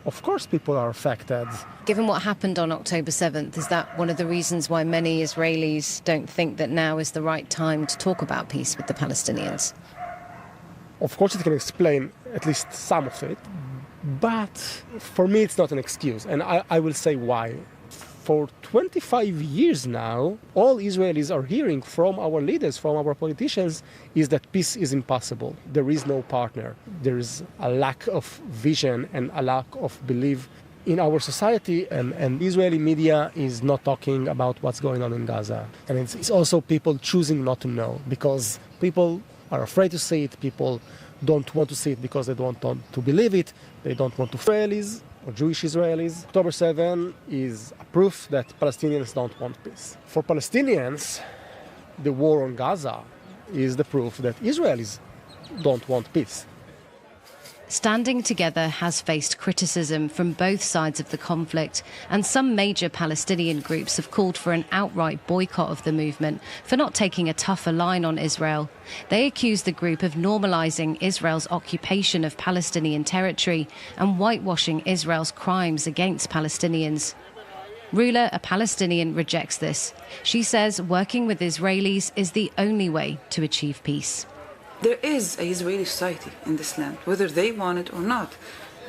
Of course people are affected. Given what happened on October 7th, is that one of the reasons why many Israelis don't think that now is the right time to talk about peace with the Palestinians? Of course it can explain at least some of it, but for me it's not an excuse, and I will say why. For 25 years now, all Israelis are hearing from our leaders, from our politicians, is that peace is impossible. There is no partner. There is a lack of vision and a lack of belief in our society, and Israeli media is not talking about what's going on in Gaza. And it's also people choosing not to know, because people are afraid to see it. People don't want to see it because they don't want to believe it. They don't want to. Israelis or Jewish Israelis. October 7 is a proof that Palestinians don't want peace. For Palestinians, the war on Gaza is the proof that Israelis don't want peace. Standing Together has faced criticism from both sides of the conflict, and some major Palestinian groups have called for an outright boycott of the movement for not taking a tougher line on Israel. They accuse the group of normalizing Israel's occupation of Palestinian territory and whitewashing Israel's crimes against Palestinians. Rula, a Palestinian, rejects this. She says working with Israelis is the only way to achieve peace. There is an Israeli society in this land, whether they want it or not.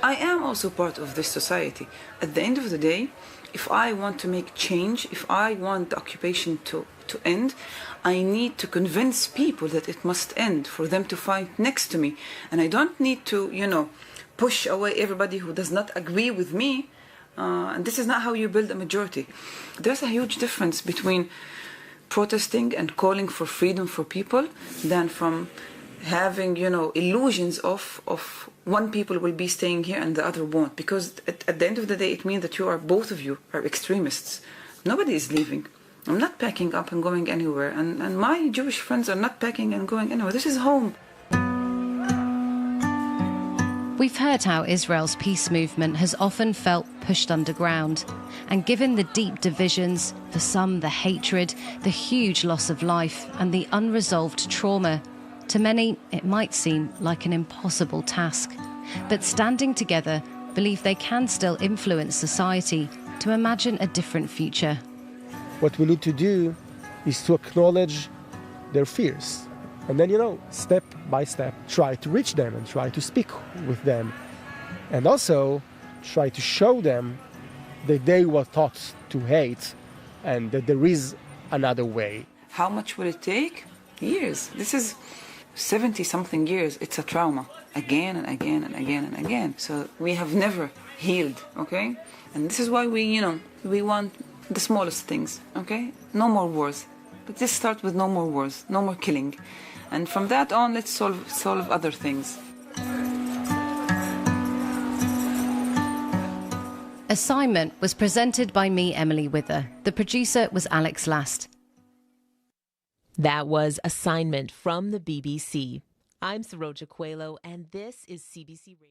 I am also part of this society. At the end of the day, if I want to make change, if I want the occupation to end, I need to convince people that it must end, for them to fight next to me. And I don't need to, push away everybody who does not agree with me. And this is not how you build a majority. There's a huge difference between protesting and calling for freedom for people than from having, illusions of one people will be staying here and the other won't. Because at the end of the day, it means that both of you are extremists. Nobody is leaving. I'm not packing up and going anywhere. And my Jewish friends are not packing and going anywhere. This is home. We've heard how Israel's peace movement has often felt pushed underground. And given the deep divisions, for some the hatred, the huge loss of life and the unresolved trauma, to many it might seem like an impossible task. But Standing Together believe they can still influence society to imagine a different future. What we need to do is to acknowledge their fears. And then, step by step, try to reach them and try to speak with them. And also try to show them that they were taught to hate and that there is another way. How much will it take? Years. This is 70-something years. It's a trauma. Again and again and again and again. So we have never healed, okay? And this is why we want the smallest things, okay? No more wars. But just start with no more wars, no more killing. And from that on, let's solve other things. Assignment was presented by me, Emily Wither. The producer was Alex Last. That was Assignment from the BBC. I'm Saroja Coelho, and this is CBC Radio.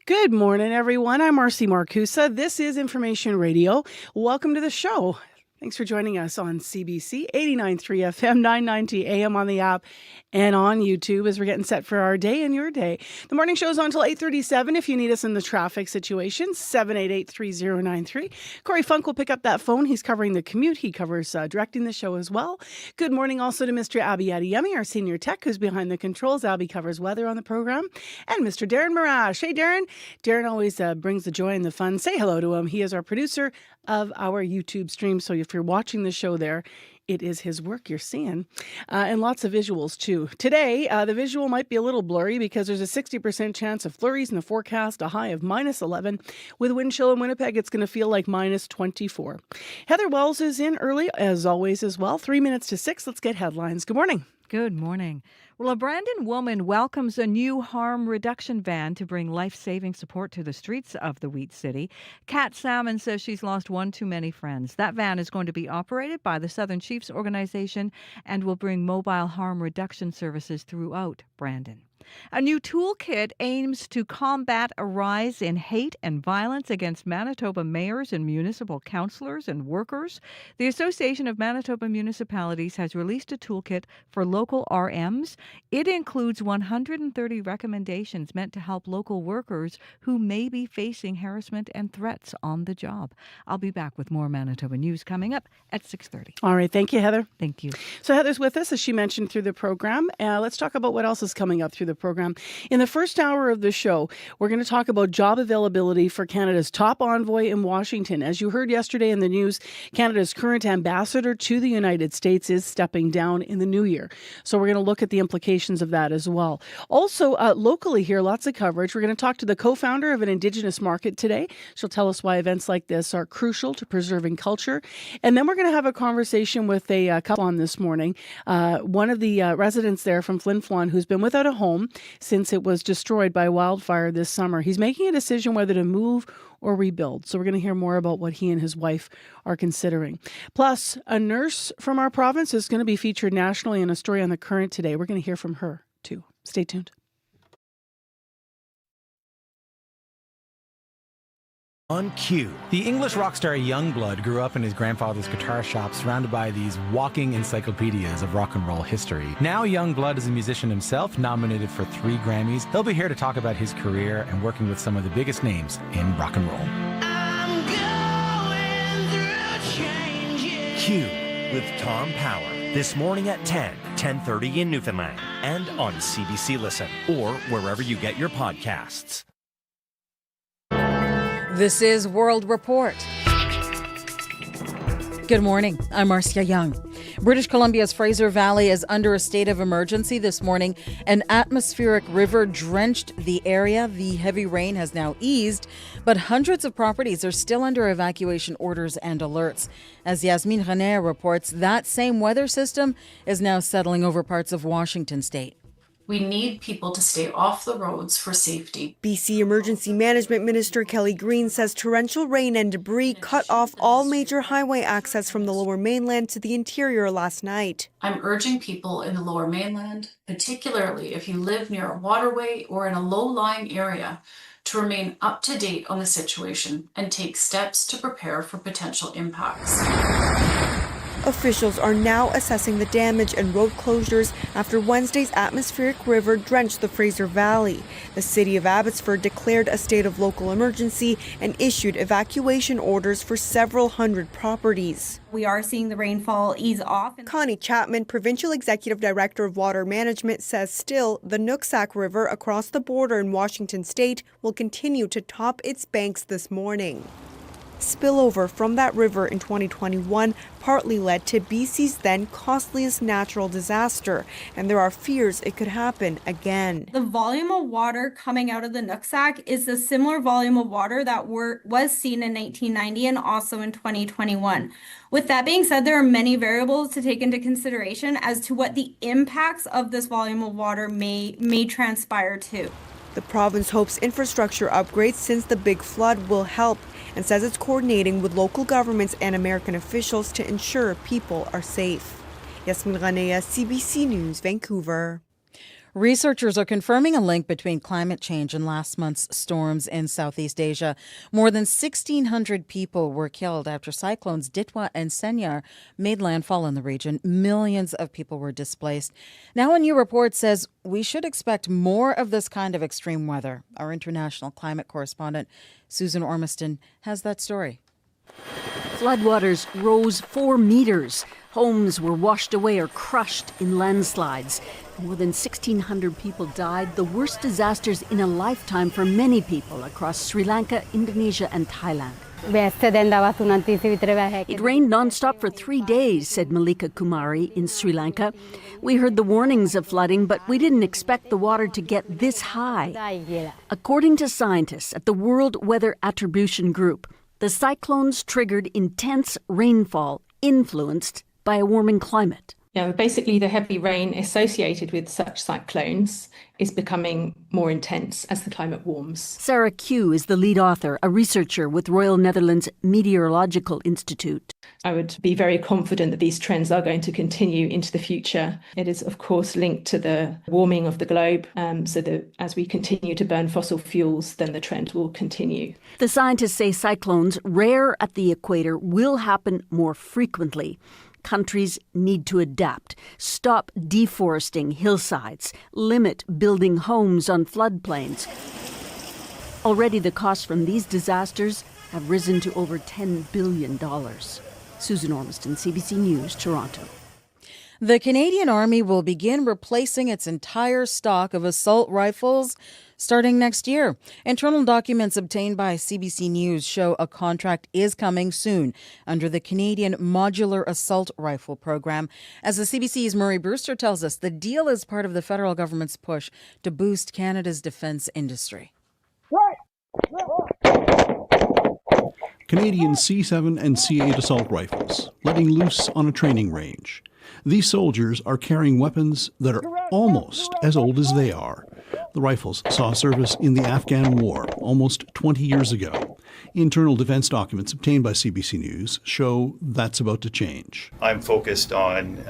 Good morning, everyone. I'm Marcy Marcusa. This is Information Radio. Welcome to the show. Thanks for joining us on CBC 89.3 FM, 990 AM on the app and on YouTube as we're getting set for our day and your day. The morning show is on until 8:37 if you need us in the traffic situation, 788-3093. Corey Funk will pick up that phone. He's covering the commute. He covers directing the show as well. Good morning also to Mr. Abby Adiyemi, our senior tech, who's behind the controls. Abby covers weather on the program. And Mr. Darren Marash. Hey, Darren. Darren always brings the joy and the fun. Say hello to him. He is our producer of our YouTube stream. So if you're watching the show there, it is his work you're seeing. And lots of visuals, too. Today, the visual might be a little blurry because there's a 60% chance of flurries in the forecast, a high of -11. With wind chill in Winnipeg, it's going to feel like -24. Heather Wells is in early, as always, as well. 3 minutes to 6. Let's get headlines. Good morning. Good morning. Well, a Brandon woman welcomes a new harm reduction van to bring life-saving support to the streets of the Wheat City. Kat Salmon says she's lost one too many friends. That van is going to be operated by the Southern Chiefs Organization and will bring mobile harm reduction services throughout Brandon. A new toolkit aims to combat a rise in hate and violence against Manitoba mayors and municipal councillors and workers. The Association of Manitoba Municipalities has released a toolkit for local RMs. It includes 130 recommendations meant to help local workers who may be facing harassment and threats on the job. I'll be back with more Manitoba news coming up at 6:30. All right. Thank you, Heather. Thank you. So Heather's with us, as she mentioned, through the program. Let's talk about what else is coming up through the program. In the first hour of the show, we're going to talk about job availability for Canada's top envoy in Washington. As you heard yesterday in the news, Canada's current ambassador to the United States is stepping down in the new year. So we're going to look at the implications of that as well. Also, locally here, lots of coverage. We're going to talk to the co-founder of an Indigenous market today. She'll tell us why events like this are crucial to preserving culture. And then we're going to have a conversation with a couple on this morning. One of the residents there from Flin Flon who's been without a home since it was destroyed by wildfire this summer. He's making a decision whether to move or rebuild. So we're going to hear more about what he and his wife are considering. Plus, a nurse from our province is going to be featured nationally in a story on The Current today. We're going to hear from her too. Stay tuned. On cue. The English rock star Youngblood grew up in his grandfather's guitar shop surrounded by these walking encyclopedias of rock and roll history. Now Youngblood is a musician himself, nominated for 3 Grammys. He'll be here to talk about his career and working with some of the biggest names in rock and roll. I'm going through changes. Q with Tom Power. This morning at 10:30 in Newfoundland. And on CBC Listen or wherever you get your podcasts. This is World Report. Good morning. I'm Marcia Young. British Columbia's Fraser Valley is under a state of emergency this morning. An atmospheric river drenched the area. The heavy rain has now eased, but hundreds of properties are still under evacuation orders and alerts. As Yasmin René reports, that same weather system is now settling over parts of Washington state. We need people to stay off the roads for safety. BC Emergency Management Minister Kelly Green says torrential rain and debris cut off all major highway access from the Lower Mainland to the interior last night. I'm urging people in the Lower Mainland, particularly if you live near a waterway or in a low-lying area, to remain up to date on the situation and take steps to prepare for potential impacts. Officials are now assessing the damage and road closures after Wednesday's atmospheric river drenched the Fraser Valley. The city of Abbotsford declared a state of local emergency and issued evacuation orders for several hundred properties. We are seeing the rainfall ease off. Connie Chapman, Provincial Executive Director of Water Management, says still the Nooksack River across the border in Washington state will continue to top its banks this morning. Spillover from that river in 2021 partly led to BC's then costliest natural disaster, and there are fears it could happen again. The volume of water coming out of the Nooksack is the similar volume of water that was seen in 1990 and also in 2021. With that being said, there are many variables to take into consideration as to what the impacts of this volume of water may transpire to. The province hopes infrastructure upgrades since the big flood will help, and says it's coordinating with local governments and American officials to ensure people are safe. Yasmin Ranea, CBC News, Vancouver. Researchers are confirming a link between climate change and last month's storms in Southeast Asia. More than 1,600 people were killed after cyclones Ditwa and Senyar made landfall in the region. Millions of people were displaced. Now a new report says we should expect more of this kind of extreme weather. Our international climate correspondent, Susan Ormiston, has that story. Floodwaters rose 4 meters. Homes were washed away or crushed in landslides. More than 1,600 people died, the worst disasters in a lifetime for many people across Sri Lanka, Indonesia and Thailand. It rained nonstop for 3 days, said Malika Kumari in Sri Lanka. We heard the warnings of flooding, but we didn't expect the water to get this high. According to scientists at the World Weather Attribution Group, the cyclones triggered intense rainfall influenced by a warming climate. Basically, the heavy rain associated with such cyclones is becoming more intense as the climate warms. Sarah Q is the lead author, a researcher with Royal Netherlands Meteorological Institute. I would be very confident that these trends are going to continue into the future. It is, of course, linked to the warming of the globe, so that as we continue to burn fossil fuels, then the trend will continue. The scientists say cyclones, rare at the equator, will happen more frequently. Countries need to adapt, stop deforesting hillsides, limit building homes on floodplains. Already the costs from these disasters have risen to over $10 billion. Susan Ormiston, CBC News, Toronto. The Canadian Army will begin replacing its entire stock of assault rifles starting next year. Internal documents obtained by CBC News show a contract is coming soon under the Canadian Modular Assault Rifle Program. As the CBC's Murray Brewster tells us, the deal is part of the federal government's push to boost Canada's defence industry. Canadian C7 and C8 assault rifles, letting loose on a training range. These soldiers are carrying weapons that are almost as old as they are. The rifles saw service in the Afghan War almost 20 years ago. Internal defense documents obtained by CBC News show that's about to change. I'm focused on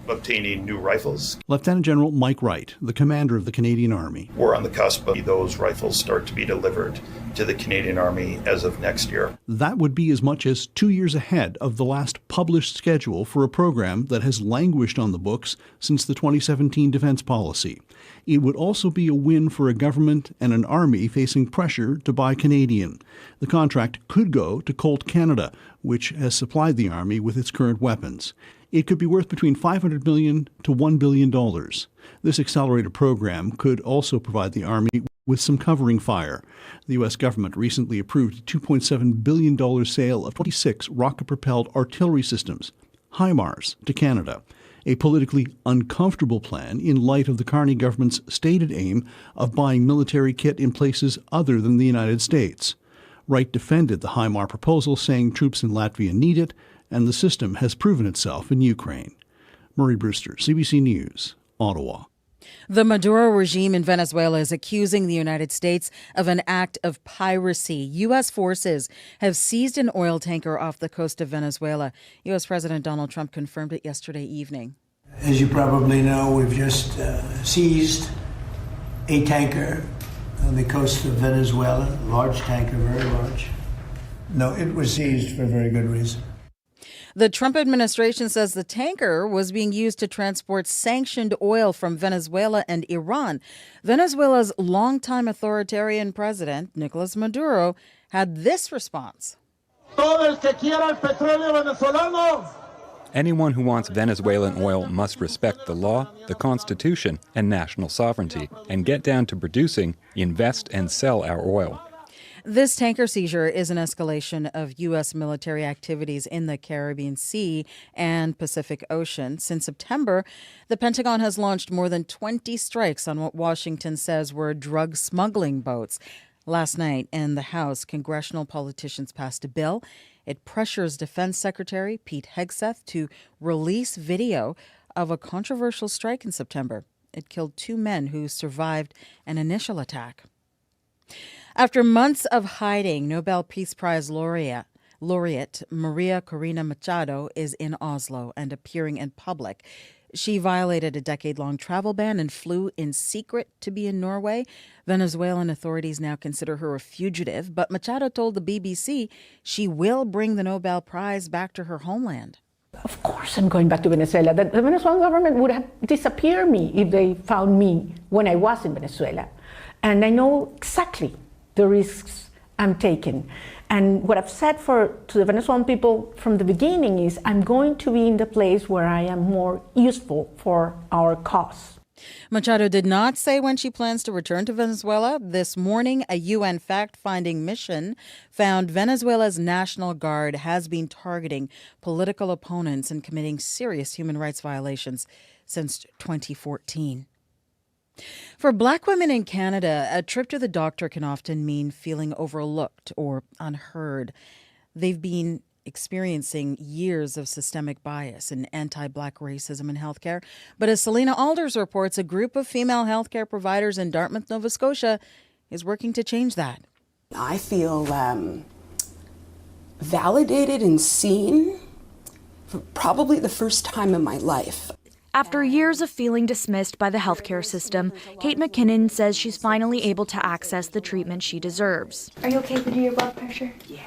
obtaining new rifles. Lieutenant General Mike Wright, the commander of the Canadian Army. We're on the cusp of those rifles start to be delivered to the Canadian Army as of next year. That would be as much as 2 years ahead of the last published schedule for a program that has languished on the books since the 2017 defense policy. It would also be a win for a government and an army facing pressure to buy Canadian. The contract could go to Colt Canada, which has supplied the Army with its current weapons. It could be worth between $500 million to $1 billion. This accelerated program could also provide the Army with some covering fire. The U.S. government recently approved a $2.7 billion sale of 26 rocket-propelled artillery systems, HIMARS, to Canada, a politically uncomfortable plan in light of the Carney government's stated aim of buying military kit in places other than the United States. Wright defended the HIMARS proposal, saying troops in Latvia need it, and the system has proven itself in Ukraine. Murray Brewster, CBC News, Ottawa. The Maduro regime in Venezuela is accusing the United States of an act of piracy. U.S. forces have seized an oil tanker off the coast of Venezuela. U.S. President Donald Trump confirmed it yesterday evening. As you probably know, we've just seized a tanker on the coast of Venezuela, large tanker, very large. No, it was seized for a very good reason. The Trump administration says the tanker was being used to transport sanctioned oil from Venezuela and Iran. Venezuela's longtime authoritarian president, Nicolas Maduro, had this response. Anyone who wants Venezuelan oil must respect the law, the Constitution, and national sovereignty, and get down to producing, invest, and sell our oil. This tanker seizure is an escalation of U.S. military activities in the Caribbean Sea and Pacific Ocean. Since September, the Pentagon has launched more than 20 strikes on what Washington says were drug smuggling boats. Last night in the House, congressional politicians passed a bill. It pressures Defense Secretary Pete Hegseth to release video of a controversial strike in September. It killed 2 men who survived an initial attack. After months of hiding, Nobel Peace Prize laureate Maria Corina Machado is in Oslo and appearing in public. She violated a decade-long travel ban and flew in secret to be in Norway. Venezuelan authorities now consider her a fugitive, but Machado told the BBC she will bring the Nobel Prize back to her homeland. Of course I'm going back to Venezuela. The Venezuelan government would have disappeared me if they found me when I was in Venezuela. And I know exactly the risks I'm taking. And what I've said to the Venezuelan people from the beginning is I'm going to be in the place where I am more useful for our cause. Machado did not say when she plans to return to Venezuela. This morning, a UN fact-finding mission found Venezuela's National Guard has been targeting political opponents and committing serious human rights violations since 2014. For Black women in Canada, a trip to the doctor can often mean feeling overlooked or unheard. They've been experiencing years of systemic bias and anti-Black racism in healthcare. But as Selena Alders reports, a group of female healthcare providers in Dartmouth, Nova Scotia is working to change that. I feel validated and seen probably the first time in my life. After years of feeling dismissed by the healthcare system, Kate McKinnon says she's finally able to access the treatment she deserves. Are you okay with your blood pressure? Yeah.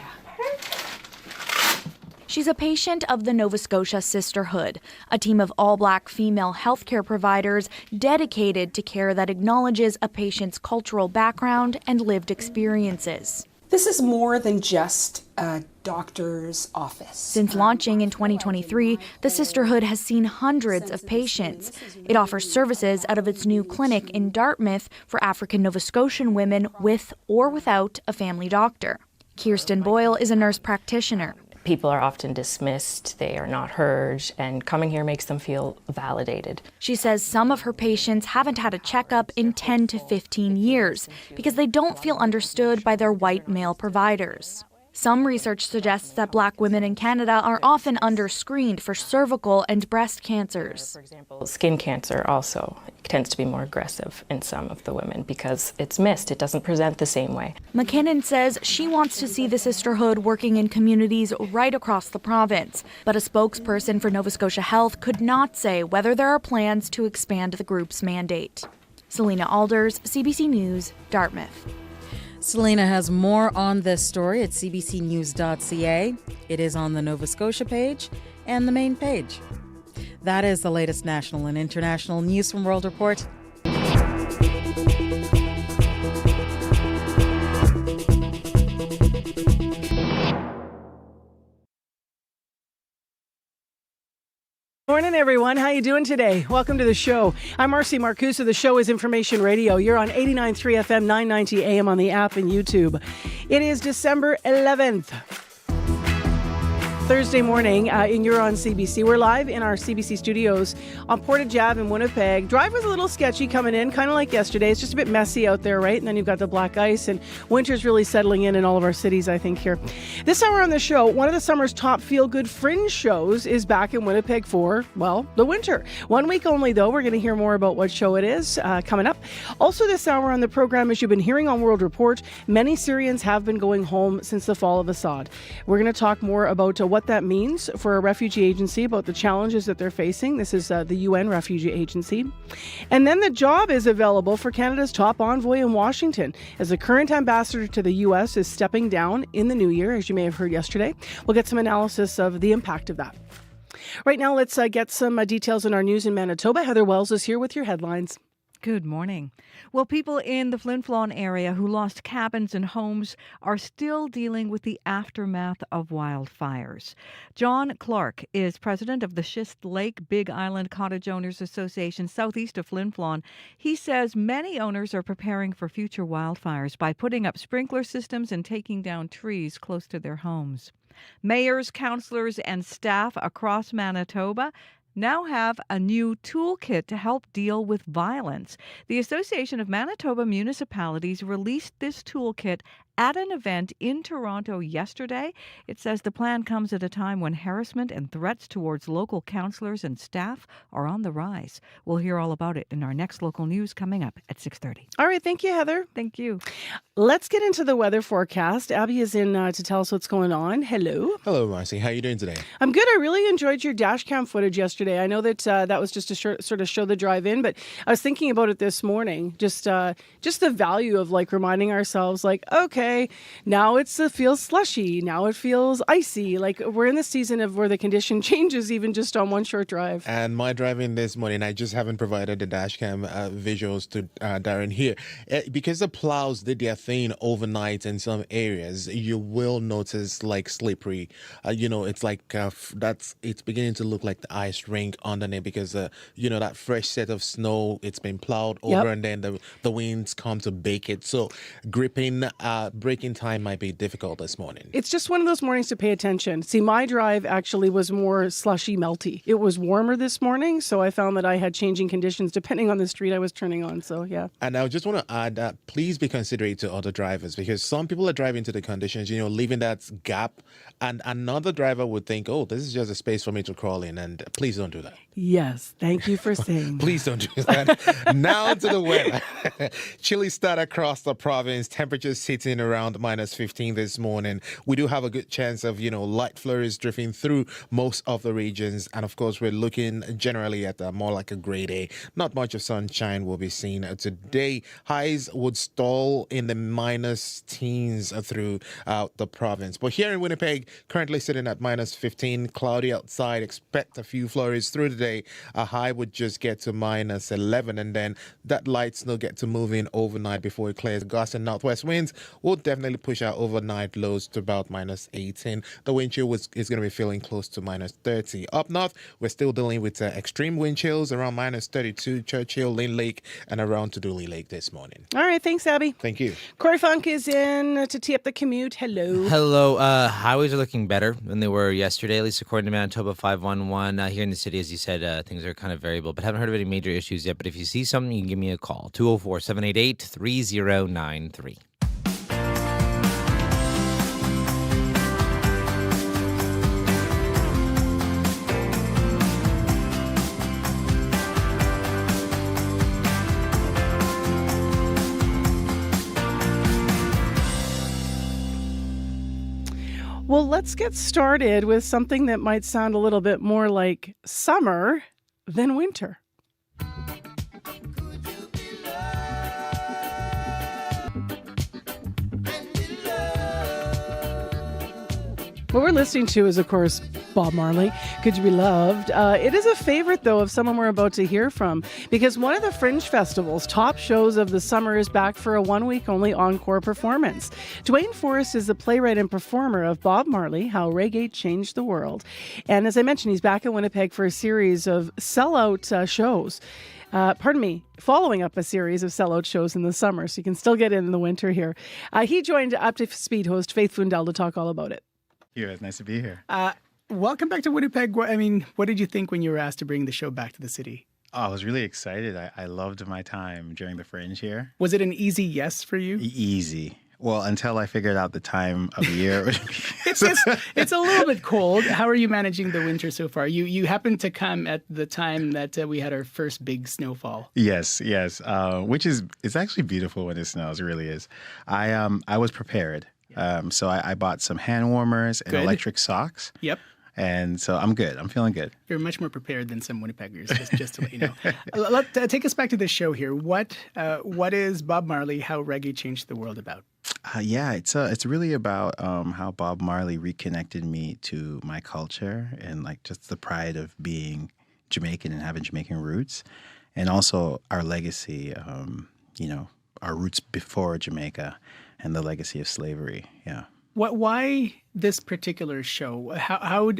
She's a patient of the Nova Scotia Sisterhood, a team of all-Black female healthcare providers dedicated to care that acknowledges a patient's cultural background and lived experiences. This is more than just a doctor's office. Since launching in 2023, the Sisterhood has seen hundreds of patients. It offers services out of its new clinic in Dartmouth for African Nova Scotian women with or without a family doctor. Kirsten Boyle is a nurse practitioner. People are often dismissed, they are not heard, and coming here makes them feel validated. She says some of her patients haven't had a checkup in 10 to 15 years because they don't feel understood by their white male providers. Some research suggests that Black women in Canada are often underscreened for cervical and breast cancers. For example, skin cancer also tends to be more aggressive in some of the women because it's missed. It doesn't present the same way. McKinnon says she wants to see the Sisterhood working in communities right across the province, but a spokesperson for Nova Scotia Health could not say whether there are plans to expand the group's mandate. Selena Alders, CBC News, Dartmouth. Selena has more on this story at cbcnews.ca. It is on the Nova Scotia page and the main page. That is the latest national and international news from World Report. Morning, everyone. How you doing today? Welcome to the show. I'm Marcy Marcusa. The show is Information Radio. You're on 89.3 FM, 990 AM on the app and YouTube. It is December 11th. Thursday morning, and you're on CBC. We're live in our CBC studios on Portage Ave in Winnipeg. Drive was a little sketchy coming in, kind of like yesterday. It's just a bit messy out there, right? And then you've got the black ice, and winter's really settling in all of our cities, I think, here. This hour on the show, one of the summer's top feel-good fringe shows is back in Winnipeg for, well, the winter. 1 week only, though. We're going to hear more about what show it is coming up. Also this hour on the program, as you've been hearing on World Report, many Syrians have been going home since the fall of Assad. We're going to talk more about what that means for a refugee agency, about the challenges that they're facing. This is the UN Refugee Agency. And then the job is available for Canada's top envoy in Washington, as the current ambassador to the U.S. is stepping down in the new year, as you may have heard yesterday. We'll get some analysis of the impact of that. Right now, let's get some details on our news in Manitoba. Heather Wells is here with your headlines. Good morning. Well, people in the Flin Flon area who lost cabins and homes are still dealing with the aftermath of wildfires. John Clark is president of the Schist Lake Big Island Cottage Owners Association southeast of Flin Flon. He says many owners are preparing for future wildfires by putting up sprinkler systems and taking down trees close to their homes. Mayors, councillors, and staff across Manitoba now have a new toolkit to help deal with violence. The Association of Manitoba Municipalities released this toolkit at an event in Toronto yesterday. It says the plan comes at a time when harassment and threats towards local councillors and staff are on the rise. We'll hear all about it in our next local news coming up at 6:30. All right. Thank you, Heather. Thank you. Let's get into the weather forecast. Abby is in to tell us what's going on. Hello. Hello, Marcy. How are you doing today? I'm good. I really enjoyed your dash cam footage yesterday. I know that that was just to sort of show the drive in, but I was thinking about it this morning. Just the value of reminding ourselves, okay, now it feels slushy. Now it feels icy. We're in the season of where the condition changes even just on one short drive. And my driving this morning, I just haven't provided the dash cam visuals to Darren here. Because the plows did their thing overnight in some areas, you will notice slippery. It's it's beginning to look like the ice rink underneath because, that fresh set of snow, it's been plowed over and then the winds come to bake it. So braking time might be difficult this morning. It's just one of those mornings to pay attention. See, my drive actually was more slushy, melty. It was warmer this morning, so I found that I had changing conditions depending on the street I was turning on. So, yeah. And I just want to add that please be considerate to other drivers because some people are driving to the conditions, leaving that gap. And another driver would think, oh, this is just a space for me to crawl in. And please don't do that. Yes, thank you for saying Please don't do that. Now to the weather. Chilly start across the province. Temperatures sitting around minus 15 this morning. We do have a good chance of, light flurries drifting through most of the regions. And of course, we're looking generally at more like a gray day. Not much of sunshine will be seen today. Highs would stall in the minus teens throughout the province. But here in Winnipeg, currently sitting at minus 15, cloudy outside. Expect a few flurries through the day. A high would just get to minus 11, and then that light snow get to move in overnight before it clears. Gust and northwest winds will definitely push our overnight lows to about minus 18. The wind chill is going to be feeling close to minus 30. Up north, we're still dealing with extreme wind chills around minus 32, Churchill, Lynn Lake, and around to Dooley Lake this morning. All right, thanks, Abby. Thank you. Corey Funk is in to tee up the commute. Hello. Hello. Highways are looking better than they were yesterday, at least according to Manitoba 511. Here in the city, as you said, things are kind of variable, but haven't heard of any major issues yet. But if you see something, you can give me a call. 204-788-3093. Well, let's get started with something that might sound a little bit more like summer than winter. What we're listening to is, of course, Bob Marley, Could You Be Loved? It is a favorite, though, of someone we're about to hear from, because one of the Fringe Festival's top shows of the summer is back for a one-week-only encore performance. Dwayne Forrest is the playwright and performer of Bob Marley, How Reggae Changed the World. And as I mentioned, he's back in Winnipeg for a series of sellout shows. Following up a series of sellout shows in the summer, so you can still get in the winter here. He joined Up to Speed host Faith Fundell to talk all about it. It's nice to be here. Welcome back to Winnipeg. What did you think when you were asked to bring the show back to the city? Oh, I was really excited. I loved my time during the Fringe here. Was it an easy yes for you? Easy. Well, until I figured out the time of year. It's a little bit cold. How are you managing the winter so far? You happened to come at the time that we had our first big snowfall. Yes. It's actually beautiful when it snows. It really is. I was prepared. So I bought some hand warmers and electric socks. Yep. And so I'm good. I'm feeling good. You're much more prepared than some Winnipeggers, just to let you know. Take us back to the show here. What is Bob Marley, How Reggae Changed the World about? It's really about how Bob Marley reconnected me to my culture and just the pride of being Jamaican and having Jamaican roots, and also our legacy, our roots before Jamaica and the legacy of slavery. Yeah. Why this particular show?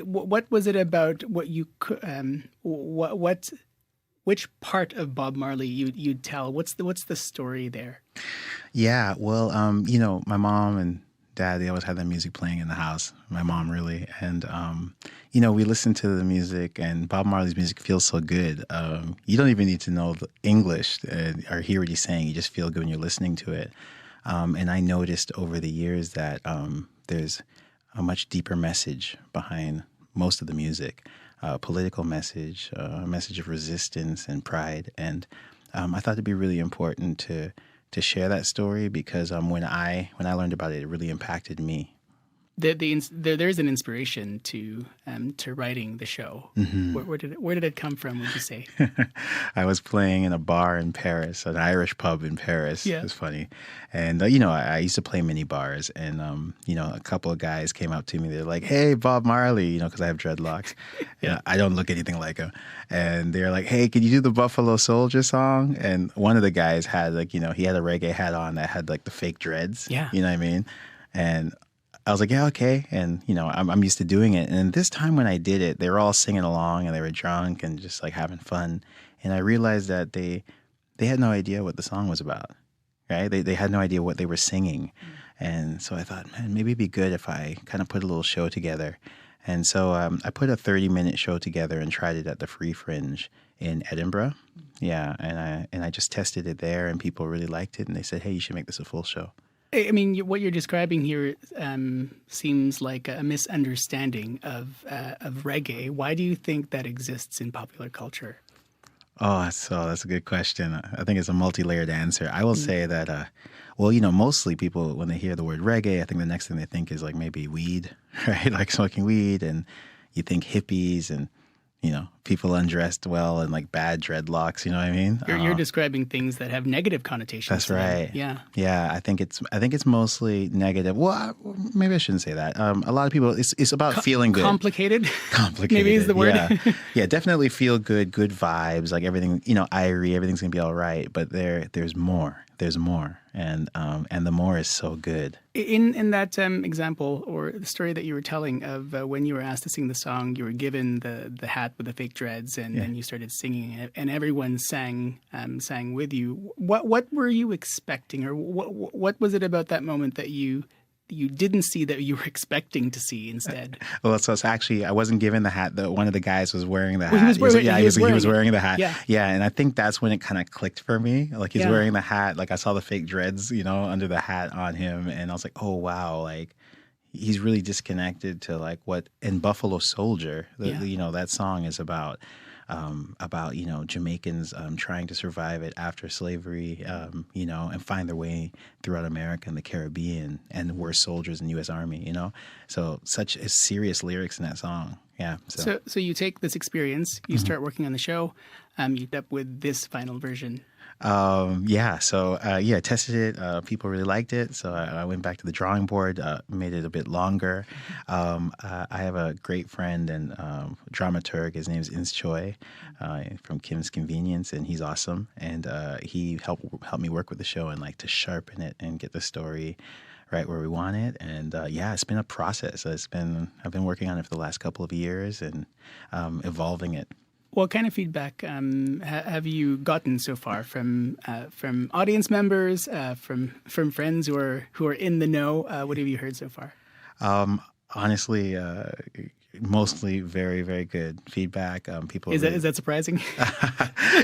What was it about? Which part of Bob Marley you'd tell? What's the story there? Yeah, well, my mom and dad, they always had that music playing in the house. My mom really, and we listened to the music, and Bob Marley's music feels so good. You don't even need to know the English or hear what he's saying. You just feel good when you're listening to it. And I noticed over the years that there's a much deeper message behind most of the music, a political message, a message of resistance and pride. And I thought it'd be really important to share that story because when I learned about it, it really impacted me. There's an inspiration to writing the show. Mm-hmm. Where did it come from, would you say? I was playing in a bar in Paris, an Irish pub in Paris. Yeah. It was funny. And, I used to play mini bars. And, a couple of guys came up to me. They're like, hey, Bob Marley, because I have dreadlocks. Yeah. I don't look anything like him. And they're like, hey, can you do the Buffalo Soldier song? And one of the guys had, he had a reggae hat on that had, the fake dreads. Yeah. You know what I mean? And I was like, yeah, okay. And, I'm used to doing it. And this time when I did it, they were all singing along and they were drunk and just having fun. And I realized that they had no idea what the song was about, right? They had no idea what they were singing. And so I thought, man, maybe it'd be good if I kind of put a little show together. And so I put a 30-minute show together and tried it at the Free Fringe in Edinburgh. Yeah, and I just tested it there and people really liked it. And they said, hey, you should make this a full show. I mean, what you're describing here seems like a misunderstanding of reggae. Why do you think that exists in popular culture? Oh, so that's a good question. I think it's a multi-layered answer. I will say that, mostly people, when they hear the word reggae, I think the next thing they think is like maybe weed, right? Like smoking weed, and you think hippies and, people undressed well and like bad dreadlocks, you know what I mean? You're describing things that have negative connotations. That's right. Yeah. Yeah, I think it's mostly negative. Well, maybe I shouldn't say that. A lot of people, it's about feeling good. Complicated? Complicated. Maybe is the word. Yeah, definitely feel good vibes, like everything, irie, everything's going to be all right. But there's more. There's more. And the more is so good. In that example or the story that you were telling of when you were asked to sing the song, you were given the hat with the fake dreads, and then you started singing it, and everyone sang with you. What were you expecting, or what was it about that moment that you didn't see that you were expecting to see instead? Well, so it's actually, I wasn't given the hat. One of the guys was wearing the hat. Well, he was wearing the hat. Yeah. Yeah, and I think that's when it kind of clicked for me. Like he's wearing the hat. Like I saw the fake dreads, under the hat on him, and I was like, oh wow, like he's really disconnected to like what in Buffalo Soldier, that song is about Jamaicans trying to survive it after slavery, and find their way throughout America and the Caribbean, and were soldiers in the U.S. Army, So such serious lyrics in that song. Yeah. So you take this experience, you start working on the show, you end up with this final version. I tested it. People really liked it. So I went back to the drawing board, made it a bit longer. I have a great friend and dramaturg. His name is Ins Choi from Kim's Convenience, and he's awesome. And he helped me work with the show and like to sharpen it and get the story right where we want it. And it's been a process. I've been working on it for the last couple of years and evolving it. What kind of feedback have you gotten so far from audience members, from friends who are in the know? What have you heard so far? Honestly, mostly very, very good feedback. People is that surprising?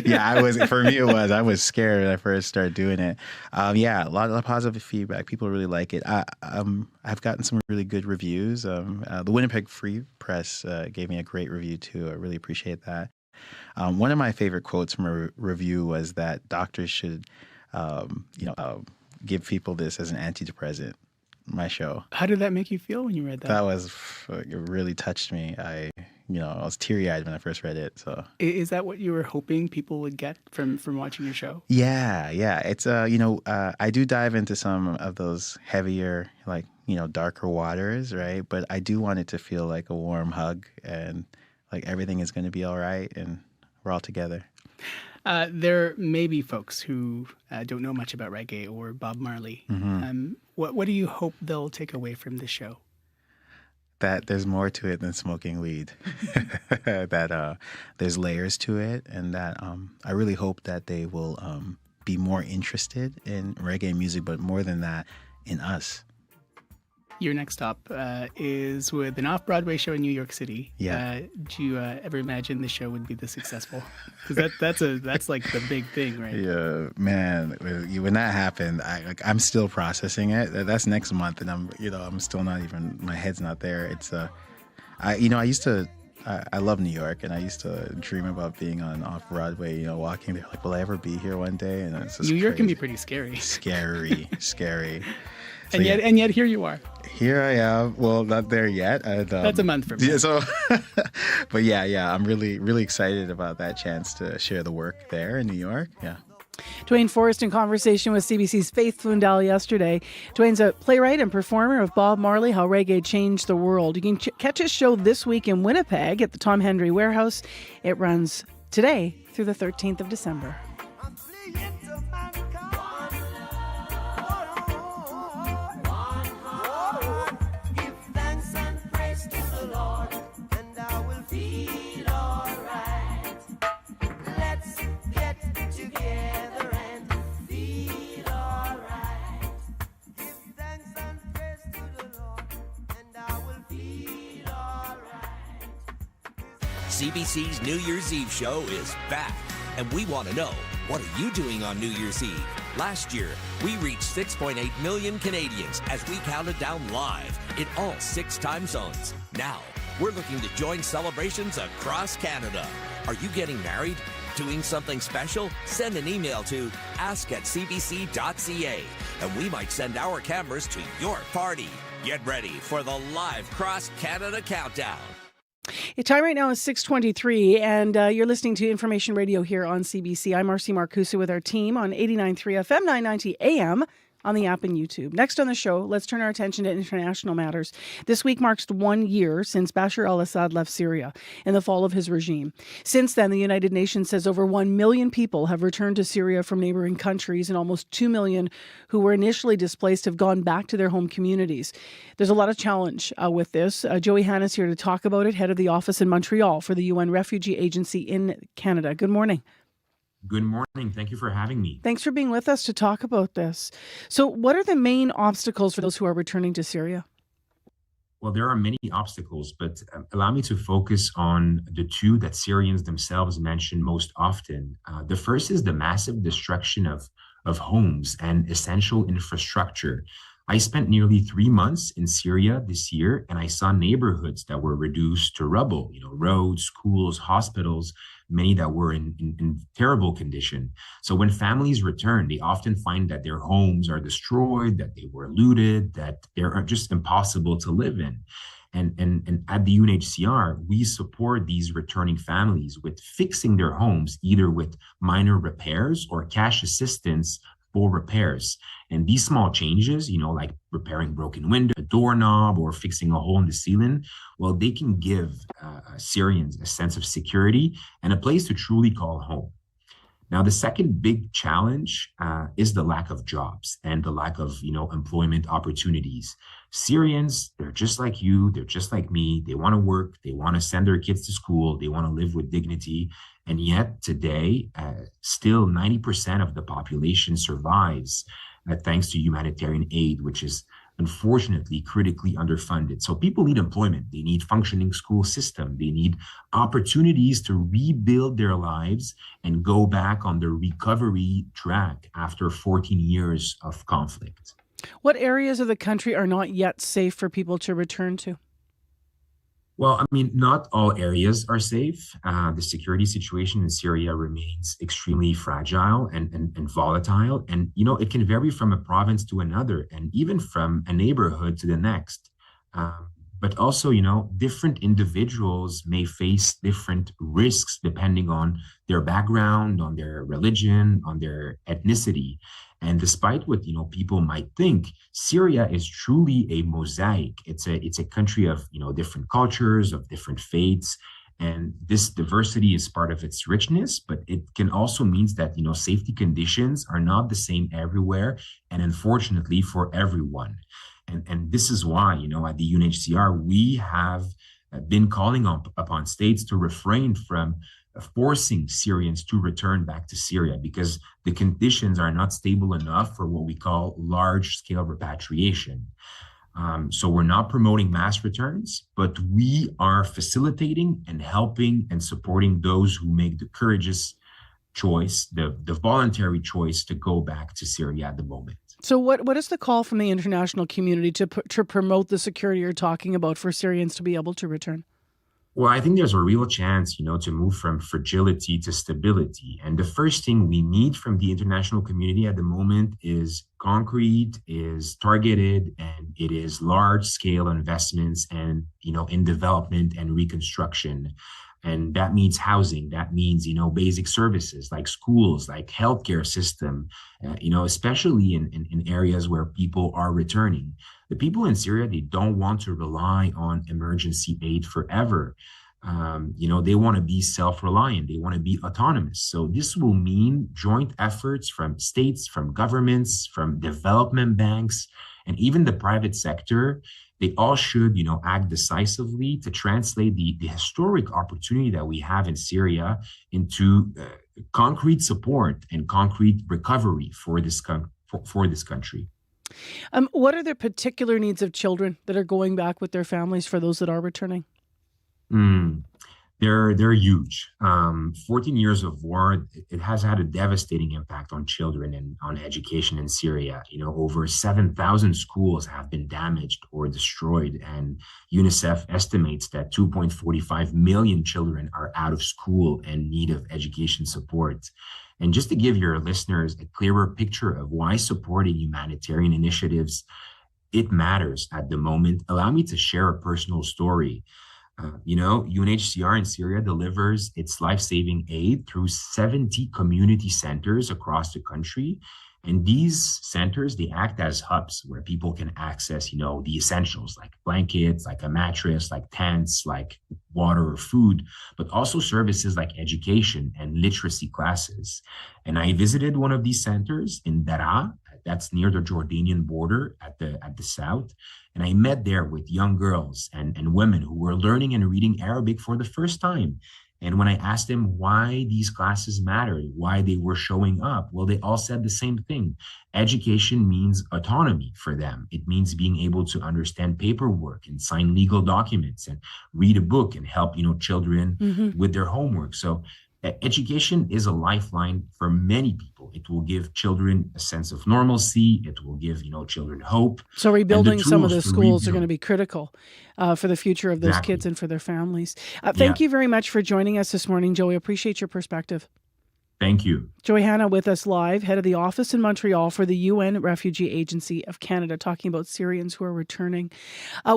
Yeah, for me it was. I was scared when I first started doing it. A lot of positive feedback. People really like it. I've gotten some really good reviews. The Winnipeg Free Press gave me a great review too. I really appreciate that. One of my favorite quotes from a review was that doctors should, give people this as an antidepressant. My show. How did that make you feel when you read that? That was, it really touched me. I was teary-eyed when I first read it. So, is that what you were hoping people would get from watching your show? Yeah. It's I do dive into some of those heavier, like darker waters, right? But I do want it to feel like a warm hug and like everything is going to be all right and we're all together. There may be folks who don't know much about reggae or Bob Marley. Mm-hmm. What do you hope they'll take away from the show? That there's more to it than smoking weed. That there's layers to it, and that I really hope that they will be more interested in reggae music, but more than that, in us. Your next stop is with an off-Broadway show in New York City. Yeah. Do you ever imagine the show would be this successful? Because that's like the big thing, right? Yeah, man. When that happened, I'm still processing it. That's next month, and I'm still not even. My head's not there. It's I used to. I love New York, and I used to dream about being on off-Broadway. Walking there, like, will I ever be here one day? And it's just New York crazy. Can be pretty scary. Scary. So, and yet here you are. Here I am. Well, not there yet. That's a month from now. Yeah, so, but I'm really, really excited about that chance to share the work there in New York. Yeah. Dwayne Forrest in conversation with CBC's Faith Flundell yesterday. Dwayne's a playwright and performer of Bob Marley, How Reggae Changed the World. You can catch his show this week in Winnipeg at the Tom Hendry Warehouse. It runs today through the 13th of December. CBC's New Year's Eve show is back, and we want to know, what are you doing on New Year's Eve? Last year, we reached 6.8 million Canadians as we counted down live in all 6 time zones. Now, we're looking to join celebrations across Canada. Are you getting married? Doing something special? Send an email to ask@cbc.ca and we might send our cameras to your party. Get ready for the live Cross Canada Countdown. The time right now is 6:23, and you're listening to Information Radio here on CBC. I'm Marcy Marcusa with our team on 89.3 FM, 990 AM, on the app and YouTube. Next on the show, let's turn our attention to international matters. This week marks 1 year since Bashar al-Assad left Syria in the fall of his regime. Since then, the United Nations says over 1 million people have returned to Syria from neighboring countries, and almost 2 million who were initially displaced have gone back to their home communities. There's a lot of challenge with this. Joey Hanna's here to talk about it, head of the office in Montreal for the UN Refugee Agency in Canada. Good morning. Good morning. Thank you for having me. Thanks for being with us to talk about this. So what are the main obstacles for those who are returning to Syria? Well, there are many obstacles, but allow me to focus on the 2 that Syrians themselves mention most often. The first is the massive destruction of homes and essential infrastructure. I spent nearly 3 months in Syria this year, and I saw neighborhoods that were reduced to rubble, roads, schools, hospitals, many that were in terrible condition. So when families return, they often find that their homes are destroyed, that they were looted, that they're just impossible to live in. And at the UNHCR, we support these returning families with fixing their homes, either with minor repairs or cash assistance for repairs. And these small changes, like repairing broken window, a doorknob, or fixing a hole in the ceiling, well, they can give Syrians a sense of security and a place to truly call home. Now, the second big challenge is the lack of jobs and the lack of, employment opportunities. Syrians, they're just like you, they're just like me. They want to work, they want to send their kids to school, they want to live with dignity. And yet today, still 90% of the population survives thanks to humanitarian aid, which is unfortunately critically underfunded. So people need employment, they need functioning school system, they need opportunities to rebuild their lives and go back on the recovery track after 14 years of conflict. What areas of the country are not yet safe for people to return to? Well, not all areas are safe. The security situation in Syria remains extremely fragile and volatile. And, it can vary from a province to another and even from a neighborhood to the next. But also, different individuals may face different risks depending on their background, on their religion, on their ethnicity. And despite what people might think, Syria is truly a mosaic. It's a country of different cultures, of different faiths, and this diversity is part of its richness. But it can also means that safety conditions are not the same everywhere, and unfortunately for everyone. And this is why at the UNHCR we have been calling upon states to refrain from forcing Syrians to return back to Syria because the conditions are not stable enough for what we call large-scale repatriation. So we're not promoting mass returns, but we are facilitating and helping and supporting those who make the courageous choice, the voluntary choice to go back to Syria at the moment. So what is the call from the international community to promote the security you're talking about for Syrians to be able to return? Well, I think there's a real chance, to move from fragility to stability. And the first thing we need from the international community at the moment is concrete, is targeted, and it is large-scale investments and, in development and reconstruction. And that means housing. That means, basic services like schools, like healthcare system, especially in areas where people are returning. The people in Syria, they don't want to rely on emergency aid forever. They want to be self-reliant. They want to be autonomous. So this will mean joint efforts from states, from governments, from development banks, and even the private sector. They all should, act decisively to translate the historic opportunity that we have in Syria into concrete support and concrete recovery for this country. What are the particular needs of children that are going back with their families for those that are returning? They're huge. 14 years of war, it has had a devastating impact on children and on education in Syria. Over 7,000 schools have been damaged or destroyed, and UNICEF estimates that 2.45 million children are out of school and need of education support. And just to give your listeners a clearer picture of why supporting humanitarian initiatives, it matters at the moment, allow me to share a personal story. UNHCR in Syria delivers its life-saving aid through 70 community centers across the country. And these centers, they act as hubs where people can access, the essentials like blankets, like a mattress, like tents, like water or food, but also services like education and literacy classes. And I visited one of these centers in Daraa, that's near the Jordanian border at the south. And I met there with young girls and women who were learning and reading Arabic for the first time. And when I asked them why these classes mattered, why they were showing up, well, they all said the same thing. Education means autonomy for them. It means being able to understand paperwork and sign legal documents and read a book and help, children with their homework. So education is a lifeline for many people. It will give children a sense of normalcy. It will give, children hope. So rebuilding some of the schools are rebuild. going to be critical for the future of those Exactly. kids and for their families. Thank you very much for joining us this morning, Joey. Appreciate your perspective. Thank you. Joey Hanna with us live, head of the office in Montreal for the UN Refugee Agency of Canada, talking about Syrians who are returning.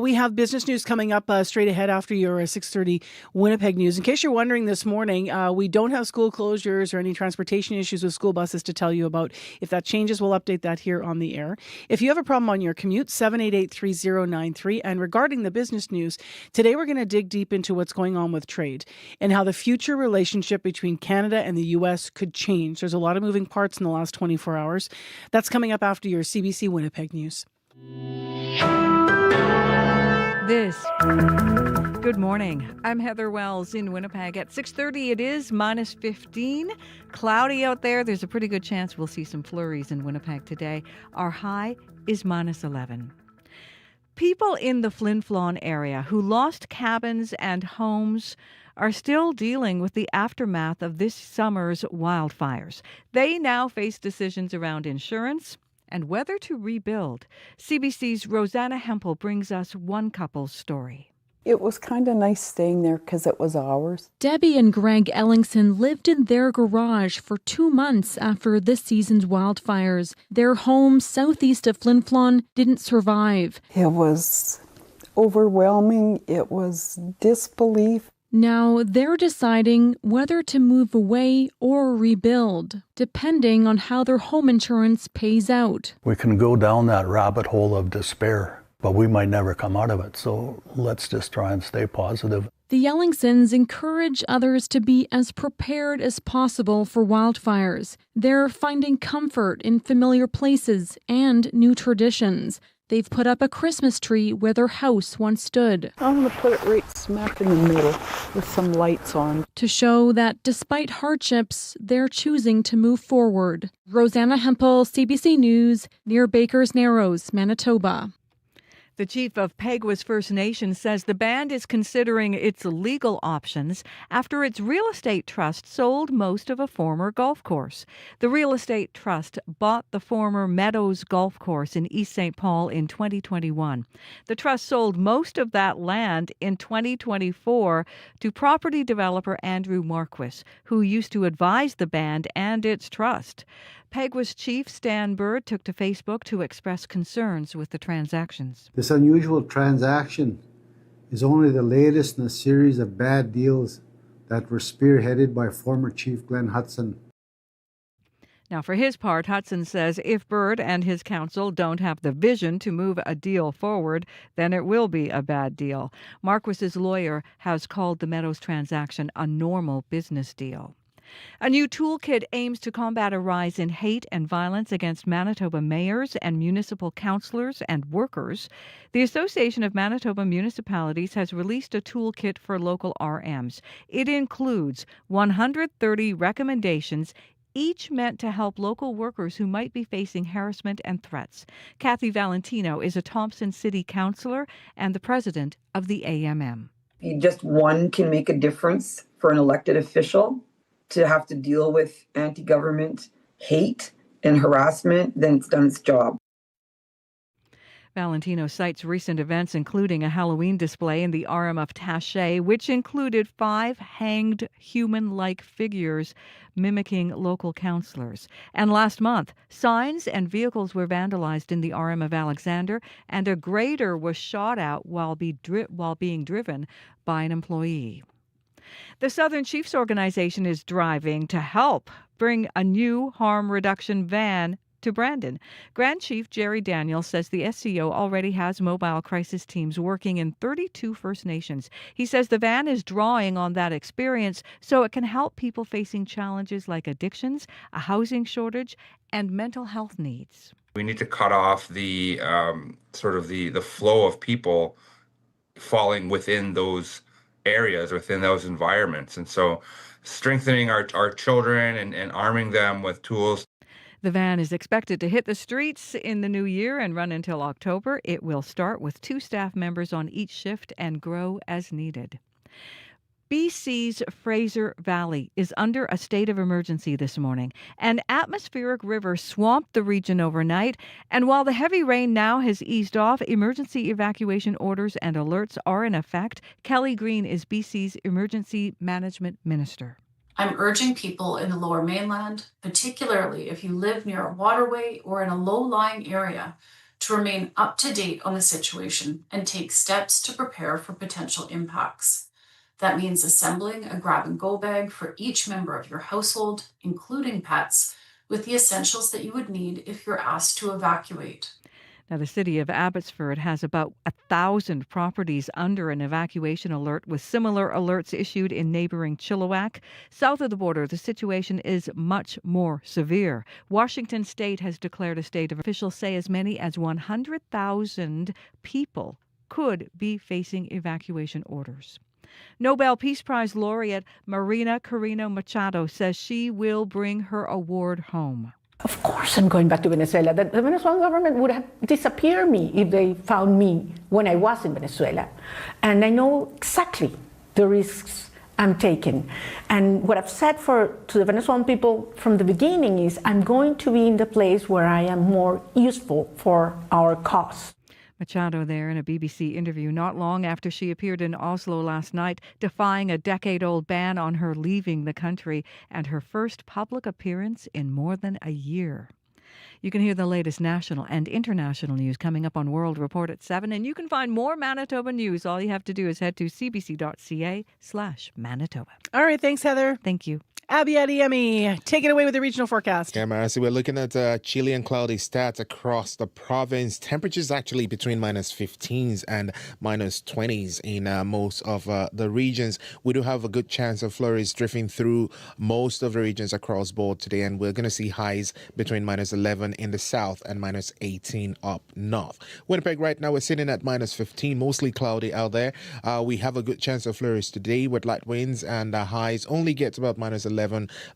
We have business news coming up straight ahead after your 6:30 Winnipeg news. In case you're wondering this morning, we don't have school closures or any transportation issues with school buses to tell you about. If that changes, we'll update that here on the air. If you have a problem on your commute, 788-3093. And regarding the business news, today we're going to dig deep into what's going on with trade and how the future relationship between Canada and the U.S. could change. There's a lot of moving parts in the last 24 hours. That's coming up after your CBC Winnipeg news. Good morning. I'm Heather Wells in Winnipeg. At 6:30, it is minus 15. Cloudy out there. There's a pretty good chance we'll see some flurries in Winnipeg today. Our high is minus 11. People in the Flin Flon area who lost cabins and homes are still dealing with the aftermath of this summer's wildfires. They now face decisions around insurance and whether to rebuild. CBC's Rosanna Hempel brings us one couple's story. It was kind of nice staying there because it was ours. Debbie and Greg Ellingson lived in their garage for 2 months after this season's wildfires. Their home southeast of Flin Flon didn't survive. It was overwhelming. It was disbelief. Now they're deciding whether to move away or rebuild, depending on how their home insurance pays out. We can go down that rabbit hole of despair, but we might never come out of it. So let's just try and stay positive. The Ellingsons encourage others to be as prepared as possible for wildfires. They're finding comfort in familiar places and new traditions. They've put up a Christmas tree where their house once stood. I'm going to put it right smack in the middle with some lights on. To show that despite hardships, they're choosing to move forward. Rosanna Hempel, CBC News, near Baker's Narrows, Manitoba. The chief of Peguis First Nation says the band is considering its legal options after its real estate trust sold most of a former golf course. The real estate trust bought the former Meadows Golf Course in East St. Paul in 2021. The trust sold most of that land in 2024 to property developer Andrew Marquis, who used to advise the band and its trust. Peguis chief Stan Bird took to Facebook to express concerns with the transactions. This unusual transaction is only the latest in a series of bad deals that were spearheaded by former Chief Glenn Hudson. Now, for his part, Hudson says if Bird and his council don't have the vision to move a deal forward, then it will be a bad deal. Marquis's lawyer has called the Meadows transaction a normal business deal. A new toolkit aims to combat a rise in hate and violence against Manitoba mayors and municipal councillors and workers. The Association of Manitoba Municipalities has released a toolkit for local RMs. It includes 130 recommendations, each meant to help local workers who might be facing harassment and threats. Kathy Valentino is a Thompson City councillor and the president of the AMM. Just one can make a difference for an elected official to have to deal with anti-government hate and harassment, then it's done its job. Valentino cites recent events, including a Halloween display in the Arm of Taché, which included 5 hanged human-like figures mimicking local councillors. And last month, signs and vehicles were vandalized in the Arm of Alexander, and a grader was shot at while being driven by an employee. The Southern Chiefs Organization is driving to help bring a new harm reduction van to Brandon. Grand Chief Jerry Daniels says the SCO already has mobile crisis teams working in 32 First Nations. He says the van is drawing on that experience so it can help people facing challenges like addictions, a housing shortage, and mental health needs. We need to cut off the the flow of people falling within those areas, within those environments. And so strengthening our children and arming them with tools. The van is expected to hit the streets in the new year and run until October. It will start with 2 staff members on each shift and grow as needed. BC's Fraser Valley is under a state of emergency this morning. An atmospheric river swamped the region overnight, and while the heavy rain now has eased off, emergency evacuation orders and alerts are in effect. Kelly Green is BC's Emergency Management Minister. I'm urging people in the Lower Mainland, particularly if you live near a waterway or in a low-lying area, to remain up to date on the situation and take steps to prepare for potential impacts. That means assembling a grab-and-go bag for each member of your household, including pets, with the essentials that you would need if you're asked to evacuate. Now, the city of Abbotsford has about 1,000 properties under an evacuation alert, with similar alerts issued in neighboring Chilliwack. South of the border, the situation is much more severe. Washington State has declared a state of officials say as many as 100,000 people could be facing evacuation orders. Nobel Peace Prize laureate Marina Carino Machado says she will bring her award home. Of course I'm going back to Venezuela. The Venezuelan government would have disappeared me if they found me when I was in Venezuela. And I know exactly the risks I'm taking. And what I've said to the Venezuelan people from the beginning is I'm going to be in the place where I am more useful for our cause. Machado there in a BBC interview not long after she appeared in Oslo last night, defying a decade-old ban on her leaving the country and her first public appearance in more than a year. You can hear the latest national and international news coming up on World Report at 7, and you can find more Manitoba news. All you have to do is head to cbc.ca/Manitoba. All right, thanks, Heather. Thank you. Abby Adeyemi, take it away with the regional forecast. Yeah, Marcy, we're looking at chilly and cloudy stats across the province. Temperatures actually between -15s and -20s in most of the regions. We do have a good chance of flurries drifting through most of the regions across board today, and we're going to see highs between -11 in the south and -18 up north. Winnipeg right now, we're sitting at -15, mostly cloudy out there. We have a good chance of flurries today with light winds, and highs only get to about -11.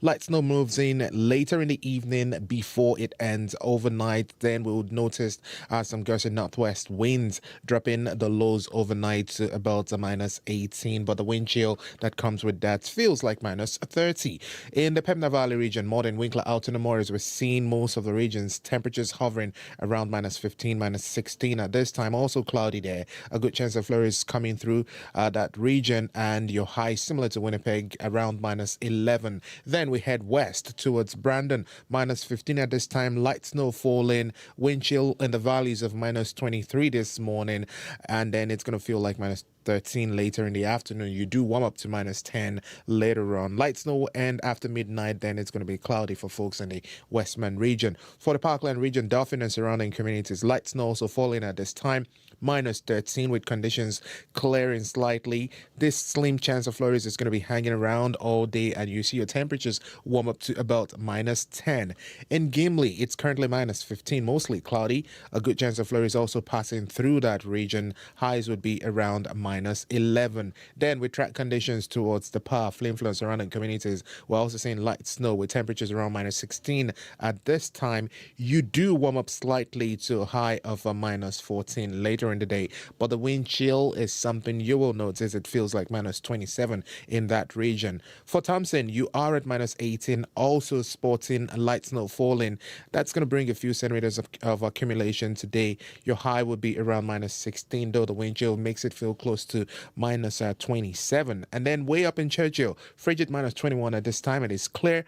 Light snow moves in later in the evening before it ends overnight. Then we would notice some gusty northwest winds dropping the lows overnight to about -18. But the wind chill that comes with that feels like -30. In the Pembina Valley region, more than Winkler out in the Moors, we're seeing most of the regions temperatures hovering around -15, -16 at this time. Also cloudy there. A good chance of flurries coming through that region, and your high similar to Winnipeg around -11. Then we head west towards Brandon, -15 at this time. Light snow falling, wind chill in the valleys of -23 this morning, and then it's going to feel like -13 later in the afternoon. You do warm up to -10 later on. Light snow and after midnight, then it's going to be cloudy for folks in the Westman region. For the Parkland region, Dauphin and surrounding communities, light snow also falling at this time. -13 with conditions clearing slightly. This slim chance of flurries is going to be hanging around all day, and you see your temperatures warm up to about -10. In Gimli, it's currently -15, mostly cloudy. A good chance of flurries also passing through that region. Highs would be around -11. Then we track conditions towards the Par, Flin-Flon surrounding communities. We're also seeing light snow with temperatures around -16 at this time. You do warm up slightly to a high of -14 later during the day. But the wind chill is something you will notice. It feels like minus 27 in that region. For Thompson, you are at minus 18, also sporting light snow falling. That's going to bring a few centimeters of accumulation today. Your high would be around minus 16, though the wind chill makes it feel close to minus 27. And then way up in Churchill, frigid minus 21 at this time. It is clear.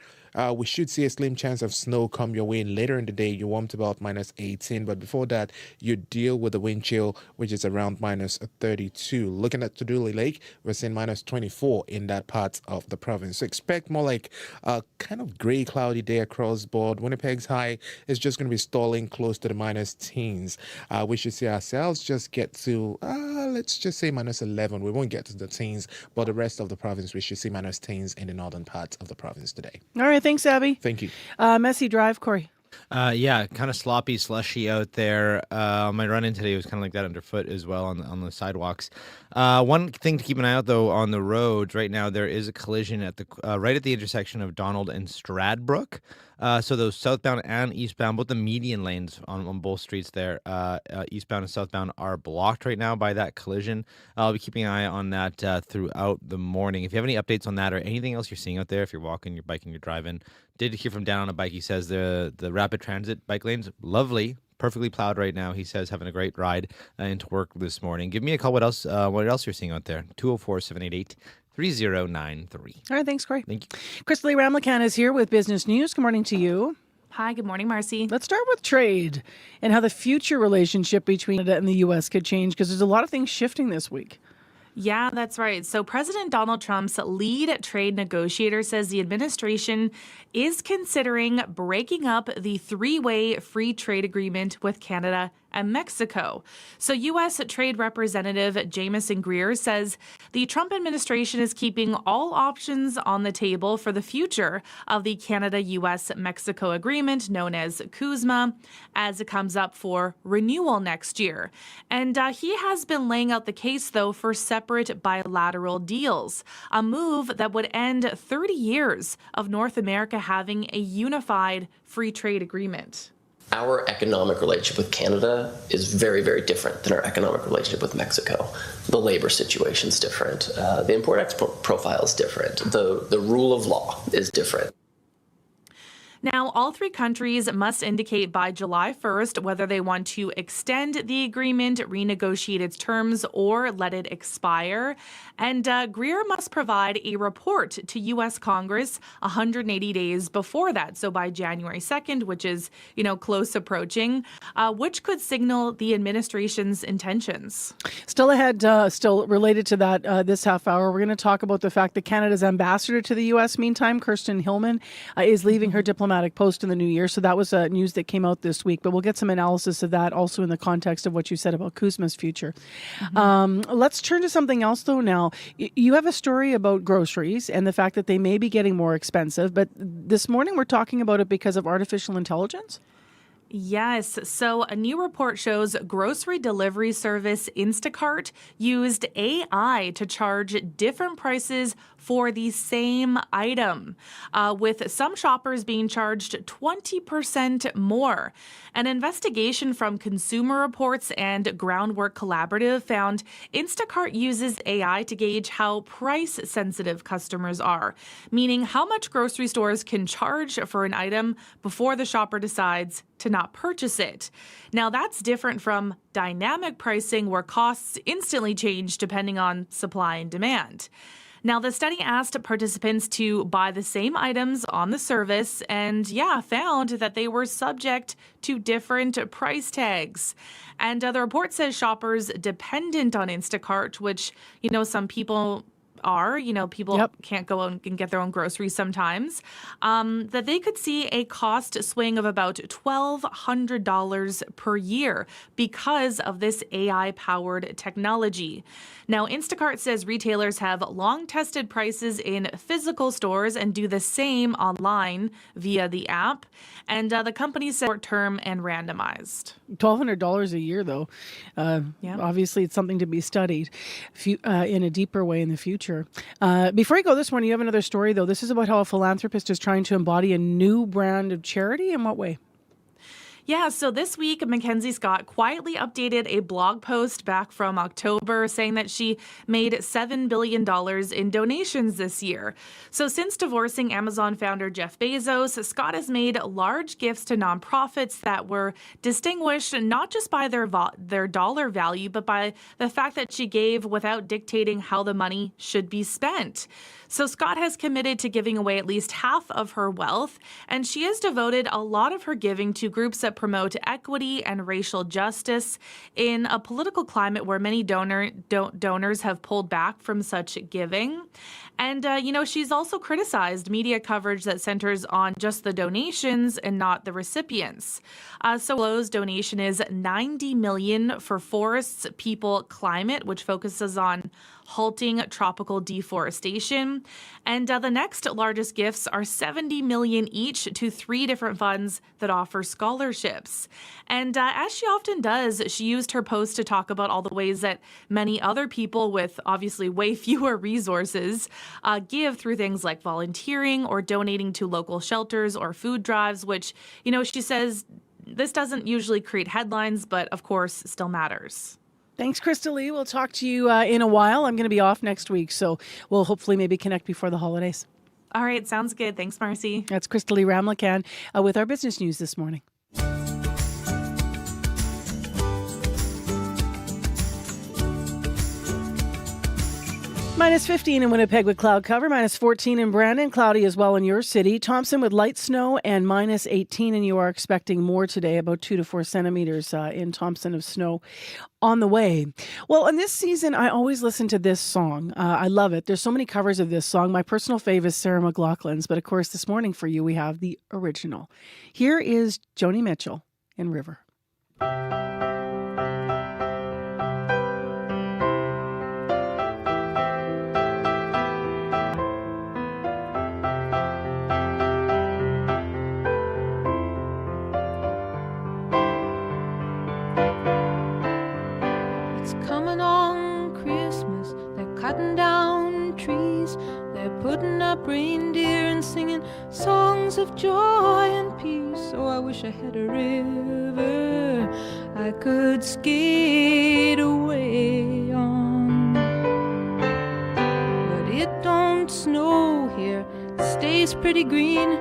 We should see a slim chance of snow come your way later in the day. You warm to about minus 18, but before that, you deal with the wind chill, which is around minus 32. Looking at Tuduli Lake, we're seeing minus 24 in that part of the province. So expect more like a kind of gray, cloudy day across board. Winnipeg's high is just going to be stalling close to the minus teens. We should see ourselves just get to, let's just say minus 11. We won't get to the teens, but the rest of the province, we should see minus teens in the northern part of the province today. All right. Thanks, Abby. Thank you. Messy drive, Corey. Yeah, kind of sloppy, slushy out there. My run-in today was kind of like that underfoot as well on the sidewalks. One thing to keep an eye out, though, on the roads right now, there is a collision at the right at the intersection of Donald and Stradbrook. So those southbound and eastbound, both the median lanes on both streets there, eastbound and southbound, are blocked right now by that collision. I'll be keeping an eye on that throughout the morning. If you have any updates on that or anything else you're seeing out there, if you're walking, you're biking, you're driving, did hear from Dan on a bike. He says the rapid transit bike lanes, lovely, perfectly plowed right now. He says having a great ride into work this morning. Give me a call. What else you're seeing out there? 204-788-3093. All right, thanks, Corey. Thank you. Crystal Lee Ramlakan is here with Business News. Good morning to you. Hi, good morning, Marcy. Let's start with trade and how the future relationship between Canada and the U.S. could change, because there's a lot of things shifting this week. Yeah, that's right. So President Donald Trump's lead trade negotiator says the administration is considering breaking up the three-way free trade agreement with Canada and Mexico. So U.S. Trade Representative Jamieson Greer says the Trump administration is keeping all options on the table for the future of the Canada-U.S.-Mexico agreement, known as CUSMA, as it comes up for renewal next year. And he has been laying out the case, though, for separate bilateral deals, a move that would end 30 years of North America having a unified free trade agreement. Our economic relationship with Canada is very, very different than our economic relationship with Mexico. The labor situation is different. The import-export profile is different. The rule of law is different. Now, all three countries must indicate by July 1st whether they want to extend the agreement, renegotiate its terms, or let it expire. And Greer must provide a report to U.S. Congress 180 days before that, so by January 2nd, which is, close approaching, which could signal the administration's intentions. Still ahead, still related to that this half hour, we're going to talk about the fact that Canada's ambassador to the U.S., meantime, Kirsten Hillman, is leaving her diplomatic post in the new year. So that was news that came out this week, but we'll get some analysis of that also in the context of what you said about CUSMA's future. Let's turn to something else, though, now. You have a story about groceries and the fact that they may be getting more expensive, but this morning we're talking about it because of artificial intelligence? Yes. So a new report shows grocery delivery service Instacart used AI to charge different prices for the same item, with some shoppers being charged 20% more. An investigation from Consumer Reports and Groundwork Collaborative found Instacart uses AI to gauge how price-sensitive customers are, meaning how much grocery stores can charge for an item before the shopper decides to not purchase it. Now, that's different from dynamic pricing, where costs instantly change depending on supply and demand. Now, the study asked participants to buy the same items on the service and, found that they were subject to different price tags. And the report says shoppers dependent on Instacart, which, some people are, people can't go out and get their own groceries sometimes, that they could see a cost swing of about $1,200 per year because of this AI-powered technology. Now, Instacart says retailers have long tested prices in physical stores and do the same online via the app. And the company said short-term and randomized. $1,200 a year, though. Obviously, it's something to be studied in a deeper way in the future. Before I go this morning, you have another story, though. This is about how a philanthropist is trying to embody a new brand of charity. In what way? Yeah, so this week, Mackenzie Scott quietly updated a blog post back from October saying that she made $7 billion in donations this year. So since divorcing Amazon founder Jeff Bezos, Scott has made large gifts to nonprofits that were distinguished not just by their dollar value, but by the fact that she gave without dictating how the money should be spent. So Scott has committed to giving away at least half of her wealth, and she has devoted a lot of her giving to groups that promote equity and racial justice in a political climate where many donors have pulled back from such giving. And, she's also criticized media coverage that centers on just the donations and not the recipients. So Lowe's donation is $90 million for Forests, People, Climate, which focuses on halting tropical deforestation. And the next largest gifts are $70 million each to 3 different funds that offer scholarships. And as she often does, she used her post to talk about all the ways that many other people with obviously way fewer resources give through things like volunteering or donating to local shelters or food drives, which, she says this doesn't usually create headlines, but of course still matters. Thanks, Krista Lee. We'll talk to you in a while. I'm going to be off next week, so we'll hopefully maybe connect before the holidays. All right, sounds good. Thanks, Marcy. That's Krista Lee Ramlakan with our business news this morning. Minus 15 in Winnipeg with cloud cover, minus 14 in Brandon, cloudy as well in your city. Thompson with light snow and minus 18, and you are expecting more today, about 2 to 4 centimeters in Thompson of snow on the way. Well, in this season, I always listen to this song. I love it. There's so many covers of this song. My personal fave is Sarah McLachlan's, but of course, this morning for you, we have the original. Here is Joni Mitchell in River. Cutting down trees, they're putting up reindeer and singing songs of joy and peace. Oh, I wish I had a river I could skate away on. But it don't snow here, it stays pretty green.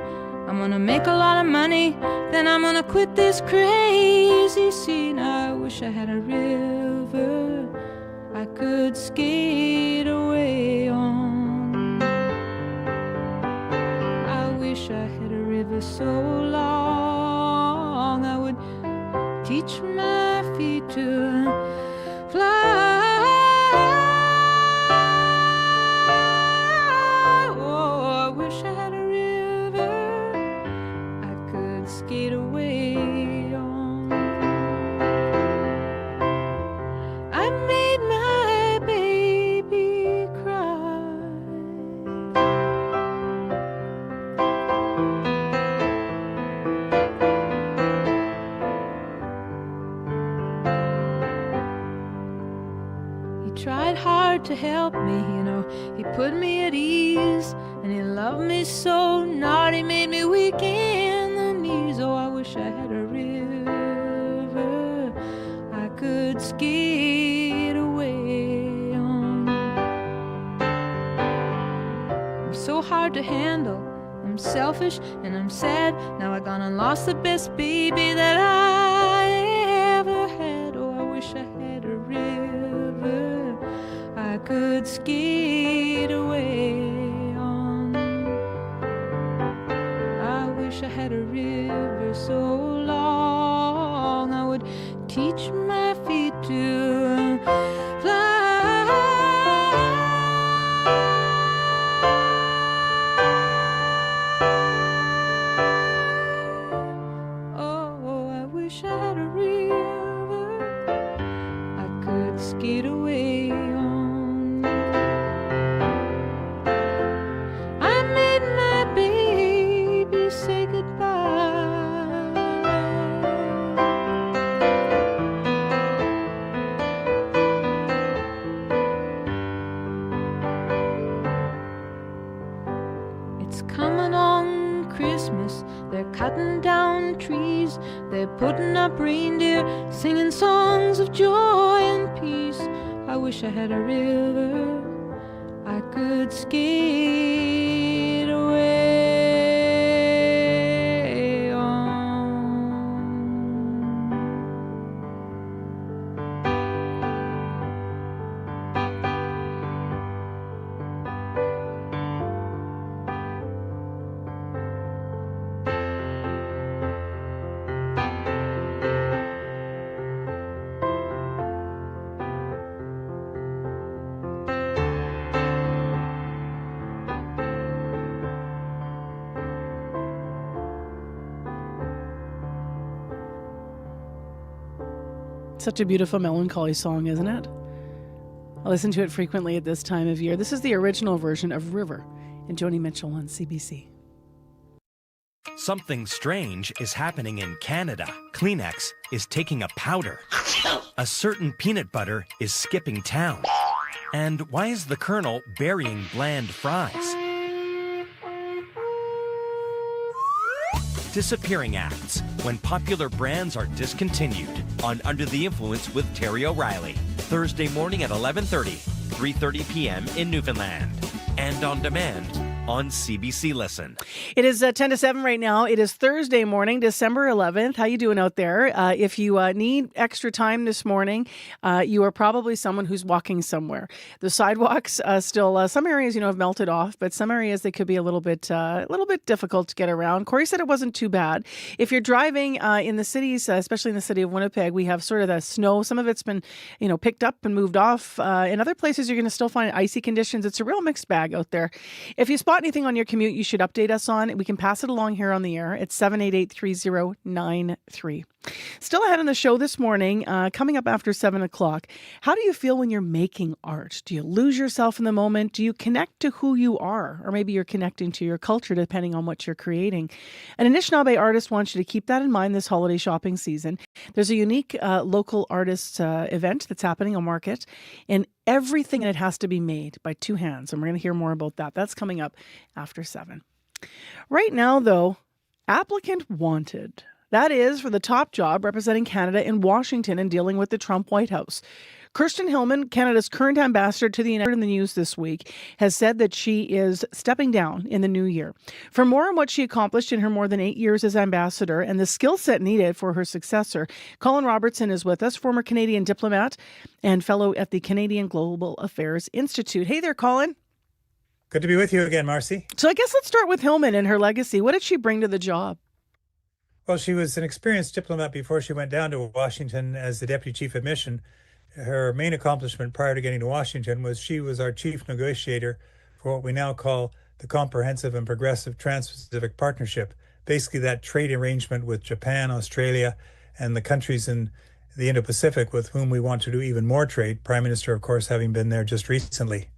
I'm gonna make a lot of money, then I'm gonna quit this crazy scene. I wish I had a river I could skate away on. I wish I had a river so long I would teach my feet to fly. Oh, I wish I had a river I could skate away on. I made my baby cry. He tried hard to help me, he put me at ease, and he loved me so not, he made me weak in the knees. Oh, I wish I had a river I could skate away on. I'm so hard to handle, I'm selfish and I'm sad. Now I gone and lost the best baby that I ever had. Oh, I wish I had a river I could skate away on. I wish I had a river so long I would teach my feet to fly. Oh, I wish I had a river I could skate away on. I made my baby say goodbye. It's coming on Christmas. Christmas. They're cutting down trees, they're putting up reindeer, singing songs of joy and peace. I wish I had a river I could skate away on. Such a beautiful melancholy song, isn't it? I listen to it frequently at this time of year. This is the original version of River and Joni Mitchell on CBC. Something strange is happening in Canada. Kleenex is taking a powder. A certain peanut butter is skipping town. And why is the Colonel burying bland fries? Disappearing acts when popular brands are discontinued on Under the Influence with Terry O'Reilly. Thursday morning at 11:30, 3:30 p.m. in Newfoundland. And on demand on CBC Listen. It is 10 to 7 right now. It is Thursday morning, December 11th. How you doing out there? If you need extra time this morning, you are probably someone who's walking somewhere. The sidewalks still, some areas, have melted off, but some areas they could be a little bit difficult to get around. Corey said it wasn't too bad. If you're driving in the cities, especially in the city of Winnipeg, we have sort of the snow. Some of it's been, picked up and moved off. In other places, you're going to still find icy conditions. It's a real mixed bag out there. If you spot anything on your commute you should update us on, we can pass it along here on the air. It's 788-3093. Still ahead on the show this morning, coming up after 7 o'clock. How do you feel when you're making art? Do you lose yourself in the moment? Do you connect to who you are? Or maybe you're connecting to your culture depending on what you're creating. An Anishinaabe artist wants you to keep that in mind this holiday shopping season. There's a unique local artists event that's happening on Market, and everything in it has to be made by two hands. And we're going to hear more about that. That's coming up after 7. Right now, though, applicant wanted. That is for the top job representing Canada in Washington and dealing with the Trump White House. Kirsten Hillman, Canada's current ambassador to the United States in the news this week, has said that she is stepping down in the new year. For more on what she accomplished in her more than 8 years as ambassador and the skill set needed for her successor, Colin Robertson is with us, former Canadian diplomat and fellow at the Canadian Global Affairs Institute. Hey there, Colin. Good to be with you again, Marcy. So I guess let's start with Hillman and her legacy. What did she bring to the job? Well, she was an experienced diplomat before she went down to Washington as the deputy chief of mission. Her main accomplishment prior to getting to Washington was she was our chief negotiator for what we now call the Comprehensive and Progressive Trans-Pacific Partnership, basically that trade arrangement with Japan, Australia, and the countries in the Indo-Pacific with whom we want to do even more trade, Prime Minister, of course, having been there just recently.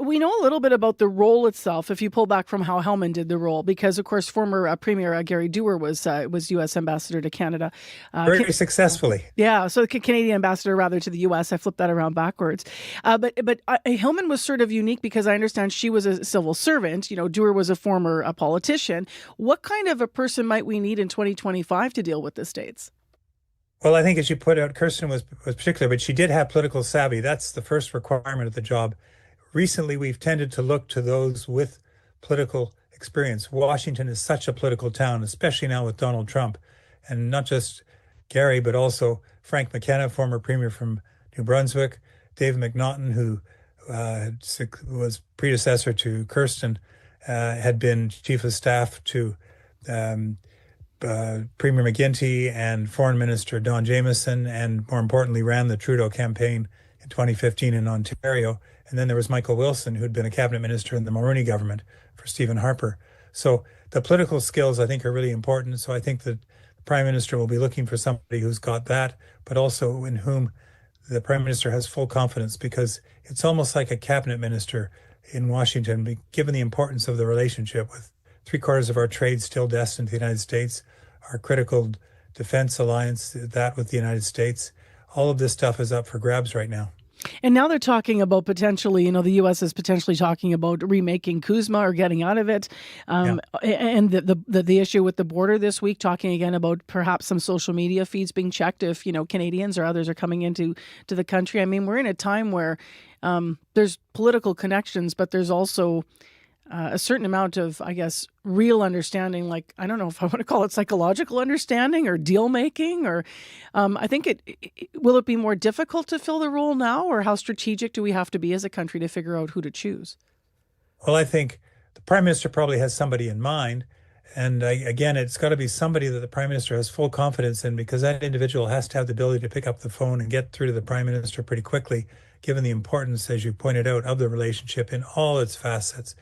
We know a little bit about the role itself, if you pull back from how Hellman did the role, because, of course, former Premier Gary Dewar was U.S. ambassador to Canada. Very successfully. Yeah, so Canadian ambassador, rather, to the U.S. I flipped that around backwards. But Hillman was sort of unique because I understand she was a civil servant. Dewar was a former politician. What kind of a person might we need in 2025 to deal with the States? Well, I think as you put out, Kirsten was particular, but she did have political savvy. That's the first requirement of the job. Recently, we've tended to look to those with political experience. Washington is such a political town, especially now with Donald Trump. And not just Gary, but also Frank McKenna, former premier from New Brunswick, Dave McNaughton, who was predecessor to Kirsten, had been chief of staff to Premier McGuinty and Foreign Minister Don Jamieson, and more importantly, ran the Trudeau campaign in 2015 in Ontario. And then there was Michael Wilson, who'd been a cabinet minister in the Mulroney government for Stephen Harper. So the political skills, I think, are really important. So I think that the Prime Minister will be looking for somebody who's got that, but also in whom the Prime Minister has full confidence, because it's almost like a cabinet minister in Washington, given the importance of the relationship with 3/4 of our trade still destined to the United States, our critical defense alliance, that with the United States. All of this stuff is up for grabs right now. And now they're talking about potentially, the U.S. is potentially talking about remaking CUSMA or getting out of it. And the issue with the border this week, talking again about perhaps some social media feeds being checked if, Canadians or others are coming into the country. I mean, we're in a time where there's political connections, but there's also a certain amount of, I guess, real understanding, like, I don't know if I want to call it psychological understanding or deal making, or I think will it be more difficult to fill the role now, or how strategic do we have to be as a country to figure out who to choose? Well, I think the Prime Minister probably has somebody in mind. And again, it's got to be somebody that the Prime Minister has full confidence in, because that individual has to have the ability to pick up the phone and get through to the Prime Minister pretty quickly, given the importance, as you pointed out, of the relationship in all its facets.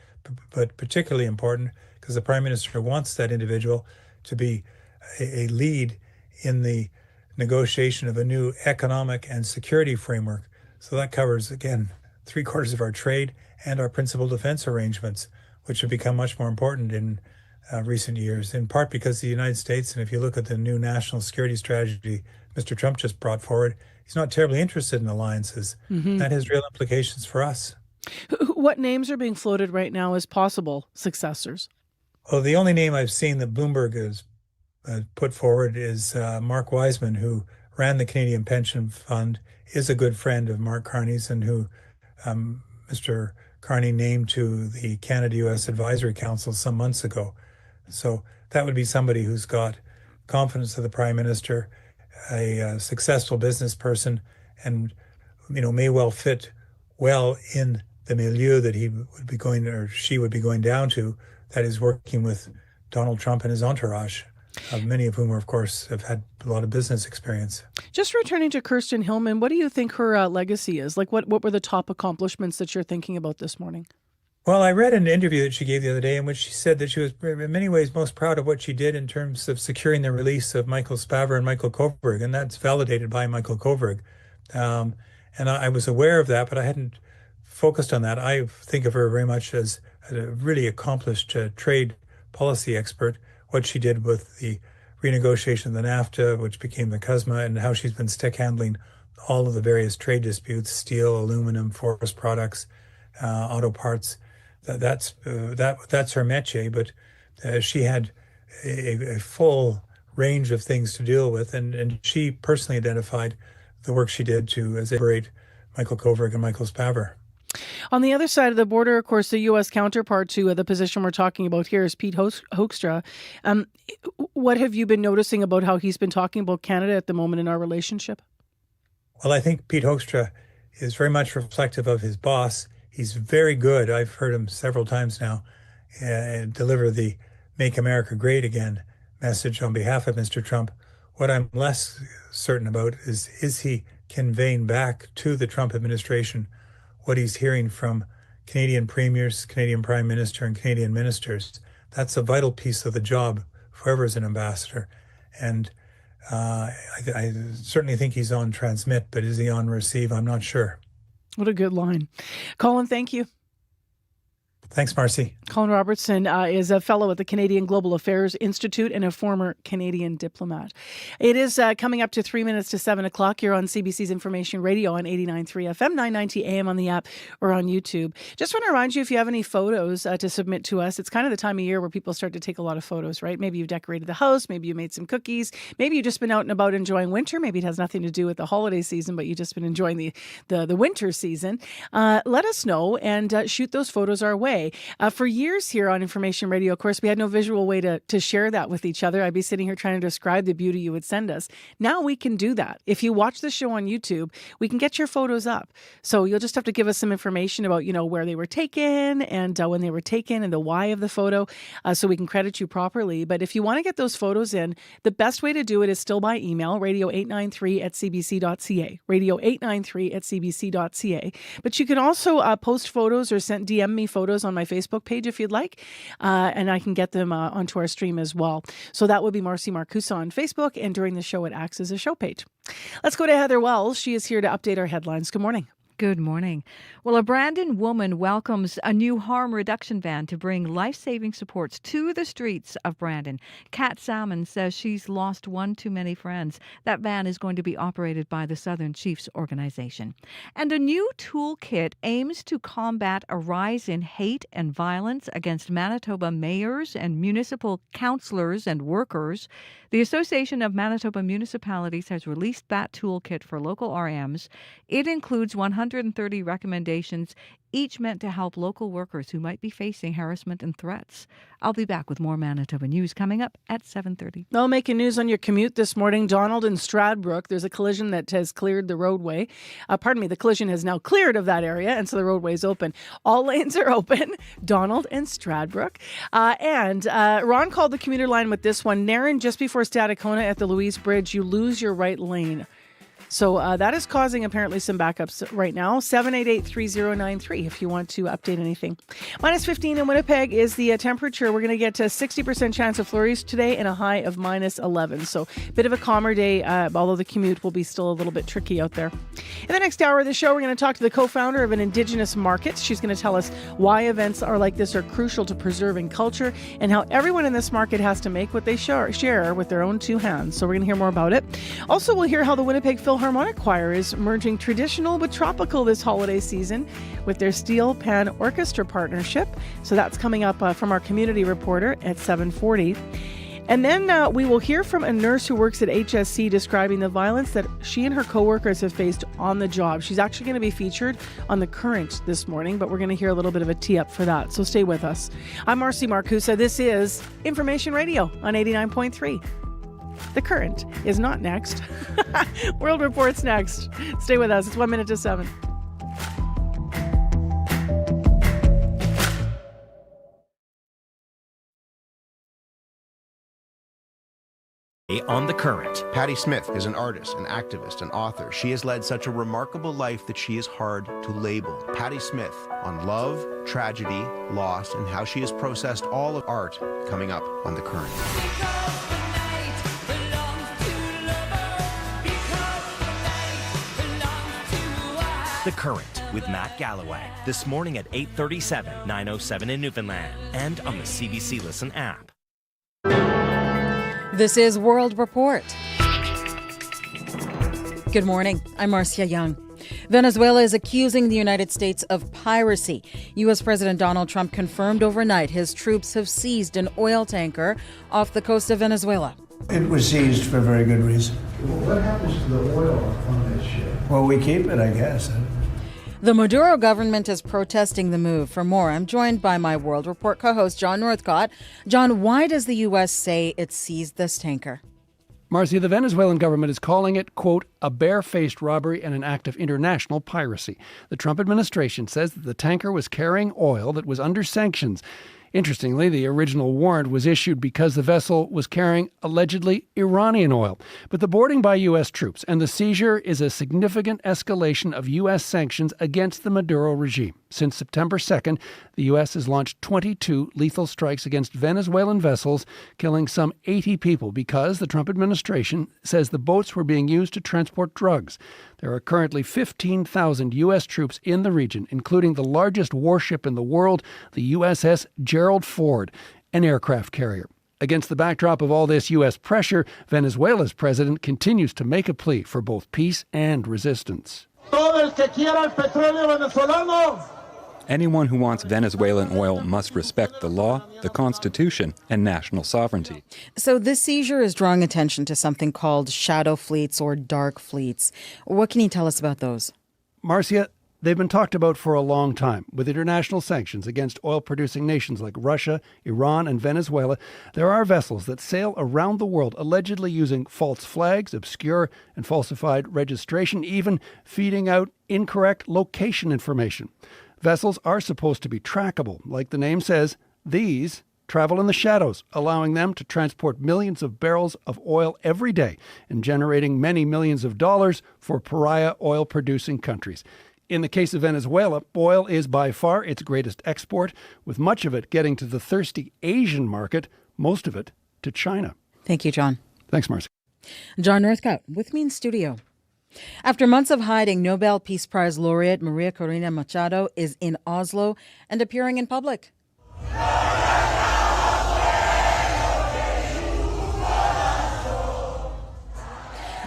But particularly important because the Prime Minister wants that individual to be a lead in the negotiation of a new economic and security framework. So that covers, again, 3/4 of our trade and our principal defense arrangements, which have become much more important in recent years, in part because the United States, and if you look at the new national security strategy Mr. Trump just brought forward, he's not terribly interested in alliances. Mm-hmm. That has real implications for us. What names are being floated right now as possible successors? Well, the only name I've seen that Bloomberg has put forward is Mark Wiseman, who ran the Canadian Pension Fund, is a good friend of Mark Carney's, and who Mr. Carney named to the Canada-U.S. Advisory Council some months ago. So that would be somebody who's got confidence of the Prime Minister, a successful business person, and may well fit well in the milieu that he would be going, or she would be going down to, that is working with Donald Trump and his entourage, many of whom, of course, have had a lot of business experience. Just returning to Kirsten Hillman, what do you think her legacy is? Like, what were the top accomplishments that you're thinking about this morning? Well, I read an interview that she gave the other day in which she said that she was in many ways most proud of what she did in terms of securing the release of Michael Spavor and Michael Kovrig, and that's validated by Michael Kovrig. And I was aware of that, but I hadn't focused on that. I think of her very much as a really accomplished trade policy expert. What she did with the renegotiation of the NAFTA, which became the CUSMA, and how she's been stick handling all of the various trade disputes, steel, aluminum, forest products, auto parts. That's her métier, but she had a full range of things to deal with, and she personally identified the work she did to separate Michael Kovrig and Michael Spavor. On the other side of the border, of course, the U.S. counterpart to the position we're talking about here is Pete Hoekstra. What have you been noticing about how he's been talking about Canada at the moment in our relationship? Well, I think Pete Hoekstra is very much reflective of his boss. He's very good. I've heard him several times now deliver the Make America Great Again message on behalf of Mr. Trump. What I'm less certain about is he conveying back to the Trump administration what he's hearing from Canadian premiers, Canadian Prime Minister, and Canadian ministers. That's a vital piece of the job, whoever is an ambassador. And I certainly think he's on transmit, but is he on receive? I'm not sure. What a good line. Colin, thank you. Thanks, Marcy. Colin Robertson is a fellow at the Canadian Global Affairs Institute and a former Canadian diplomat. It is coming up to 3 minutes to 7 o'clock. You're on CBC's Information Radio on 89.3 FM, 990 AM on the app or on YouTube. Just want to remind you, if you have any photos to submit to us, it's kind of the time of year where people start to take a lot of photos, right? Maybe you've decorated the house, maybe you made some cookies, maybe you've just been out and about enjoying winter. Maybe it has nothing to do with the holiday season, but you've just been enjoying the winter season. Let us know and shoot those photos our way. For years here on Information Radio, of course, we had no visual way to share that with each other. I'd be sitting here trying to describe the beauty you would send us. Now we can do that. If you watch the show on YouTube, we can get your photos up. So you'll just have to give us some information about, where they were taken and when they were taken and the why of the photo so we can credit you properly. But if you want to get those photos in, the best way to do it is still by email, radio893@cbc.ca, radio893@cbc.ca. But you can also post photos or DM me photos on my Facebook page if you'd like, and I can get them onto our stream as well. So that would be Marcy Marcusa on Facebook, and during the show it acts as a show page. Let's go to Heather Wells. She is here to update our headlines. Good morning. Good morning. Well, a Brandon woman welcomes a new harm reduction van to bring life-saving supports to the streets of Brandon. Kat Salmon says she's lost one too many friends. That van is going to be operated by the Southern Chiefs organization. And a new toolkit aims to combat a rise in hate and violence against Manitoba mayors and municipal councillors and workers. The Association of Manitoba Municipalities has released that toolkit for local RMs. It includes 130 recommendations, each meant to help local workers who might be facing harassment and threats. I'll be back with more Manitoba news coming up at 7:30. Well, making news on your commute this morning, Donald and Stradbrook. There's a collision that has cleared the roadway. The collision has now cleared of that area, and so the roadway is open. All lanes are open, Donald and Stradbrook. And Ron called the commuter line with this one. Naren, just before Stadacona at the Louise Bridge, you lose your right lane. So that is causing apparently some backups right now. 788-3093 if you want to update anything. Minus 15 in Winnipeg is the temperature. We're going to get a 60% chance of flurries today and a high of minus 11. So a bit of a calmer day, although the commute will be still a little bit tricky out there. In the next hour of the show, we're going to talk to the co-founder of an Indigenous market. She's going to tell us why events are like this are crucial to preserving culture and how everyone in this market has to make what they share with their own two hands. So we're going to hear more about it. Also, we'll hear how the Winnipeg Philharmonic Choir is merging traditional with tropical this holiday season with their Steel Pan Orchestra partnership. So that's coming up from our community reporter at 7:40. And then we will hear from a nurse who works at HSC describing the violence that she and her coworkers have faced on the job. She's actually going to be featured on The Current this morning, but we're going to hear a little bit of a tee-up for that. So stay with us. I'm Marcy Marcusa. This is Information Radio on 89.3. The Current is not next. World Report's next. Stay with us. It's 1 minute to 7. On The Current. Patti Smith is an artist, an activist, an author. She has led such a remarkable life that she is hard to label. Patti Smith on love, tragedy, loss, and how she has processed all of art coming up on The Current. The Current with Matt Galloway. This morning at 8:37, 9:07 in Newfoundland, and on the CBC Listen app. This is World Report. Good morning. I'm Marcia Young. Venezuela is accusing the United States of piracy. U.S. President Donald Trump confirmed overnight his troops have seized an oil tanker off the coast of Venezuela. It was seized for very good reason. Well, what happens to the oil on this ship? Well, we keep it, I guess. The Maduro government is protesting the move. For more, I'm joined by my World Report co-host, John Northcott. John, why does the U.S. say it seized this tanker? Marcia, the Venezuelan government is calling it, quote, a barefaced robbery and an act of international piracy. The Trump administration says that the tanker was carrying oil that was under sanctions. Interestingly, the original warrant was issued because the vessel was carrying allegedly Iranian oil. But the boarding by U.S. troops and the seizure is a significant escalation of U.S. sanctions against the Maduro regime. Since September 2nd, the U.S. has launched 22 lethal strikes against Venezuelan vessels, killing some 80 people because the Trump administration says the boats were being used to transport drugs. There are currently 15,000 U.S. troops in the region, including the largest warship in the world, the USS Gerald Ford, an aircraft carrier. Against the backdrop of all this U.S. pressure, Venezuela's president continues to make a plea for both peace and resistance. Anyone who wants Venezuelan oil must respect the law, the Constitution, and national sovereignty. So this seizure is drawing attention to something called shadow fleets or dark fleets. What can you tell us about those? Marcia, they've been talked about for a long time. With international sanctions against oil-producing nations like Russia, Iran, and Venezuela, there are vessels that sail around the world allegedly using false flags, obscure and falsified registration, even feeding out incorrect location information. Vessels are supposed to be trackable. Like the name says, these travel in the shadows, allowing them to transport millions of barrels of oil every day and generating many millions of dollars for pariah oil-producing countries. In the case of Venezuela, oil is by far its greatest export, with much of it getting to the thirsty Asian market, most of it to China. Thank you, John. Thanks, Marcy. John Northcott with me in studio. After months of hiding, Nobel Peace Prize laureate Maria Corina Machado is in Oslo and appearing in public.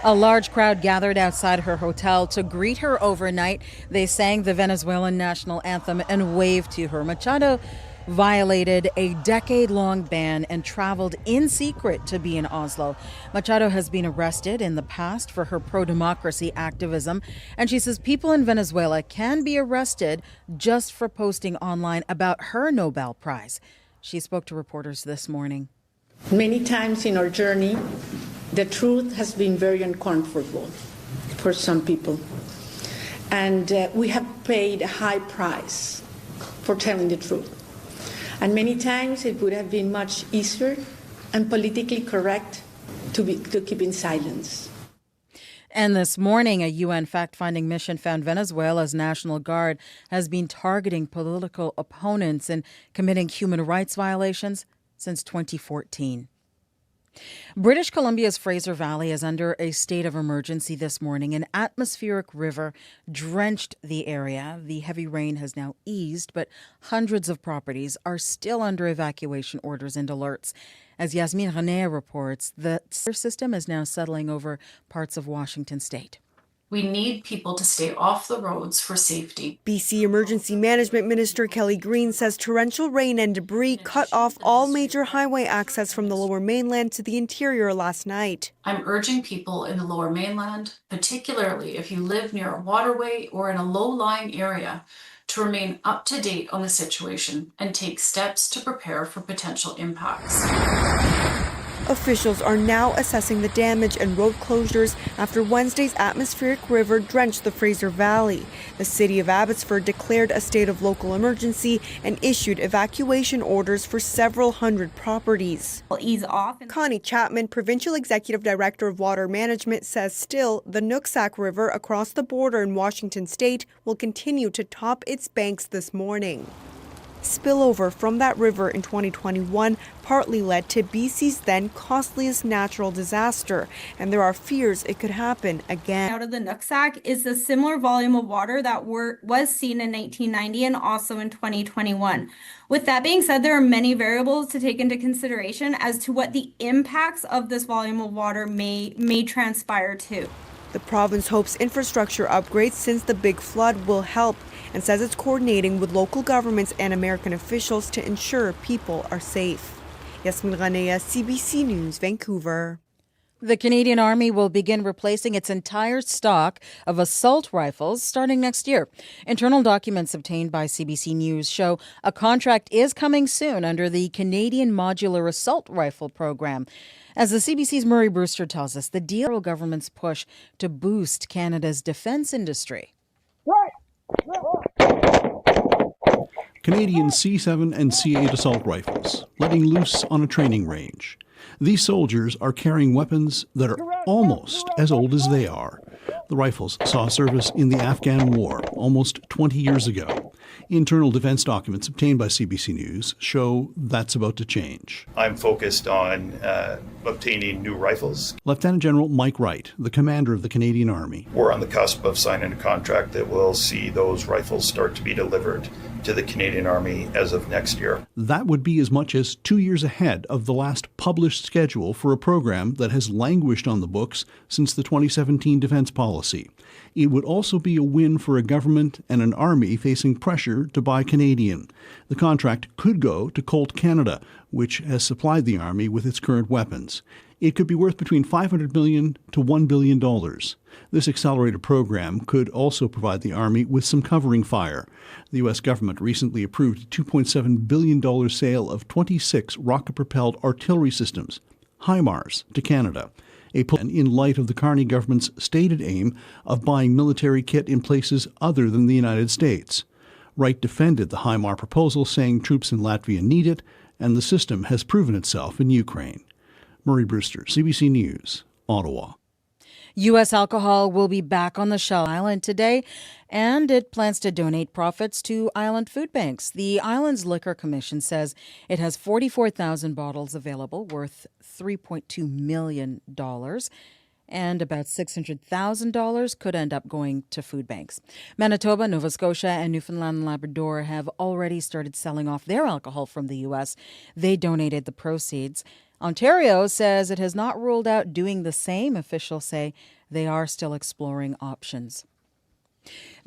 A large crowd gathered outside her hotel to greet her overnight. They sang the Venezuelan national anthem and waved to her. Machado violated a decade-long ban and traveled in secret to be in Oslo. Machado has been arrested in the past for her pro-democracy activism, and she says people in Venezuela can be arrested just for posting online about her Nobel Prize. She spoke to reporters this morning. Many times in our journey, the truth has been very uncomfortable for some people. And we have paid a high price for telling the truth. And many times it would have been much easier and politically correct to keep in silence. And this morning, a UN fact-finding mission found Venezuela's National Guard has been targeting political opponents and committing human rights violations since 2014. British Columbia's Fraser Valley is under a state of emergency this morning. An atmospheric river drenched the area. The heavy rain has now eased, but hundreds of properties are still under evacuation orders and alerts. As Yasmin Ranea reports, the system is now settling over parts of Washington state. We need people to stay off the roads for safety. BC Emergency Management Minister Kelly Green says torrential rain and debris cut off all major highway access from the Lower Mainland to the interior last night. I'm urging people in the Lower Mainland, particularly if you live near a waterway or in a low-lying area, to remain up to date on the situation and take steps to prepare for potential impacts. Officials are now assessing the damage and road closures after Wednesday's atmospheric river drenched the Fraser Valley. The city of Abbotsford declared a state of local emergency and issued evacuation orders for several hundred properties. We'll ease off. Connie Chapman, Provincial Executive Director of Water Management, says still the Nooksack River across the border in Washington state will continue to top its banks this morning. Spillover from that river in 2021 partly led to BC's then costliest natural disaster, and there are fears it could happen again. Out of the Nooksack is a similar volume of water that was seen in 1990 and also in 2021. With that being said, there are many variables to take into consideration as to what the impacts of this volume of water may transpire to. The province hopes infrastructure upgrades since the big flood will help, and says it's coordinating with local governments and American officials to ensure people are safe. Yasmin Ranea, CBC News, Vancouver. The Canadian Army will begin replacing its entire stock of assault rifles starting next year. Internal documents obtained by CBC News show a contract is coming soon under the Canadian Modular Assault Rifle Program. As the CBC's Murray Brewster tells us, the federal government's push to boost Canada's defence industry. Canadian C7 and C8 assault rifles, letting loose on a training range. These soldiers are carrying weapons that are almost as old as they are. The rifles saw service in the Afghan War almost 20 years ago. Internal defense documents obtained by CBC News show that's about to change. I'm focused on obtaining new rifles. Lieutenant General Mike Wright, the commander of the Canadian Army. We're on the cusp of signing a contract that will see those rifles start to be delivered to the Canadian Army as of next year. That would be as much as 2 years ahead of the last published schedule for a program that has languished on the books since the 2017 defense policy. It would also be a win for a government and an army facing pressure to buy Canadian. The contract could go to Colt Canada, which has supplied the Army with its current weapons. It could be worth between $500 million to $1 billion. This accelerated program could also provide the Army with some covering fire. The U.S. government recently approved a $2.7 billion sale of 26 rocket-propelled artillery systems, HIMARS, to Canada, in light of the Carney government's stated aim of buying military kit in places other than the United States. Wright defended the HIMAR proposal, saying troops in Latvia need it, and the system has proven itself in Ukraine. Murray Brewster, CBC News, Ottawa. U.S. Alcohol will be back on the shelf island today, and it plans to donate profits to island food banks. The island's Liquor Commission says it has 44,000 bottles available worth $3.2 million. and about $600,000 could end up going to food banks. Manitoba, Nova Scotia, and Newfoundland and Labrador have already started selling off their alcohol from the U.S. They donated the proceeds. Ontario says it has not ruled out doing the same. Officials say they are still exploring options.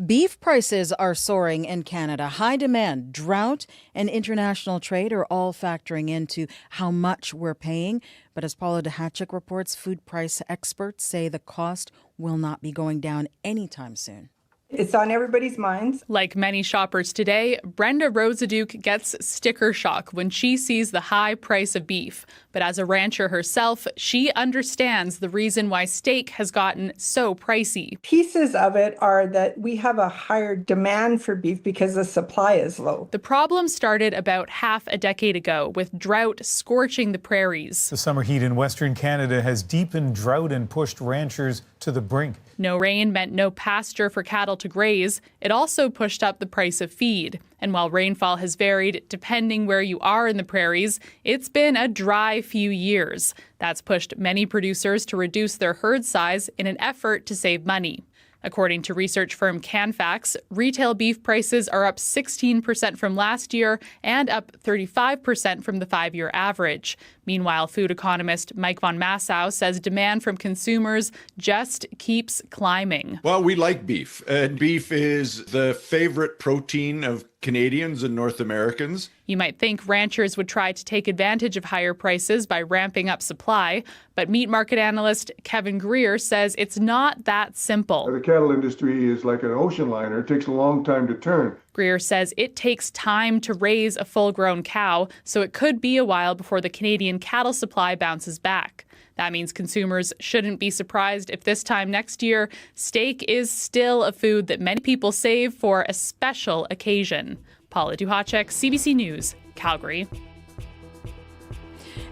Beef prices are soaring in Canada. High demand, drought, and international trade are all factoring into how much we're paying. But as Paula DeHatchik reports, food price experts say the cost will not be going down anytime soon. It's on everybody's minds. Like many shoppers today, Brenda Rosaduke gets sticker shock when she sees the high price of beef. But as a rancher herself, she understands the reason why steak has gotten so pricey. Pieces of it are that we have a higher demand for beef because the supply is low. The problem started about half a decade ago with drought scorching the prairies. The summer heat in Western Canada has deepened drought and pushed ranchers to the brink. No rain meant no pasture for cattle to graze. It also pushed up the price of feed. And while rainfall has varied depending where you are in the prairies, it's been a dry few years. That's pushed many producers to reduce their herd size in an effort to save money. According to research firm Canfax, retail beef prices are up 16% from last year and up 35% from the 5-year average. Meanwhile, food economist Mike von Massow says demand from consumers just keeps climbing. Well, we like beef. Beef is the favorite protein of Canadians and North Americans. You might think ranchers would try to take advantage of higher prices by ramping up supply, but meat market analyst Kevin Greer says it's not that simple. The cattle industry is like an ocean liner. It takes a long time to turn. Greer says it takes time to raise a full-grown cow, so it could be a while before the Canadian cattle supply bounces back. That means consumers shouldn't be surprised if this time next year, steak is still a food that many people save for a special occasion. Paula Duhacek, CBC News, Calgary.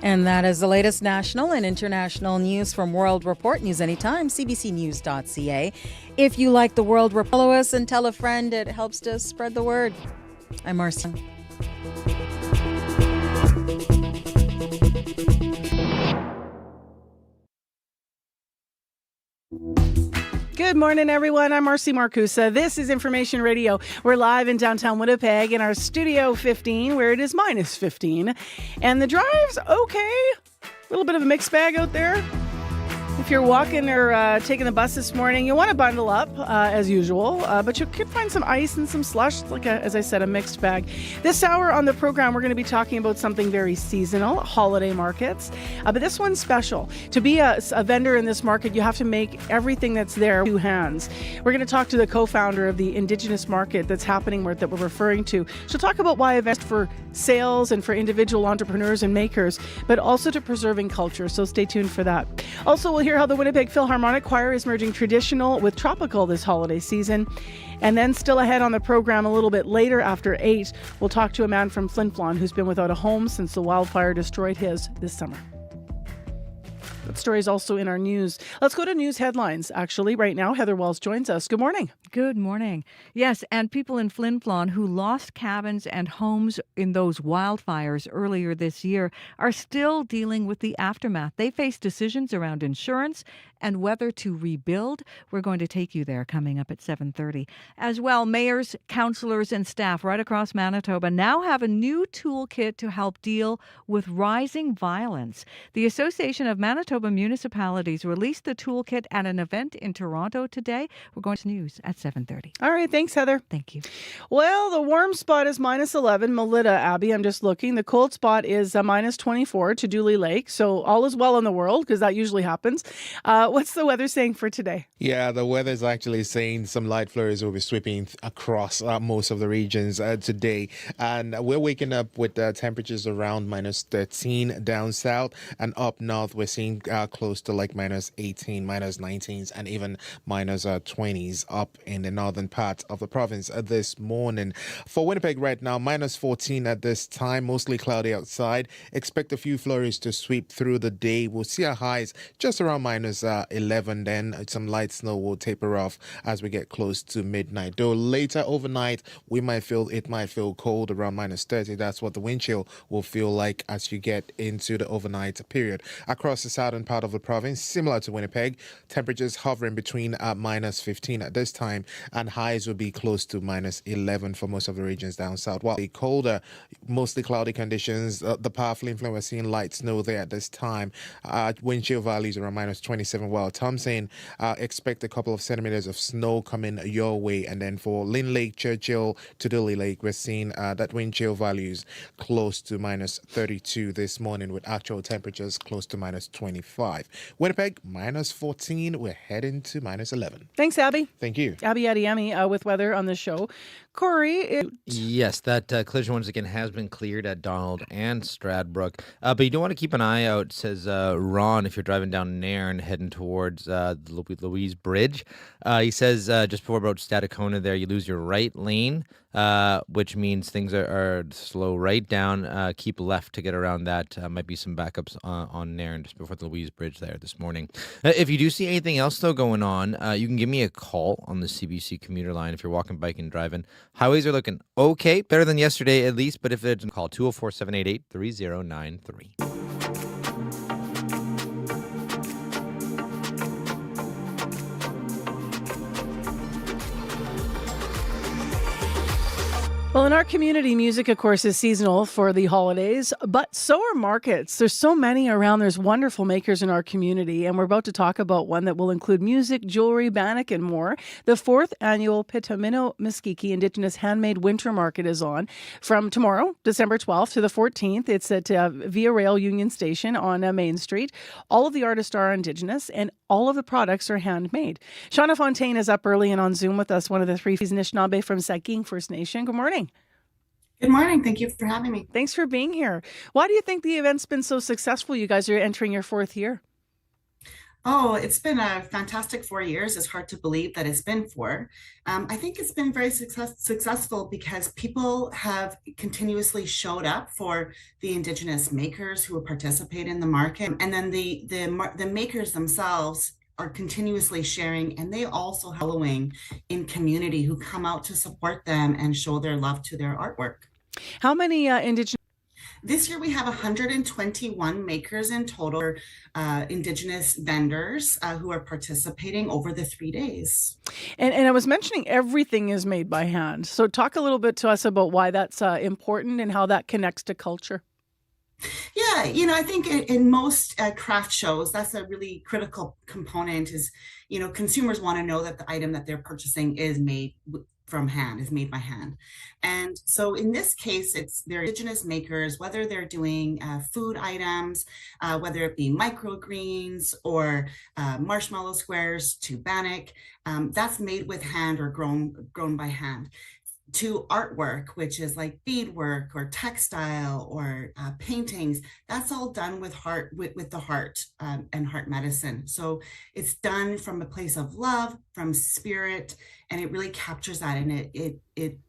And that is the latest national and international news from World Report. News anytime, cbcnews.ca. If you like the World Report, follow us and tell a friend. It helps to spread the word. I'm Marcy. Good morning, everyone. I'm Marcy Marcusa. This is Information Radio. We're live in downtown Winnipeg in our Studio 15, where it is minus 15. And the drive's okay. A little bit of a mixed bag out there. If you're walking or taking the bus this morning, you want to bundle up as usual, but you could find some ice and some slush, as I said, a mixed bag. This hour on the program, we're going to be talking about something very seasonal, holiday markets. But this one's special. To be a vendor in this market, you have to make everything that's there with two hands. We're going to talk to the co-founder of the Indigenous market that's happening that we're referring to. She'll talk about why events for sales and for individual entrepreneurs and makers, but also to preserving culture. So stay tuned for that. Also, we'll hear how the Winnipeg Philharmonic Choir is merging traditional with tropical this holiday season. And then still ahead on the program a little bit later after 8, we'll talk to a man from Flin Flon who's been without a home since the wildfire destroyed his this summer. That story is also in our news. Let's go to news headlines. Actually, right now, Heather Wells joins us. Good morning. Good morning. Yes, and people in Flin Flon who lost cabins and homes in those wildfires earlier this year are still dealing with the aftermath. They face decisions around insurance and whether to rebuild. We're going to take you there coming up at 7:30. As well, mayors, councillors, and staff right across Manitoba now have a new toolkit to help deal with rising violence. The Association of Manitoba Municipalities released the toolkit at an event in Toronto today. We're going to news at 7:30. All right. Thanks, Heather. Thank you. Well, the warm spot is minus 11, Melita, Abby. I'm just looking. The cold spot is minus 24 to Dooley Lake. So all is well in the world because that usually happens. What's the weather saying for today? Yeah, the weather is actually saying some light flurries will be sweeping across most of the regions today. And we're waking up with temperatures around minus 13 down south, and up north we're seeing close to like minus 18, minus 19s, and even minus 20s up in the northern part of the province this morning. For Winnipeg right now, minus 14 at this time, mostly cloudy outside. Expect a few flurries to sweep through the day. We'll see our highs just around minus 11. Then some light snow will taper off as we get close to midnight. Though later overnight, it might feel cold around minus 30. That's what the wind chill will feel like as you get into the overnight period. Across the southern part of the province, similar to Winnipeg, temperatures hovering between minus 15 at this time, and highs will be close to minus 11 for most of the regions down south. While the colder, mostly cloudy conditions, the powerful influence, we're seeing light snow there at this time. Wind chill values around minus 27. While Tom saying expect a couple of centimeters of snow coming your way. And then for Lynn Lake, Churchill to Dilly Lake, we're seeing that wind chill values close to minus 32 this morning, with actual temperatures close to minus 25. Winnipeg, minus 14. We're heading to minus 11. Thanks, Abby. Thank you. Abby Adiemi with weather on the show. Corey. Yes, that collision once again has been cleared at Donald and Stradbrook. But you do want to keep an eye out, says Ron, if you're driving down Nairn heading towards the Louise Bridge. He says just before about Stadacona there, you lose your right lane, which means things are slow right down. Keep left to get around that. Might be some backups on Nairn just before the Louise Bridge there this morning. If you do see anything else, though, going on, you can give me a call on the CBC commuter line if you're walking, biking, driving. Highways are looking okay, better than yesterday at least, but if it's call 204-788-3093. Well, in our community, music, of course, is seasonal for the holidays, but so are markets. There's so many around. There's wonderful makers in our community, and we're about to talk about one that will include music, jewelry, bannock, and more. The 4th annual Pitamino Muskiki Indigenous Handmade Winter Market is on from tomorrow, December 12th to the 14th. It's at Via Rail Union Station on Main Street. All of the artists are Indigenous, and all of the products are handmade. Shauna Fontaine is up early and on Zoom with us, one of the three Anishinaabe from Saking First Nation. Good morning. Good morning. Thank you for having me. Thanks for being here. Why do you think the event's been so successful? You guys are entering your 4th year. Oh, it's been a fantastic 4 years. It's hard to believe that it's been 4. I think it's been very successful because people have continuously showed up for the Indigenous makers who participate in the market. And then the makers themselves are continuously sharing, and they also following in community who come out to support them and show their love to their artwork. How many Indigenous? This year we have 121 makers in total, Indigenous vendors who are participating over the 3 days. And I was mentioning everything is made by hand. So talk a little bit to us about why that's important and how that connects to culture. Yeah, I think in most craft shows, that's a really critical component is, consumers want to know that the item that they're purchasing is made from hand, is made by hand. And so in this case, they're Indigenous makers, whether they're doing food items, whether it be microgreens or marshmallow squares to bannock, that's made with hand or grown by hand. To artwork, which is like beadwork or textile or paintings, that's all done with the heart and heart medicine. So it's done from a place of love, from spirit, and it really captures that, and it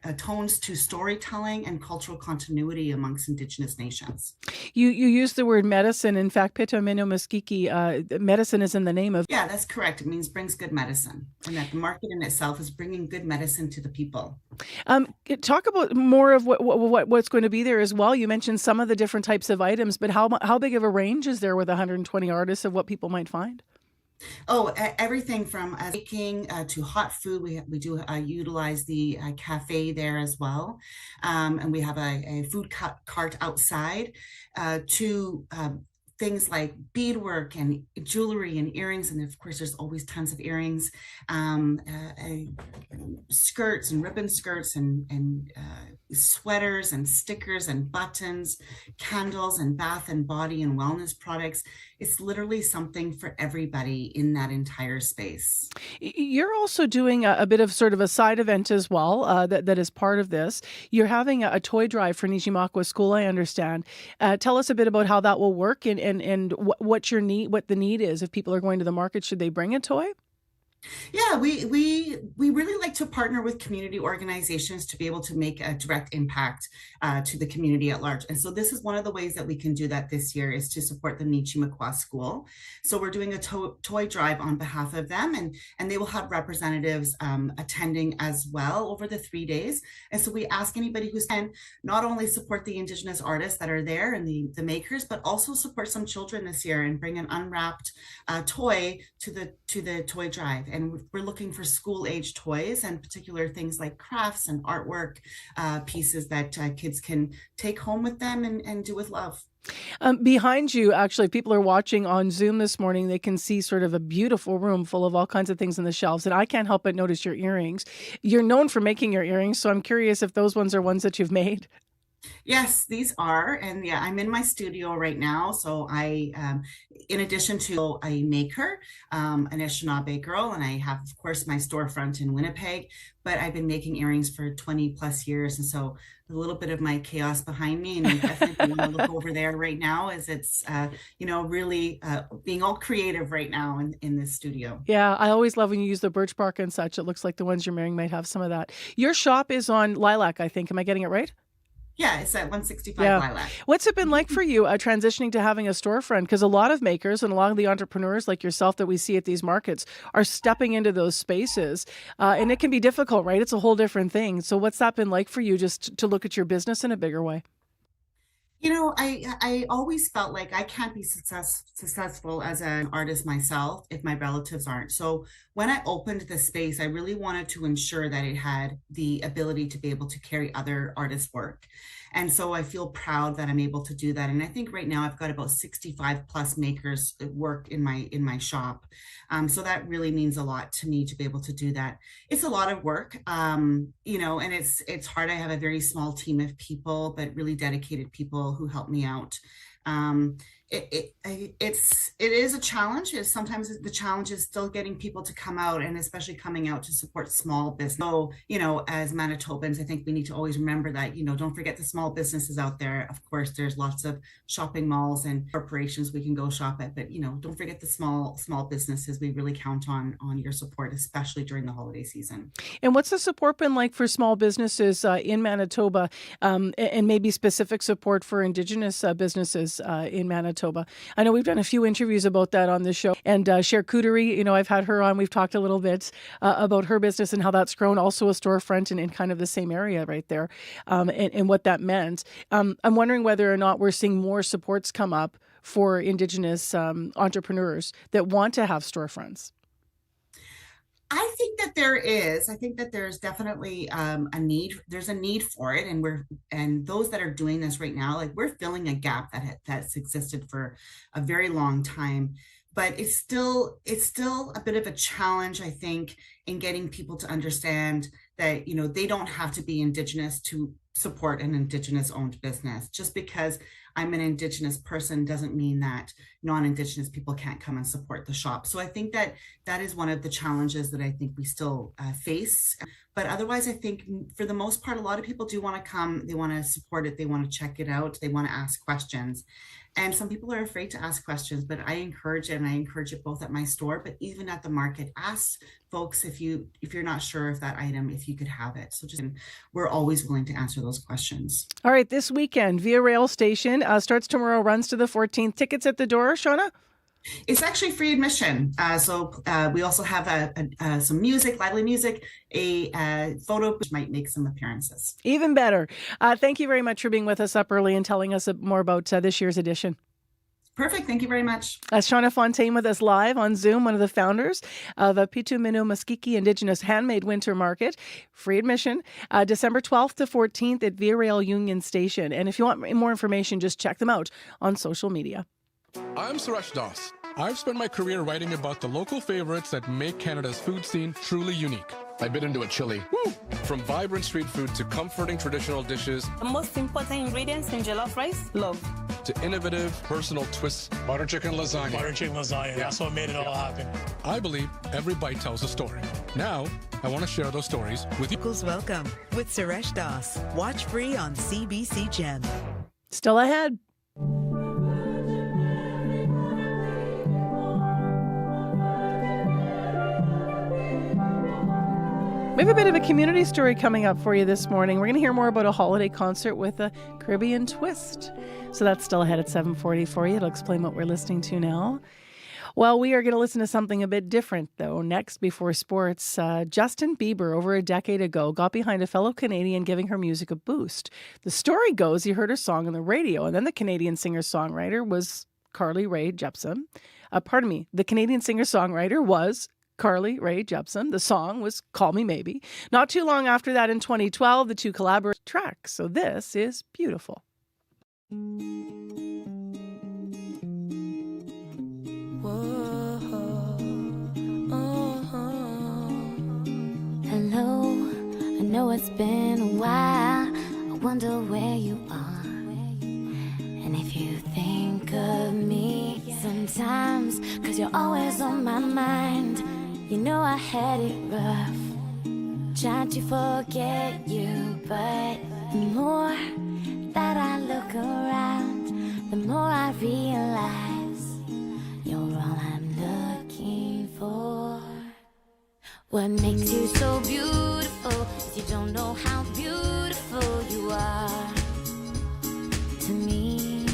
atones to storytelling and cultural continuity amongst Indigenous nations. You use the word medicine. In fact, Pitamino Muskiki, medicine is in the name of. Yeah, that's correct. It means brings good medicine, and that the market in itself is bringing good medicine to the people. Talk about more of what's going to be there as well. You mentioned some of the different types of items, but how big of a range is there with 120 artists of what people might find? Oh, everything from baking to hot food. We do utilize the cafe there as well. And we have a food cart outside to things like beadwork and jewelry and earrings. And of course, there's always tons of earrings, skirts and ribbon skirts and sweaters and stickers and buttons, candles and bath and body and wellness products. It's literally something for everybody in that entire space. You're also doing a bit of sort of a side event as well that is part of this. You're having a toy drive for Nijimakwa School, I understand. Tell us a bit about how that will work and what the need is. If people are going to the market, should they bring a toy? Yeah, we really like to partner with community organizations to be able to make a direct impact to the community at large. And so this is one of the ways that we can do that this year is to support the Nichimakwa School. So we're doing a toy drive on behalf of them, and they will have representatives attending as well over the 3 days. And so we ask anybody who's can not only support the Indigenous artists that are there and the makers, but also support some children this year and bring an unwrapped toy to the toy drive. And we're looking for school-age toys and particular things like crafts and artwork pieces that kids can take home with them and do with love. Behind you, actually, if people are watching on Zoom this morning, they can see sort of a beautiful room full of all kinds of things on the shelves. And I can't help but notice your earrings. You're known for making your earrings, so I'm curious if those ones are ones that you've made. Yes, these are. And yeah, I'm in my studio right now. So in addition to a maker, an Anishinaabe girl, and I have, of course, my storefront in Winnipeg, but I've been making earrings for 20 plus years. And so a little bit of my chaos behind me, and I definitely want to look over there right now as it's, really being all creative right now in this studio. Yeah, I always love when you use the birch bark and such. It looks like the ones you're wearing might have some of that. Your shop is on Lilac, I think. Am I getting it right? Yeah, it's at 165 Yeah. Lilac. What's it been like for you transitioning to having a storefront? Because a lot of makers and a lot of the entrepreneurs like yourself that we see at these markets are stepping into those spaces. And it can be difficult, right? It's a whole different thing. So what's that been like for you just to look at your business in a bigger way? You know, I always felt like I can't be successful as an artist myself if my relatives aren't. So when I opened the space, I really wanted to ensure that it had the ability to be able to carry other artists' work. And so I feel proud that I'm able to do that. And I think right now I've got about 65 plus makers at work in my shop. So that really means a lot to me to be able to do that. It's a lot of work, and it's hard. I have a very small team of people, but really dedicated people who help me out. It is a challenge. Sometimes the challenge is still getting people to come out, and especially coming out to support small business. So, as Manitobans, I think we need to always remember that, don't forget the small businesses out there. Of course, there's lots of shopping malls and corporations we can go shop at, but, don't forget the small businesses. We really count on your support, especially during the holiday season. And what's the support been like for small businesses in Manitoba, and maybe specific support for Indigenous businesses in Manitoba? I know we've done a few interviews about that on this show. And Charcuterie, I've had her on. We've talked a little bit about her business and how that's grown. Also a storefront in kind of the same area right there, and what that meant. I'm wondering whether or not we're seeing more supports come up for Indigenous entrepreneurs that want to have storefronts. I think that there is. I think that there's definitely a need. There's a need for it, and those that are doing this right now, like we're filling a gap that's existed for a very long time. But it's still a bit of a challenge, I think, in getting people to understand that they don't have to be Indigenous to support an Indigenous-owned business. Just because I'm an Indigenous person doesn't mean that non-Indigenous people can't come and support the shop. So I think that is one of the challenges that I think we still face. But otherwise, I think for the most part, a lot of people do want to come. They want to support it. They want to check it out. They want to ask questions. And some people are afraid to ask questions, but I encourage it, and I encourage it both at my store, but even at the market. Ask folks if you're not sure if that item, if you could have it. So we're always willing to answer those questions. All right, this weekend, Via Rail Station starts tomorrow, runs to the 14th. Tickets at the door, Shauna? It's actually free admission. So we also have some music, lively music, a photo which might make some appearances. Even better. Thank you very much for being with us up early and telling us more about this year's edition. Perfect. Thank you very much. Shauna Fontaine with us live on Zoom, one of the founders of Pitu Minu Muskiki Indigenous Handmade Winter Market. Free admission, December 12th to 14th at Via Rail Union Station. And if you want more information, just check them out on social media. I'm Suresh Das. I've spent my career writing about the local favorites that make Canada's food scene truly unique. I bit into a chili. Woo! From vibrant street food to comforting traditional dishes. The most important ingredients in jollof rice, love. To innovative, personal twists. Butter chicken lasagna. Butter chicken lasagna. That's what made it all happen. I believe every bite tells a story. Now, I want to share those stories with you. Locals Welcome with Suresh Das. Watch free on CBC Gem. Still ahead. We have a bit of a community story coming up for you this morning. We're going to hear more about a holiday concert with a Caribbean twist. So that's still ahead at 7:40 for you. It'll explain what we're listening to now. Well, we are going to listen to something a bit different, though. Next, before sports, Justin Bieber, over a decade ago, got behind a fellow Canadian giving her music a boost. The story goes he heard her song on the radio, and then the Canadian singer-songwriter was Carly Rae Jepsen. The Canadian singer-songwriter was Carly Rae Jepsen. The song was Call Me Maybe. Not too long after that, in 2012, the two collaborated tracks. So this is beautiful. Hello, I know it's been a while. I wonder where you are. And if you think of me sometimes, 'cause you're always on my mind. You know I had it rough, trying to forget you, but the more that I look around, the more I realize you're all I'm looking for. What makes you so beautiful is you don't know how beautiful you are to me.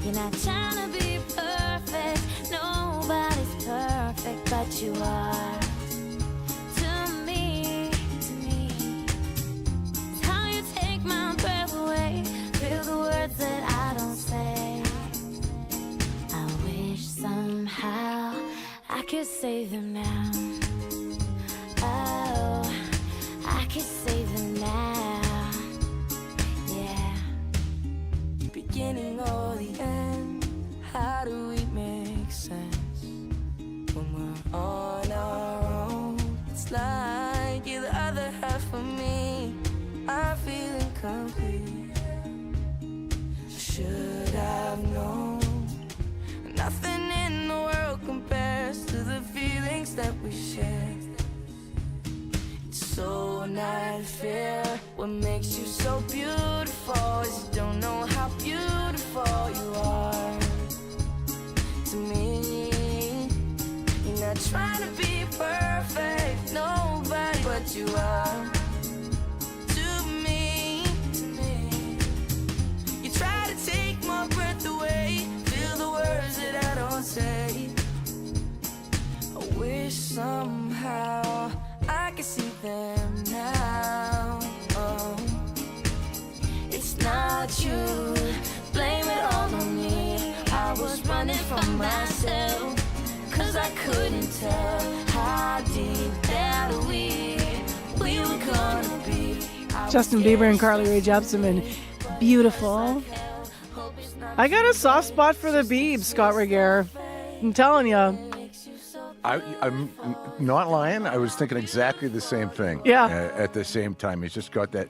You're not trying to be perfect, nobody's perfect, but you are to me, to me. It's how you take my breath away, feel the words that I don't say. I wish somehow I could save them now. Oh, I could save them now. Yeah. Beginning or the end, how do we make sense when we're on our own? It's like you're the other half of me. I feel incomplete. Should I've known? Nothing in the world compares to the feelings that we share. So not fair. What makes you so beautiful is you don't know how beautiful you are to me. You're not trying to be perfect, nobody but you are to me, to me. You try to take my breath away, feel the words that I don't say. I wish somehow I can see them now. Oh, it's not you, blame it all on me. I was running from myself, 'cause I couldn't tell how deep that we were gonna be. Justin Bieber and Carly Rae Jepsen and Beautiful. I got a soft spot for the Biebs, Scott Regehr. I'm telling you. I'm not lying. I was thinking exactly the same thing. Yeah. At the same time, he's just got that.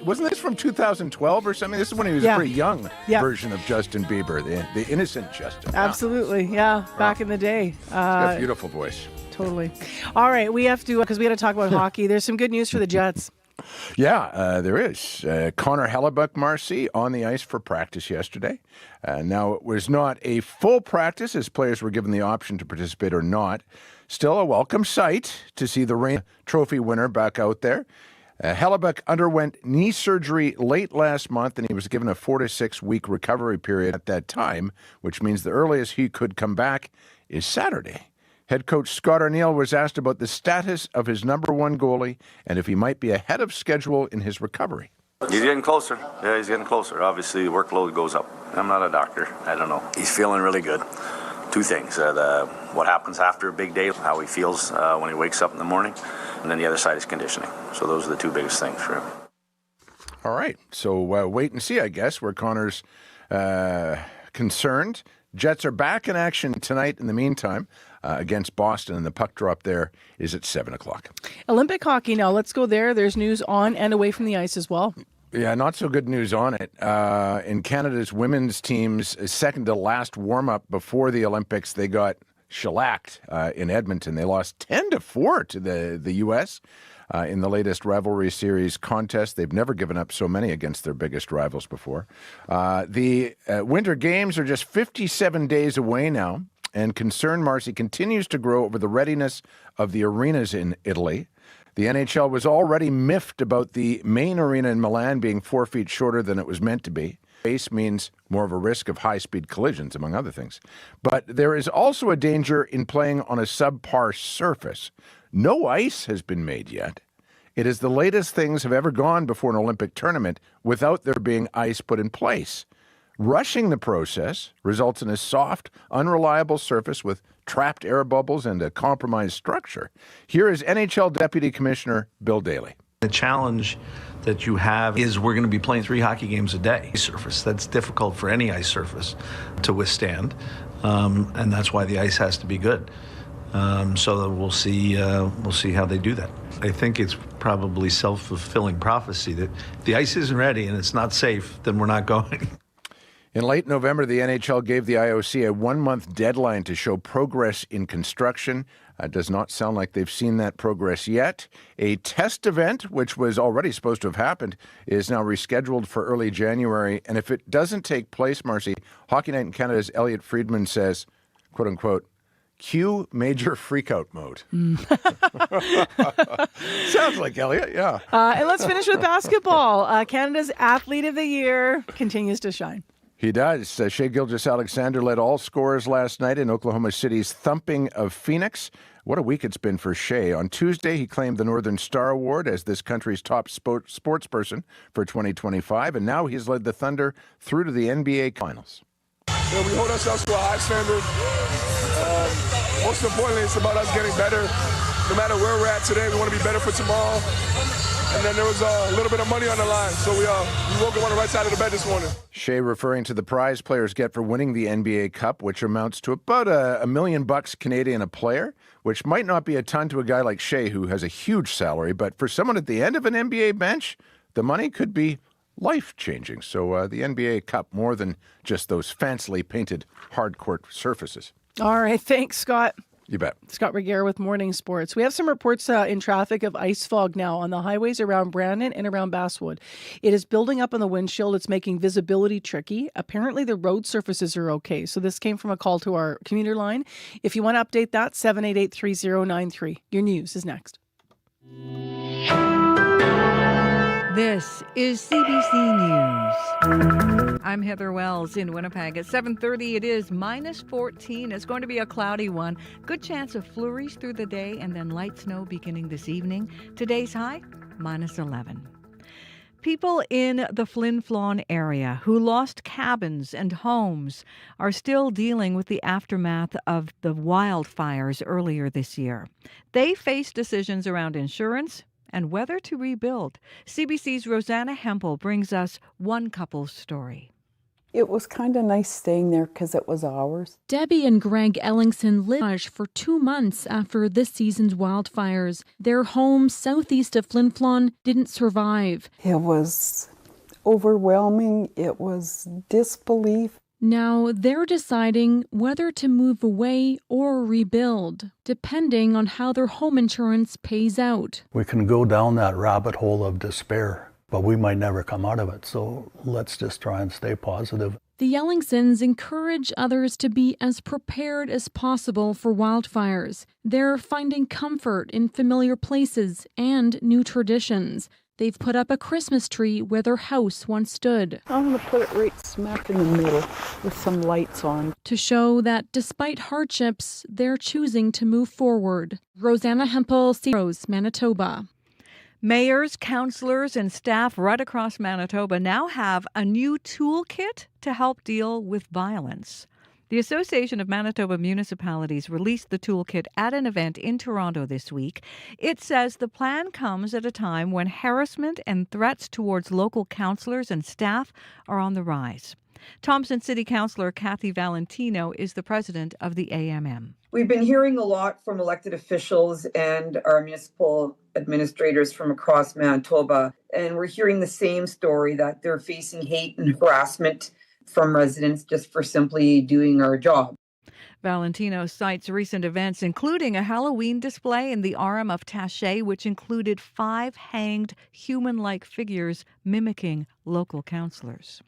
Wasn't this from 2012 or something? This is when he was Yeah. a pretty young Yeah. version of Justin Bieber, the innocent Justin. Absolutely. Yeah. Back in the day. He's got a beautiful voice. Totally. All right. We have to, because we got to talk about hockey. There's some good news for the Jets. Yeah, there is. Connor Hellebuck, Marcy, on the ice for practice yesterday. Now, it was not a full practice as players were given the option to participate or not. Still a welcome sight to see the Reign Trophy winner back out there. Hellebuck underwent knee surgery late last month, and he was given a 4 to 6 week recovery period at that time, which means the earliest he could come back is Saturday. Head coach Scott Arniel was asked about the status of his number one goalie and if he might be ahead of schedule in his recovery. He's getting closer. Yeah, he's getting closer. Obviously, the workload goes up. I'm not a doctor. I don't know. He's feeling really good. Two things. What happens after a big day, how he feels when he wakes up in the morning, and then the other side is conditioning. So those are the two biggest things for him. All right. So wait and see, I guess, where Connor's concerned. Jets are back in action tonight in the meantime against Boston, and the puck drop there is at 7 o'clock. Olympic hockey now. Let's go there. There's news on and away from the ice as well. Yeah, not so good news on it. In Canada's women's team's second to last warm-up before the Olympics, they got shellacked in Edmonton. They lost 10-4 to the U.S. In the latest rivalry series contest. They've never given up so many against their biggest rivals before. The Winter Games are just 57 days away now, and concern, Marcy, continues to grow over the readiness of the arenas in Italy. The NHL was already miffed about the main arena in Milan being 4 feet shorter than it was meant to be. Ice means more of a risk of high-speed collisions, among other things. But there is also a danger in playing on a subpar surface. No ice has been made yet. It is the latest things have ever gone before an Olympic tournament without there being ice put in place. Rushing the process results in a soft, unreliable surface with trapped air bubbles and a compromised structure. Here is NHL Deputy Commissioner Bill Daly. The challenge that you have is we're going to be playing 3 hockey games a day. Surface that's difficult for any ice surface to withstand, and that's why the ice has to be good. So that we'll see how they do that. I think it's probably self-fulfilling prophecy that if the ice isn't ready and it's not safe, then we're not going. In late November, the NHL gave the IOC a 1-month deadline to show progress in construction. It does not sound like they've seen that progress yet. A test event, which was already supposed to have happened, is now rescheduled for early January. And if it doesn't take place, Marcy, Hockey Night in Canada's Elliot Friedman says, quote unquote, cue major freakout mode. Sounds like Elliot, yeah. And let's finish with basketball. Canada's Athlete of the Year continues to shine. He does. Shea Gilgeous-Alexander led all scorers last night in Oklahoma City's thumping of Phoenix. What a week it's been for Shea. On Tuesday, he claimed the Northern Star Award as this country's top sports person for 2025, and now he's led the Thunder through to the NBA Finals. You know, we hold ourselves to a high standard. Most importantly, it's about us getting better. No matter where we're at today, we want to be better for tomorrow. And then there was a little bit of money on the line, so we woke up on the right side of the bed this morning. Shea referring to the prize players get for winning the NBA Cup, which amounts to about $1 million Canadian a player, which might not be a ton to a guy like Shea, who has a huge salary, but for someone at the end of an NBA bench, the money could be life-changing. So the NBA Cup, more than just those fancily painted hard-court surfaces. All right, thanks, Scott. You bet. Scott Reguer with Morning Sports. We have some reports in traffic of ice fog now on the highways around Brandon and around Basswood. It is building up on the windshield. It's making visibility tricky. Apparently, the road surfaces are okay. So this came from a call to our commuter line. If you want to update that, 788-3093. Your news is next. This is CBC News. I'm Heather Wells in Winnipeg. At 7:30, it is -14. It's going to be a cloudy one. Good chance of flurries through the day and then light snow beginning this evening. Today's high, -11. People in the Flin Flon area who lost cabins and homes are still dealing with the aftermath of the wildfires earlier this year. They face decisions around insurance and whether to rebuild. CBC's Rosanna Hempel brings us one couple's story. It was kind of nice staying there because it was ours. Debbie and Greg Ellingson lived for 2 months after this season's wildfires. Their home southeast of Flin Flon didn't survive. It was overwhelming. It was disbelief. Now they're deciding whether to move away or rebuild, depending on how their home insurance pays out. We can go down that rabbit hole of despair, but we might never come out of it, so let's just try and stay positive. The Ellingsons encourage others to be as prepared as possible for wildfires. They're finding comfort in familiar places and new traditions. They've put up a Christmas tree where their house once stood. I'm going to put it right smack in the middle with some lights on. To show that despite hardships, they're choosing to move forward. Rosanna Hempel, CBC Manitoba. Mayors, councillors, and staff right across Manitoba now have a new toolkit to help deal with violence. The Association of Manitoba Municipalities released the toolkit at an event in Toronto this week. It says the plan comes at a time when harassment and threats towards local councillors and staff are on the rise. Thompson City Councillor Kathy Valentino is the president of the AMM. We've been hearing a lot from elected officials and our municipal administrators from across Manitoba, and we're hearing the same story, that they're facing hate and harassment from residents just for simply doing our job. Valentino cites recent events, including a Halloween display in the Arm of Taché, which included 5 hanged human-like figures mimicking local councillors.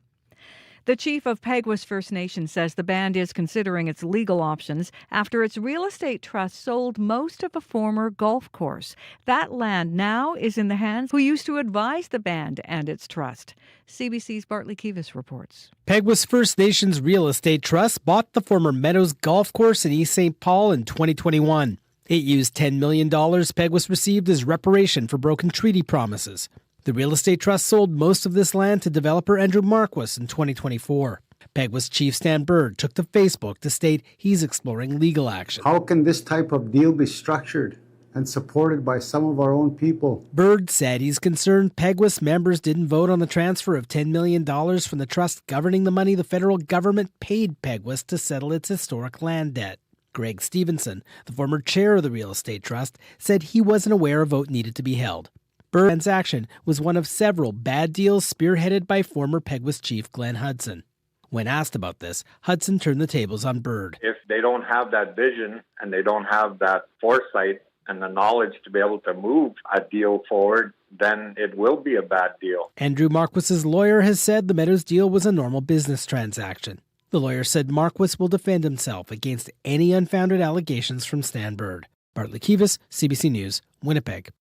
The chief of Peguis First Nation says the band is considering its legal options after its real estate trust sold most of a former golf course. That land now is in the hands who used to advise the band and its trust. CBC's Bartley Kivas reports. Peguis First Nations Real Estate Trust bought the former Meadows Golf Course in East St. Paul in 2021. It used $10 million Peguis received as reparation for broken treaty promises. The real estate trust sold most of this land to developer Andrew Marquis in 2024. Peguis Chief Stan Bird took to Facebook to state he's exploring legal action. How can this type of deal be structured and supported by some of our own people? Bird said he's concerned Peguis members didn't vote on the transfer of $10 million from the trust governing the money the federal government paid Peguis to settle its historic land debt. Greg Stevenson, the former chair of the real estate trust, said he wasn't aware a vote needed to be held. Bird's transaction was one of several bad deals spearheaded by former Peguis chief Glenn Hudson. When asked about this, Hudson turned the tables on Bird. If they don't have that vision and they don't have that foresight and the knowledge to be able to move a deal forward, then it will be a bad deal. Andrew Marquis's lawyer has said the Meadows deal was a normal business transaction. The lawyer said Marquis will defend himself against any unfounded allegations from Stan Bird. Bartley Kivas, CBC News, Winnipeg.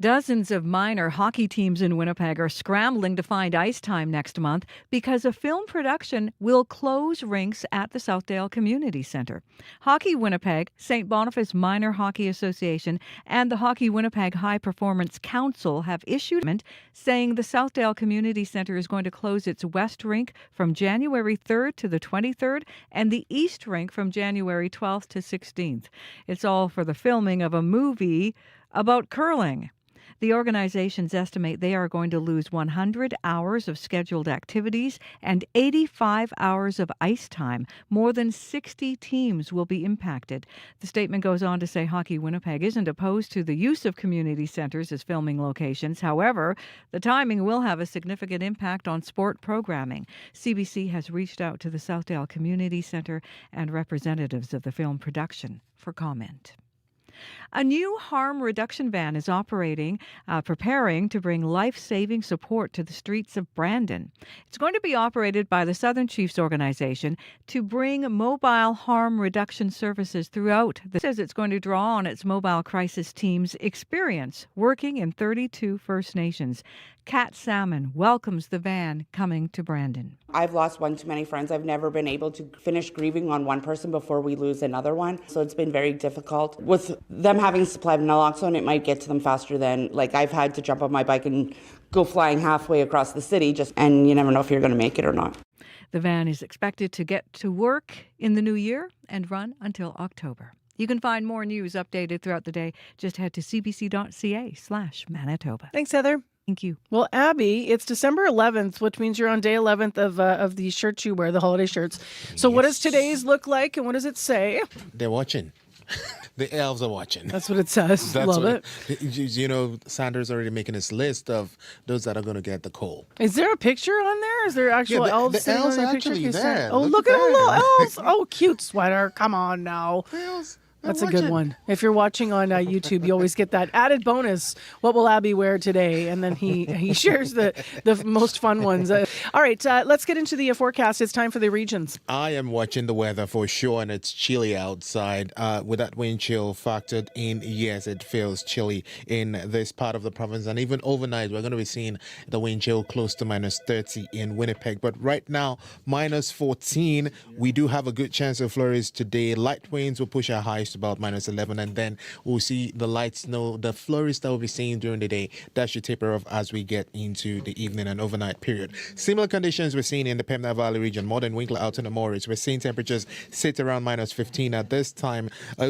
Dozens of minor hockey teams in Winnipeg are scrambling to find ice time next month because a film production will close rinks at the Southdale Community Centre. Hockey Winnipeg, St. Boniface Minor Hockey Association, and the Hockey Winnipeg High Performance Council have issued a statement saying the Southdale Community Centre is going to close its west rink from January 3rd to the 23rd and the east rink from January 12th to 16th. It's all for the filming of a movie about curling. The organizations estimate they are going to lose 100 hours of scheduled activities and 85 hours of ice time. More than 60 teams will be impacted. The statement goes on to say Hockey Winnipeg isn't opposed to the use of community centers as filming locations. However, the timing will have a significant impact on sport programming. CBC has reached out to the Southdale Community Center and representatives of the film production for comment. A new harm reduction van is preparing to bring life-saving support to the streets of Brandon. It's going to be operated by the Southern Chiefs organization to bring mobile harm reduction services throughout. It says it's going to draw on its mobile crisis team's experience working in 32 First Nations. Kat Salmon welcomes the van coming to Brandon. I've lost one too many friends. I've never been able to finish grieving on one person before we lose another one. So it's been very difficult. With them having supply of naloxone, it might get to them faster than, I've had to jump on my bike and go flying halfway across the city and you never know if you're going to make it or not. The van is expected to get to work in the new year and run until October. You can find more news updated throughout the day. Just head to cbc.ca/Manitoba. Thanks, Heather. Thank you. Well, Abby, it's December 11th, which means you're on day 11th of the shirts you wear, the holiday shirts. So What does today's look like and what does it say? They're watching. The elves are watching. That's what it says. Love it. You know, Sanders already making his list of those that are going to get the coal. Is there a picture on there? Is there actual elves? The elves are actually there. Oh, look at the little elves. Oh, cute sweater. Come on now. That's a good one. If you're watching on YouTube, you always get that added bonus. What will Abby wear today? And then he shares the most fun ones. All right, let's get into the forecast. It's time for the regions. I am watching the weather for sure, and it's chilly outside. With that wind chill factored in, yes, it feels chilly in this part of the province. And even overnight, we're going to be seeing the wind chill close to minus 30 in Winnipeg. But right now, minus 14. We do have a good chance of flurries today. Light winds will push our highs to about minus 11, and then we'll see the light snow, the flurries that we'll be seeing during the day. That should taper off as we get into the evening and overnight period. Similar conditions we're seeing in the Pembina Valley region, more than Winkler out in the Morris. We're seeing temperatures sit around minus 15 at this time.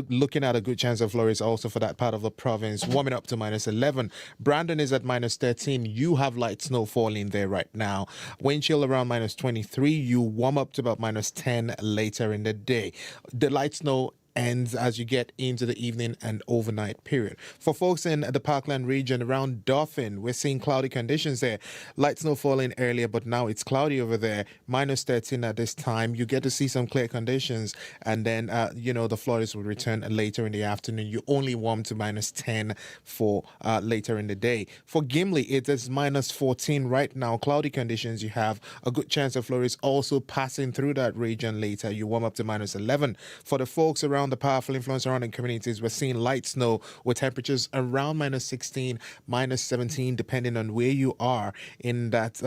Looking at a good chance of flurries also for that part of the province, warming up to minus 11. Brandon is at minus 13. You have light snow falling there right now. Wind chill around minus 23. You warm up to about minus 10 later in the day. The light snow ends as you get into the evening and overnight period. For folks in the Parkland region around Dauphin, we're seeing cloudy conditions there. Light snow falling earlier, but now it's cloudy over there. Minus 13 at this time. You get to see some clear conditions, and then, the flurries will return later in the afternoon. You only warm to minus 10 for later in the day. For Gimli, it is minus 14 right now. Cloudy conditions. You have a good chance of flurries also passing through that region later. You warm up to minus 11. For the folks around the powerful influence surrounding communities, we're seeing light snow with temperatures around minus 16, minus 17, depending on where you are in that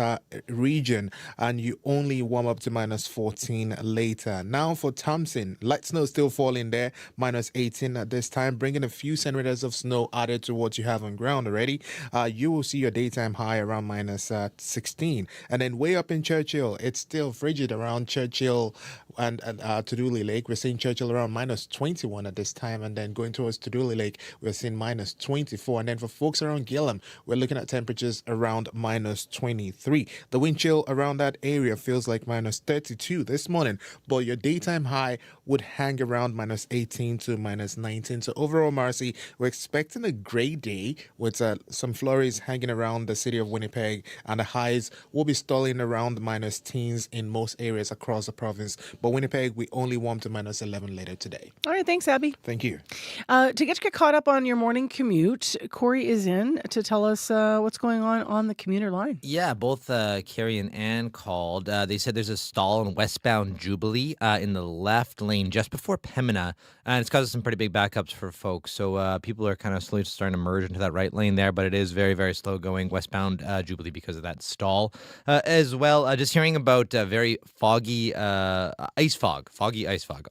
region, and you only warm up to minus 14 later. Now for Thompson, light snow still falling there, minus 18 at this time, bringing a few centimeters of snow added to what you have on ground already. You will see your daytime high around minus 16. And then way up in Churchill, it's still frigid around Churchill and Tuduli Lake. We're seeing Churchill around minus 21 at this time, and then going towards Tuduli Lake, we're seeing minus 24. And then for folks around Gillam, we're looking at temperatures around minus 23. The wind chill around that area feels like minus 32 this morning, but your daytime high would hang around minus 18 to minus 19. So overall, Marcy, we're expecting a great day with some flurries hanging around the city of Winnipeg, and the highs will be stalling around minus teens in most areas across the province. But Winnipeg, we only warm to minus 11 later today. All right, thanks, Abby. Thank you. To get caught up on your morning commute, Corey is in to tell us what's going on the commuter line. Yeah, both Carrie and Ann called. They said there's a stall on westbound Jubilee in the left lane just before Pembina, and it's causing some pretty big backups for folks. So people are kind of slowly starting to merge into that right lane there, but it is very, very slow going westbound Jubilee because of that stall. As well, just hearing about very foggy ice fog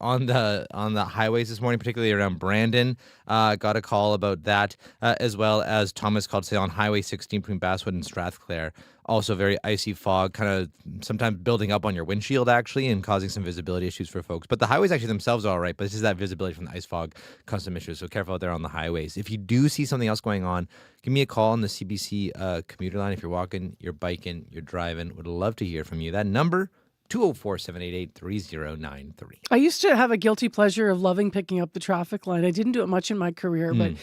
on the highways this morning, particularly around Brandon. Got a call about that, as well as Thomas called today on Highway 16 between Basswood and Strathclair. Also very icy fog, kind of sometimes building up on your windshield, actually, and causing some visibility issues for folks. But the highways actually themselves are all right, but it's just that visibility from the ice fog causes some issues. So careful out there on the highways. If you do see something else going on, give me a call on the CBC commuter line. If you're walking, you're biking, you're driving, would love to hear from you. That number, 204-788-3093. I used to have a guilty pleasure of loving picking up the traffic line. I didn't do it much in my career, but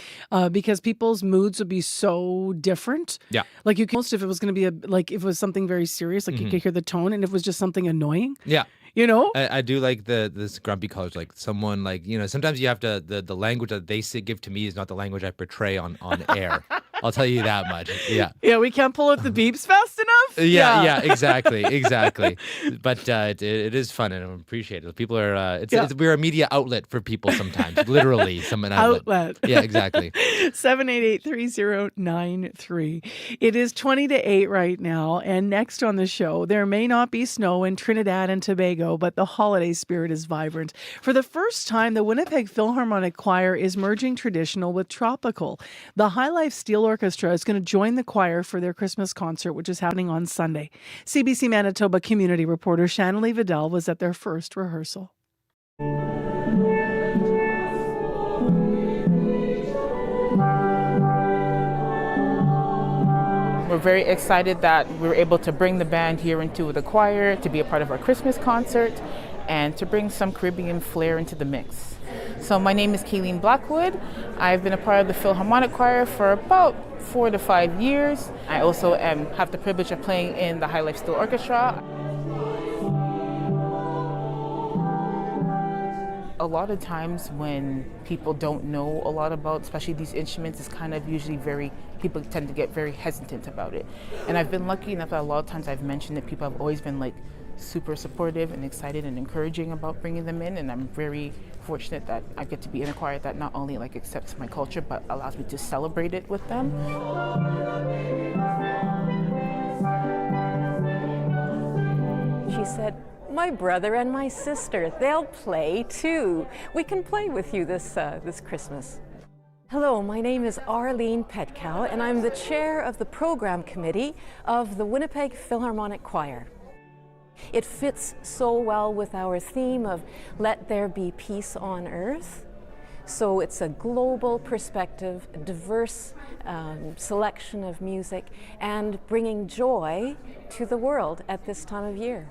because people's moods would be so different. Yeah. Like you could, almost if it was going to be if it was something very serious, like you could hear the tone, and if it was just something annoying. Yeah. You know? I do like this grumpy college, like someone sometimes you have to, the language that they give to me is not the language I portray on air. I'll tell you that much. Yeah. Yeah, we can't pull out the beeps fast enough. Yeah, exactly. But it is fun, and I appreciate it. People are, we're a media outlet for people sometimes, literally. An outlet. Yeah, exactly. 788-3093. It is 20 to 8 right now, and next on the show, there may not be snow in Trinidad and Tobago, but the holiday spirit is vibrant. For the first time, the Winnipeg Philharmonic Choir is merging traditional with tropical. The High Life Steel Orchestra is going to join the choir for their Christmas concert, which is happening on Sunday. CBC Manitoba community reporter Shanley Vidal was at their first rehearsal. We're very excited that we were able to bring the band here into the choir to be a part of our Christmas concert and to bring some Caribbean flair into the mix. So my name is Kayleen Blackwood. I've been a part of the Philharmonic Choir for about 4 to 5 years. I also have the privilege of playing in the High Life Steel Orchestra. A lot of times when people don't know a lot about, especially these instruments, it's kind of usually people tend to get very hesitant about it. And I've been lucky enough that a lot of times I've mentioned that people have always been super supportive and excited and encouraging about bringing them in, and I'm very fortunate that I get to be in a choir that not only accepts my culture but allows me to celebrate it with them. She said, "My brother and my sister, they'll play too. We can play with you this Christmas." Hello, my name is Arlene Petkow, and I'm the chair of the program committee of the Winnipeg Philharmonic Choir. It fits so well with our theme of Let There Be Peace on Earth. So it's a global perspective, a diverse selection of music, and bringing joy to the world at this time of year.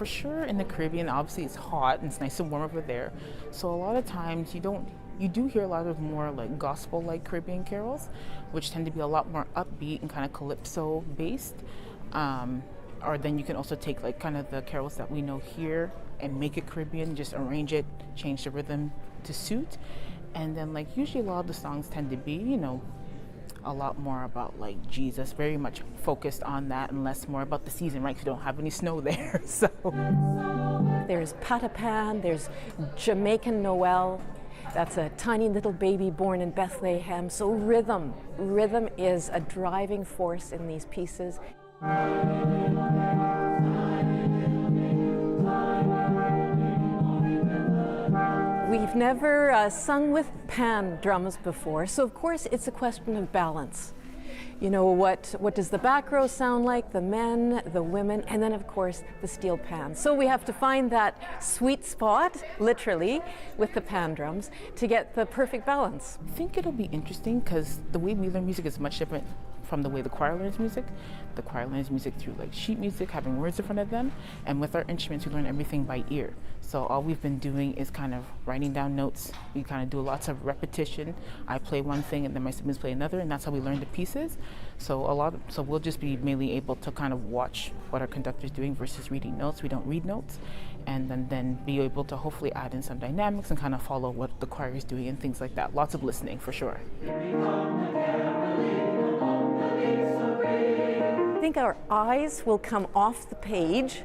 for sure in the Caribbean, obviously it's hot and it's nice and warm over there. So a lot of times you do hear a lot of more like gospel-like Caribbean carols, which tend to be a lot more upbeat and kind of calypso based. Or then you can also take like kind of the carols that we know here and make it Caribbean, just arrange it, change the rhythm to suit. And then like usually a lot of the songs tend to be, you know, a lot more about like Jesus, very much focused on that, and less more about the season, right? Because you don't have any snow there. So there's Patapan, there's Jamaican Noel. That's a tiny little baby born in Bethlehem. So rhythm is a driving force in these pieces. We've never sung with pan drums before, so of course it's a question of balance. You know, what does the back row sound like, the men, the women, and then of course the steel pan. So we have to find that sweet spot, literally, with the pan drums to get the perfect balance. I think it'll be interesting because the way we learn music is much different from the way the choir learns music. The choir learns music through like sheet music, having words in front of them, and with our instruments we learn everything by ear. So all we've been doing is kind of writing down notes. We kind of do lots of repetition. I play one thing and then my siblings play another, and that's how we learn the pieces. So we'll just be mainly able to kind of watch what our conductor's doing versus reading notes. We don't read notes, and then be able to hopefully add in some dynamics and kind of follow what the choir is doing and things like that. Lots of listening for sure. I think our eyes will come off the page,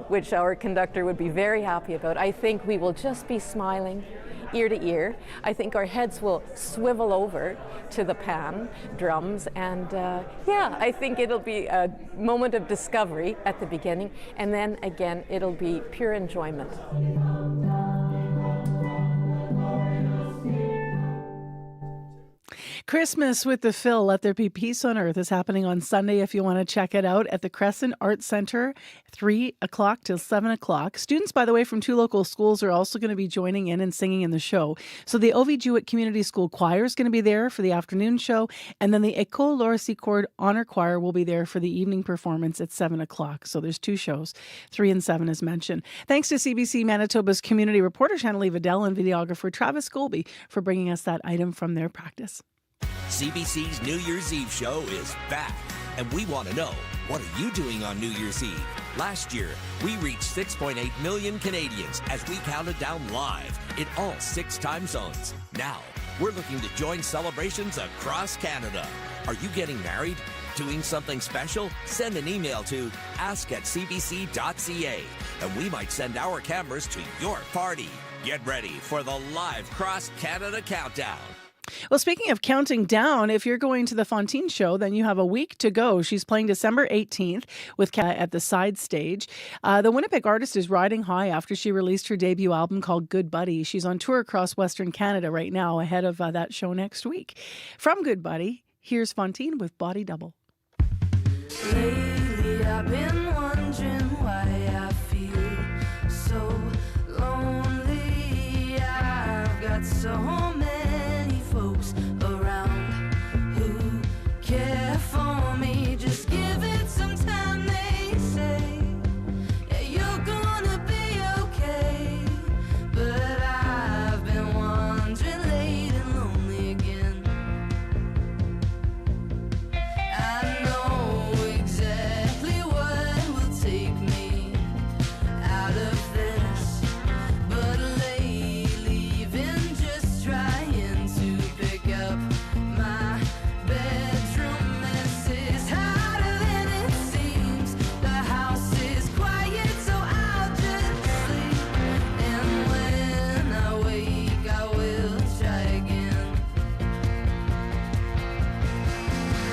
which our conductor would be very happy about. I think we will just be smiling ear to ear. I think our heads will swivel over to the pan drums, and I think it'll be a moment of discovery at the beginning, and then again it'll be pure enjoyment. Christmas with the Phil, Let There Be Peace on Earth, is happening on Sunday if you want to check it out at the Crescent Arts Centre, 3 o'clock till 7 o'clock. Students, by the way, from 2 local schools are also going to be joining in and singing in the show. So the Ovi Jewett Community School Choir is going to be there for the afternoon show, and then the École Laura Secord Honor Choir will be there for the evening performance at 7 o'clock. So there's 2 shows, 3 and 7 as mentioned. Thanks to CBC Manitoba's community reporter Channelie Vidal and videographer Travis Colby for bringing us that item from their practice. CBC's New Year's Eve show is back, and we want to know, what are you doing on New Year's Eve? Last year, we reached 6.8 million Canadians as we counted down live in all 6 time zones. Now, we're looking to join celebrations across Canada. Are you getting married? Doing something special? Send an email to ask@cbc.ca, and we might send our cameras to your party. Get ready for the live Cross Canada Countdown. Well, speaking of counting down, if you're going to the Fontaine show, then you have a week to go. She's playing December 18th with at the side stage. The Winnipeg artist is riding high after she released her debut album called Good Buddy. She's on tour across Western Canada right now ahead of that show next week. From Good Buddy, here's Fontaine with Body Double. Lately I've been wondering why I feel so lonely. I've got so many folks around who care for me. Just give it some time, they say. Yeah, you're gonna be okay. But I've been wondering late and lonely again. I know exactly what will take me out of this, but lately been just trying to pick up my bedroom mess is harder than it seems. The house is quiet, so I'll just sleep, and when I wake I will try again.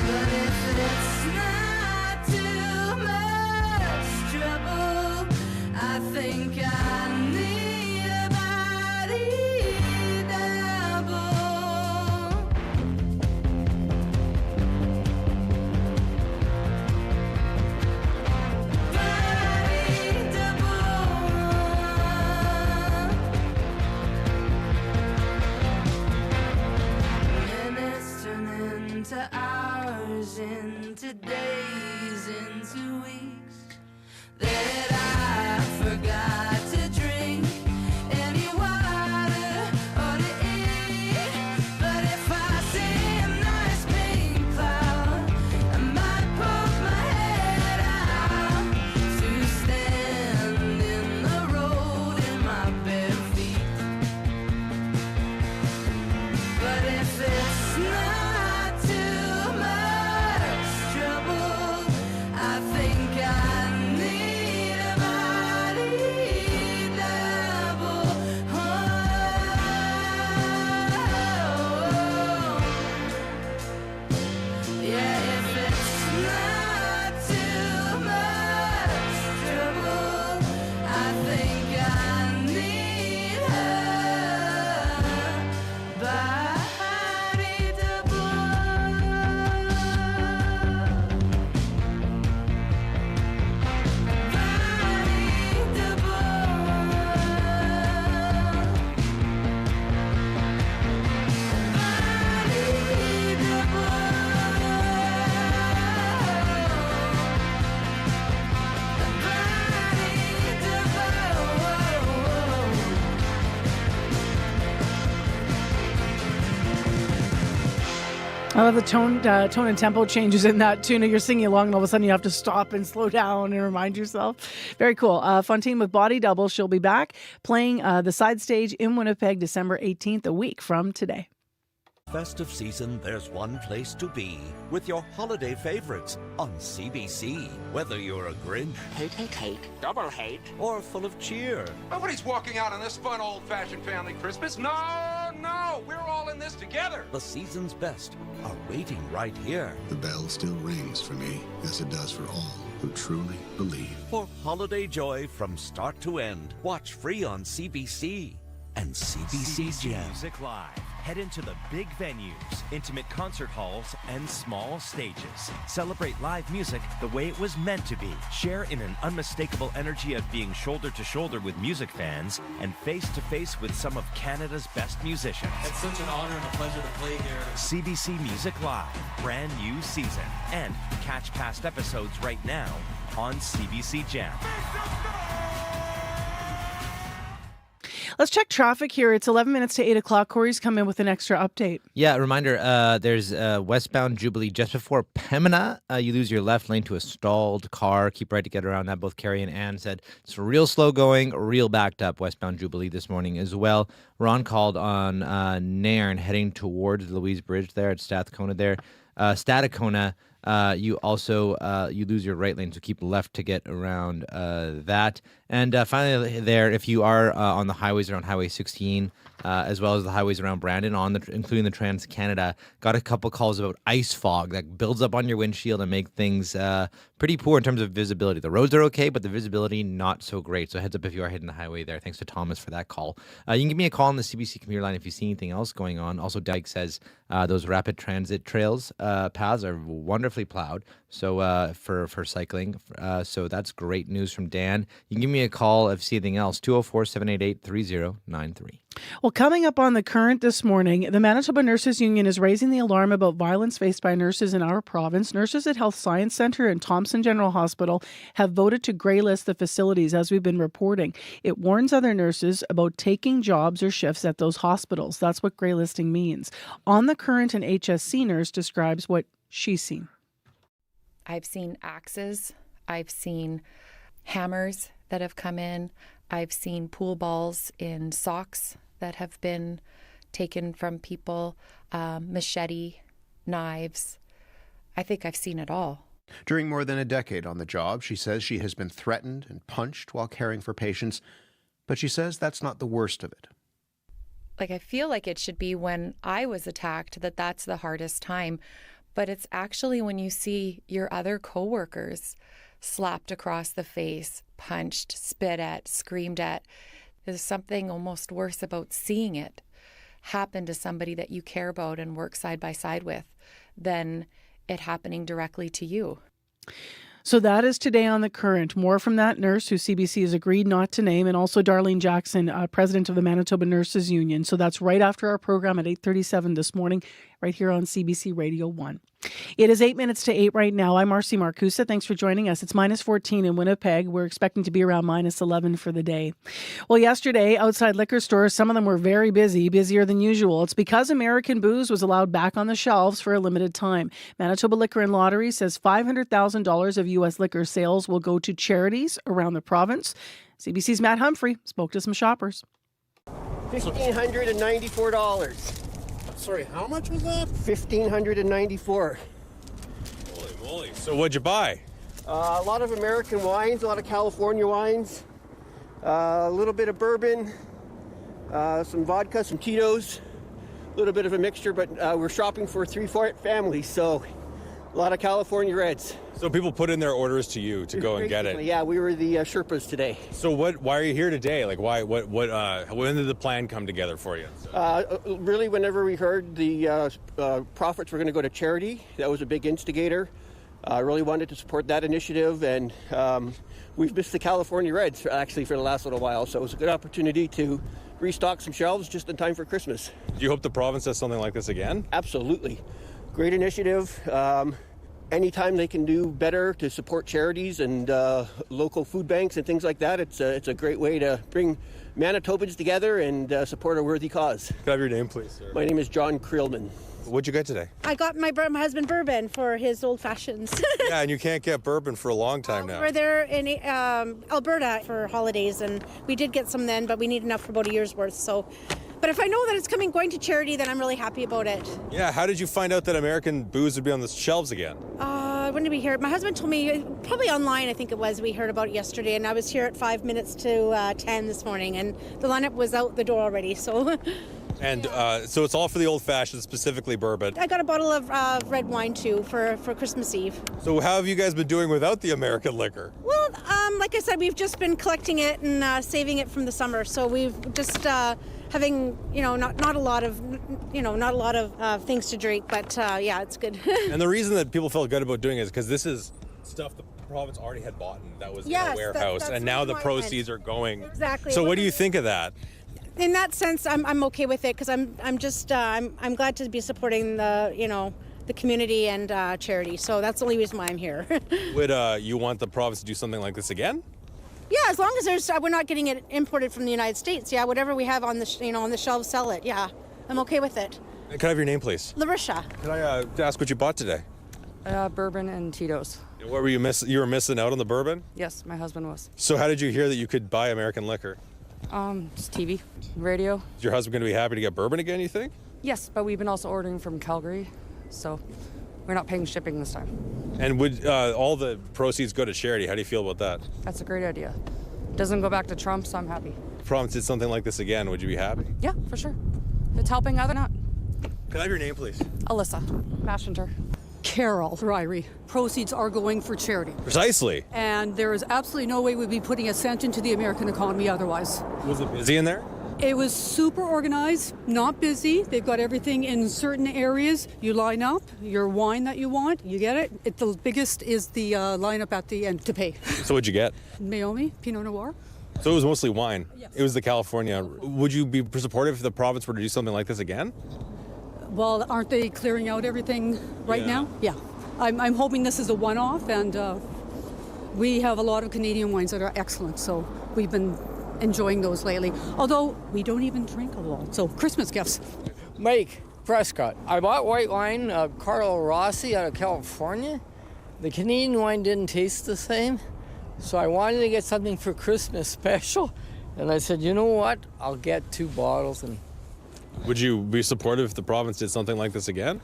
But if it's not too much trouble, I think I need a body double. Body double. Minutes turn into hours, into days, into weeks. that I forgot to drink any water or to eat. But if I see a nice pink cloud, I might poke my head out to stand in the road in my bare feet. But if it's not too much trouble, I think I need a body double. Oh. Yeah, if it's not too much trouble, I think I need her body double. I love the tone and tempo changes in that tune. You're singing along and all of a sudden you have to stop and slow down and remind yourself. Very cool. Fontaine with Body Double. She'll be back playing the side stage in Winnipeg December 18th, a week from today. Festive season, there's one place to be with your holiday favorites on CBC. Whether you're a Grinch, hate, double hate, or full of cheer. Nobody's walking out on this fun old-fashioned family Christmas. No, we're all in this together. The season's best are waiting right here. The bell still rings for me, as it does for all who truly believe. For holiday joy from start to end. Watch free on CBC and CBC Gem. Music Live. Head into the big venues, intimate concert halls, and small stages. Celebrate live music the way it was meant to be. Share in an unmistakable energy of being shoulder to shoulder with music fans and face to face with some of Canada's best musicians. It's such an honor and a pleasure to play here. CBC Music Live, brand new season. And catch past episodes right now on CBC Gem. Let's check traffic here. It's 11 minutes to 8 o'clock. Corey's come in with an extra update. Yeah, reminder, there's westbound Jubilee just before Pembina. You lose your left lane to a stalled car. Keep right to get around that. Both Carrie and Ann said it's real slow going, real backed up westbound Jubilee this morning as well. Ron called on Nairn heading towards the Louise Bridge there at Strathcona there. Stadacona, you also you lose your right lane, so keep left to get around that. And finally there, if you are on the highways around Highway 16, as well as the highways around Brandon, including the Trans-Canada, got a couple calls about ice fog that builds up on your windshield and make things pretty poor in terms of visibility. The roads are okay, but the visibility not so great. So heads up if you are hitting the highway there. Thanks to Thomas for that call. You can give me a call on the CBC commuter line if you see anything else going on. Also, Dyke says those rapid transit trails paths are wonderfully plowed. So for cycling, so that's great news from Dan. You can give me a call if you see anything else. 204-788-3093. Well, coming up on The Current this morning, the Manitoba Nurses Union is raising the alarm about violence faced by nurses in our province. Nurses at Health Science Centre and Thompson General Hospital have voted to greylist the facilities, as we've been reporting. It warns other nurses about taking jobs or shifts at those hospitals. That's what greylisting means. On The Current, an HSC nurse describes what she's seen. I've seen axes. I've seen hammers that have come in. I've seen pool balls in socks that have been taken from people, machete, knives. I think I've seen it all. During more than a decade on the job, she says she has been threatened and punched while caring for patients, but she says that's not the worst of it. Like, I feel like it should be when I was attacked that's the hardest time, but it's actually when you see your other coworkers slapped across the face, punched, spit at, screamed at. There's something almost worse about seeing it happen to somebody that you care about and work side by side with than it happening directly to you. So that is today on The Current. More from that nurse who CBC has agreed not to name, and also Darlene Jackson, president of the Manitoba Nurses Union. So that's right after our program at 8:37 this morning. right here on CBC Radio 1. It is 8 minutes to 8 right now. I'm Marcy Marcusa. Thanks for joining us. It's minus 14 in Winnipeg. We're expecting to be around minus 11 for the day. Well, yesterday, outside liquor stores, some of them were very busy, busier than usual. It's because American booze was allowed back on the shelves for a limited time. Manitoba Liquor and Lottery says $500,000 of U.S. liquor sales will go to charities around the province. CBC's Matt Humphrey spoke to some shoppers. $1,594. Sorry, how much was that? $1,594. Holy moly. So what'd you buy? A lot of American wines, a lot of California wines, a little bit of bourbon, some vodka, some Tito's, a little bit of a mixture, but we're shopping for 3 families, so a lot of California Reds. So people put in their orders to you to go and get it? Yeah, we were the Sherpas today. So why are you here today? Like when did the plan come together for you? Really, whenever we heard the profits were going to go to charity, that was a big instigator. I really wanted to support that initiative, and we've missed the California Reds actually for the last little while, so it was a good opportunity to restock some shelves just in time for Christmas. Do you hope the province does something like this again? Absolutely. Great initiative. Anytime they can do better to support charities and local food banks and things like that, it's a great way to bring Manitobans together and support a worthy cause. Can I have your name, please, sir? My name is John Creelman. What'd you get today? I got my husband bourbon for his old fashions. Yeah, and you can't get bourbon for a long time now. We're there in Alberta for holidays, and we did get some then, but we need enough for about a year's worth. So, but if I know that it's going to charity, then I'm really happy about it. Yeah, how did you find out that American booze would be on the shelves again? When did we hear it? My husband told me, probably online, I think it was. We heard about it yesterday, and I was here at 5 minutes to 10 this morning, and the lineup was out the door already, so... And so it's all for the old-fashioned, specifically bourbon. I got a bottle of red wine, too, for Christmas Eve. So how have you guys been doing without the American liquor? Well, like I said, we've just been collecting it and saving it from the summer. So we've just having, not a lot of things to drink, but yeah, it's good. And the reason that people felt good about doing it is because this is stuff the province already had bought and that was in a warehouse, and now the proceeds are going. Exactly. So what do you think of that? In that sense, I'm okay with it because I'm glad to be supporting the community and charity. So that's the only reason why I'm here. Would you want the province to do something like this again? Yeah, as long as we're not getting it imported from the United States. Yeah, whatever we have on the on the shelves, sell it. Yeah, I'm okay with it. Can I have your name, please? Larisha. Can I ask what you bought today? Bourbon and Tito's. What were you missing? You were missing out on the bourbon? Yes, my husband was. So how did you hear that you could buy American liquor? Just TV, radio. Is your husband going to be happy to get bourbon again, you think? Yes, but we've been also ordering from Calgary, so we're not paying shipping this time. And would all the proceeds go to charity? How do you feel about that? That's a great idea. Doesn't go back to Trump, so I'm happy. If the province did something like this again, would you be happy? Yeah, for sure. If it's helping other, not. Can I have your name, please? Alyssa Passenger. Carol Ryrie. Proceeds are going for charity. Precisely. And there is absolutely no way we'd be putting a cent into the American economy otherwise. Was it busy in there? It was super organized, not busy. They've got everything in certain areas. You line up, your wine that you want, you get it. The biggest is the lineup at the end to pay. So what'd you get? Mayomi, Pinot Noir. So it was mostly wine. Yes. It was the California. Would you be supportive if the province were to do something like this again? Well, aren't they clearing out everything right now? Yeah. I'm hoping this is a one-off, and we have a lot of Canadian wines that are excellent, so we've been enjoying those lately. Although we don't even drink a lot, so Christmas gifts. Mike Prescott. I bought white wine, Carlo Rossi out of California. The Canadian wine didn't taste the same, so I wanted to get something for Christmas special, and I said, you know what, I'll get 2 bottles. And would you be supportive if the province did something like this again?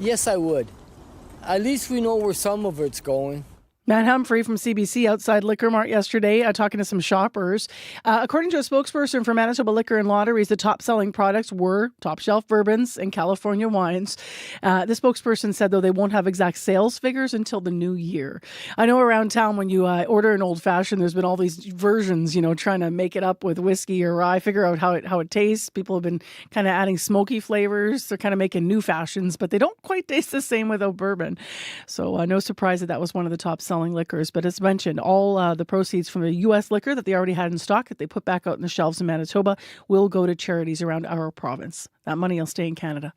yes, I would. At least we know where some of it's going. Matt Humphrey from CBC outside Liquor Mart yesterday talking to some shoppers. According to a spokesperson for Manitoba Liquor and Lotteries, the top-selling products were top-shelf bourbons and California wines. The spokesperson said, though, they won't have exact sales figures until the new year. I know around town when you order an old-fashioned, there's been all these versions, trying to make it up with whiskey or rye, figure out how it tastes. People have been kind of adding smoky flavors. They're kind of making new fashions, but they don't quite taste the same without bourbon. So no surprise that was one of the top selling liquors, but as mentioned, all the proceeds from the U.S. liquor that they already had in stock that they put back out in the shelves in Manitoba will go to charities around our province. That money will stay in Canada.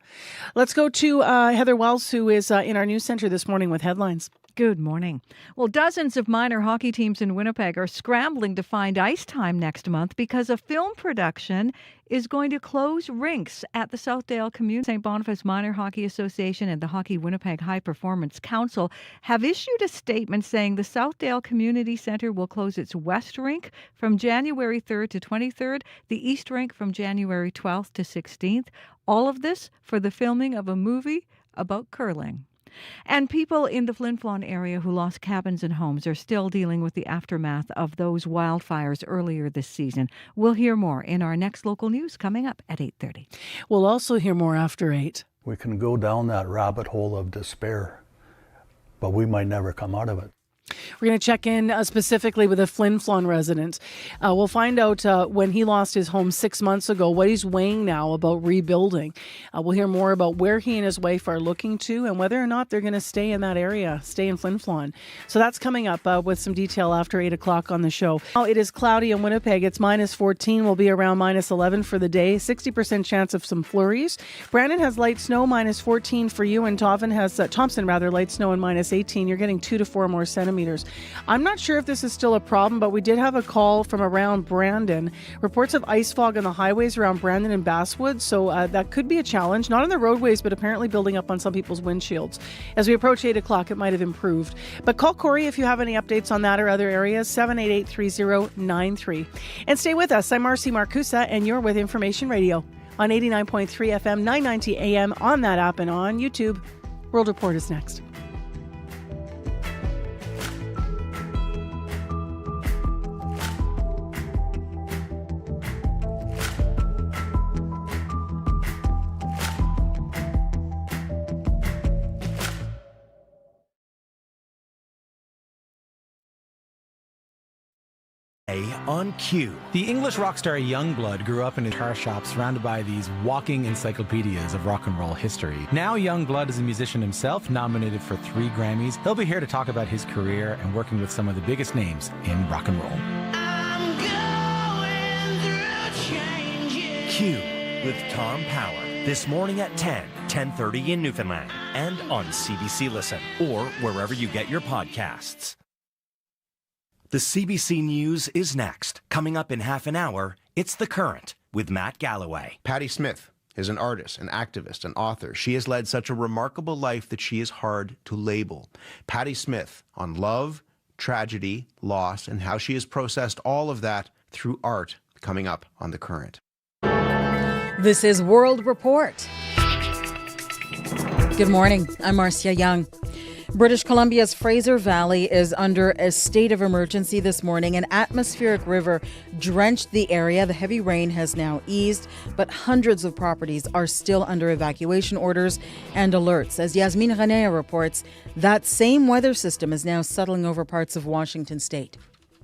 Let's go to Heather Wells, who is in our news center this morning with headlines. Good morning. Well, dozens of minor hockey teams in Winnipeg are scrambling to find ice time next month because a film production is going to close rinks at the Southdale Community. St. Boniface Minor Hockey Association and the Hockey Winnipeg High Performance Council have issued a statement saying the Southdale Community Centre will close its west rink from January 3rd to 23rd, the east rink from January 12th to 16th. All of this for the filming of a movie about curling. And people in the Flin Flon area who lost cabins and homes are still dealing with the aftermath of those wildfires earlier this season. We'll hear more in our next local news coming up at 8:30. We'll also hear more after 8. We can go down that rabbit hole of despair, but we might never come out of it. We're going to check in specifically with a Flin Flon resident. We'll find out when he lost his home 6 months ago, what he's weighing now about rebuilding. We'll hear more about where he and his wife are looking to and whether or not they're going to stay in that area, stay in Flin Flon. So that's coming up with some detail after 8 o'clock on the show. Now it is cloudy in Winnipeg. It's -14. We'll be around -11 for the day. 60% chance of some flurries. Brandon has light snow, -14 for you, and Thompson has light snow and -18. You're getting 2 to 4 more centimeters. I'm not sure if this is still a problem, but we did have a call from around Brandon. Reports of ice fog on the highways around Brandon and Basswood, so that could be a challenge. Not on the roadways, but apparently building up on some people's windshields. As we approach 8 o'clock, it might have improved. But call Corey if you have any updates on that or other areas, 788-3093. And stay with us. I'm Marcy Marcusa, and you're with Information Radio on 89.3 FM, 990 AM, on that app and on YouTube. World Report is next. On cue. The English rock star Youngblood grew up in a guitar shop surrounded by these walking encyclopedias of rock and roll history. Now Youngblood is a musician himself, nominated for 3 Grammys. He'll be here to talk about his career and working with some of the biggest names in rock and roll. Q with Tom Power. This morning at 10:30 in Newfoundland, and on CBC Listen, or wherever you get your podcasts. The CBC News is next. Coming up in half an hour, it's The Current with Matt Galloway. Patti Smith is an artist, an activist, an author. She has led such a remarkable life that she is hard to label. Patti Smith on love, tragedy, loss, and how she has processed all of that through art, coming up on The Current. This is World Report. Good morning. I'm Marcia Young. British Columbia's Fraser Valley is under a state of emergency this morning. An atmospheric river drenched the area. The heavy rain has now eased, but hundreds of properties are still under evacuation orders and alerts. As Yasmin Ranea reports, that same weather system is now settling over parts of Washington state.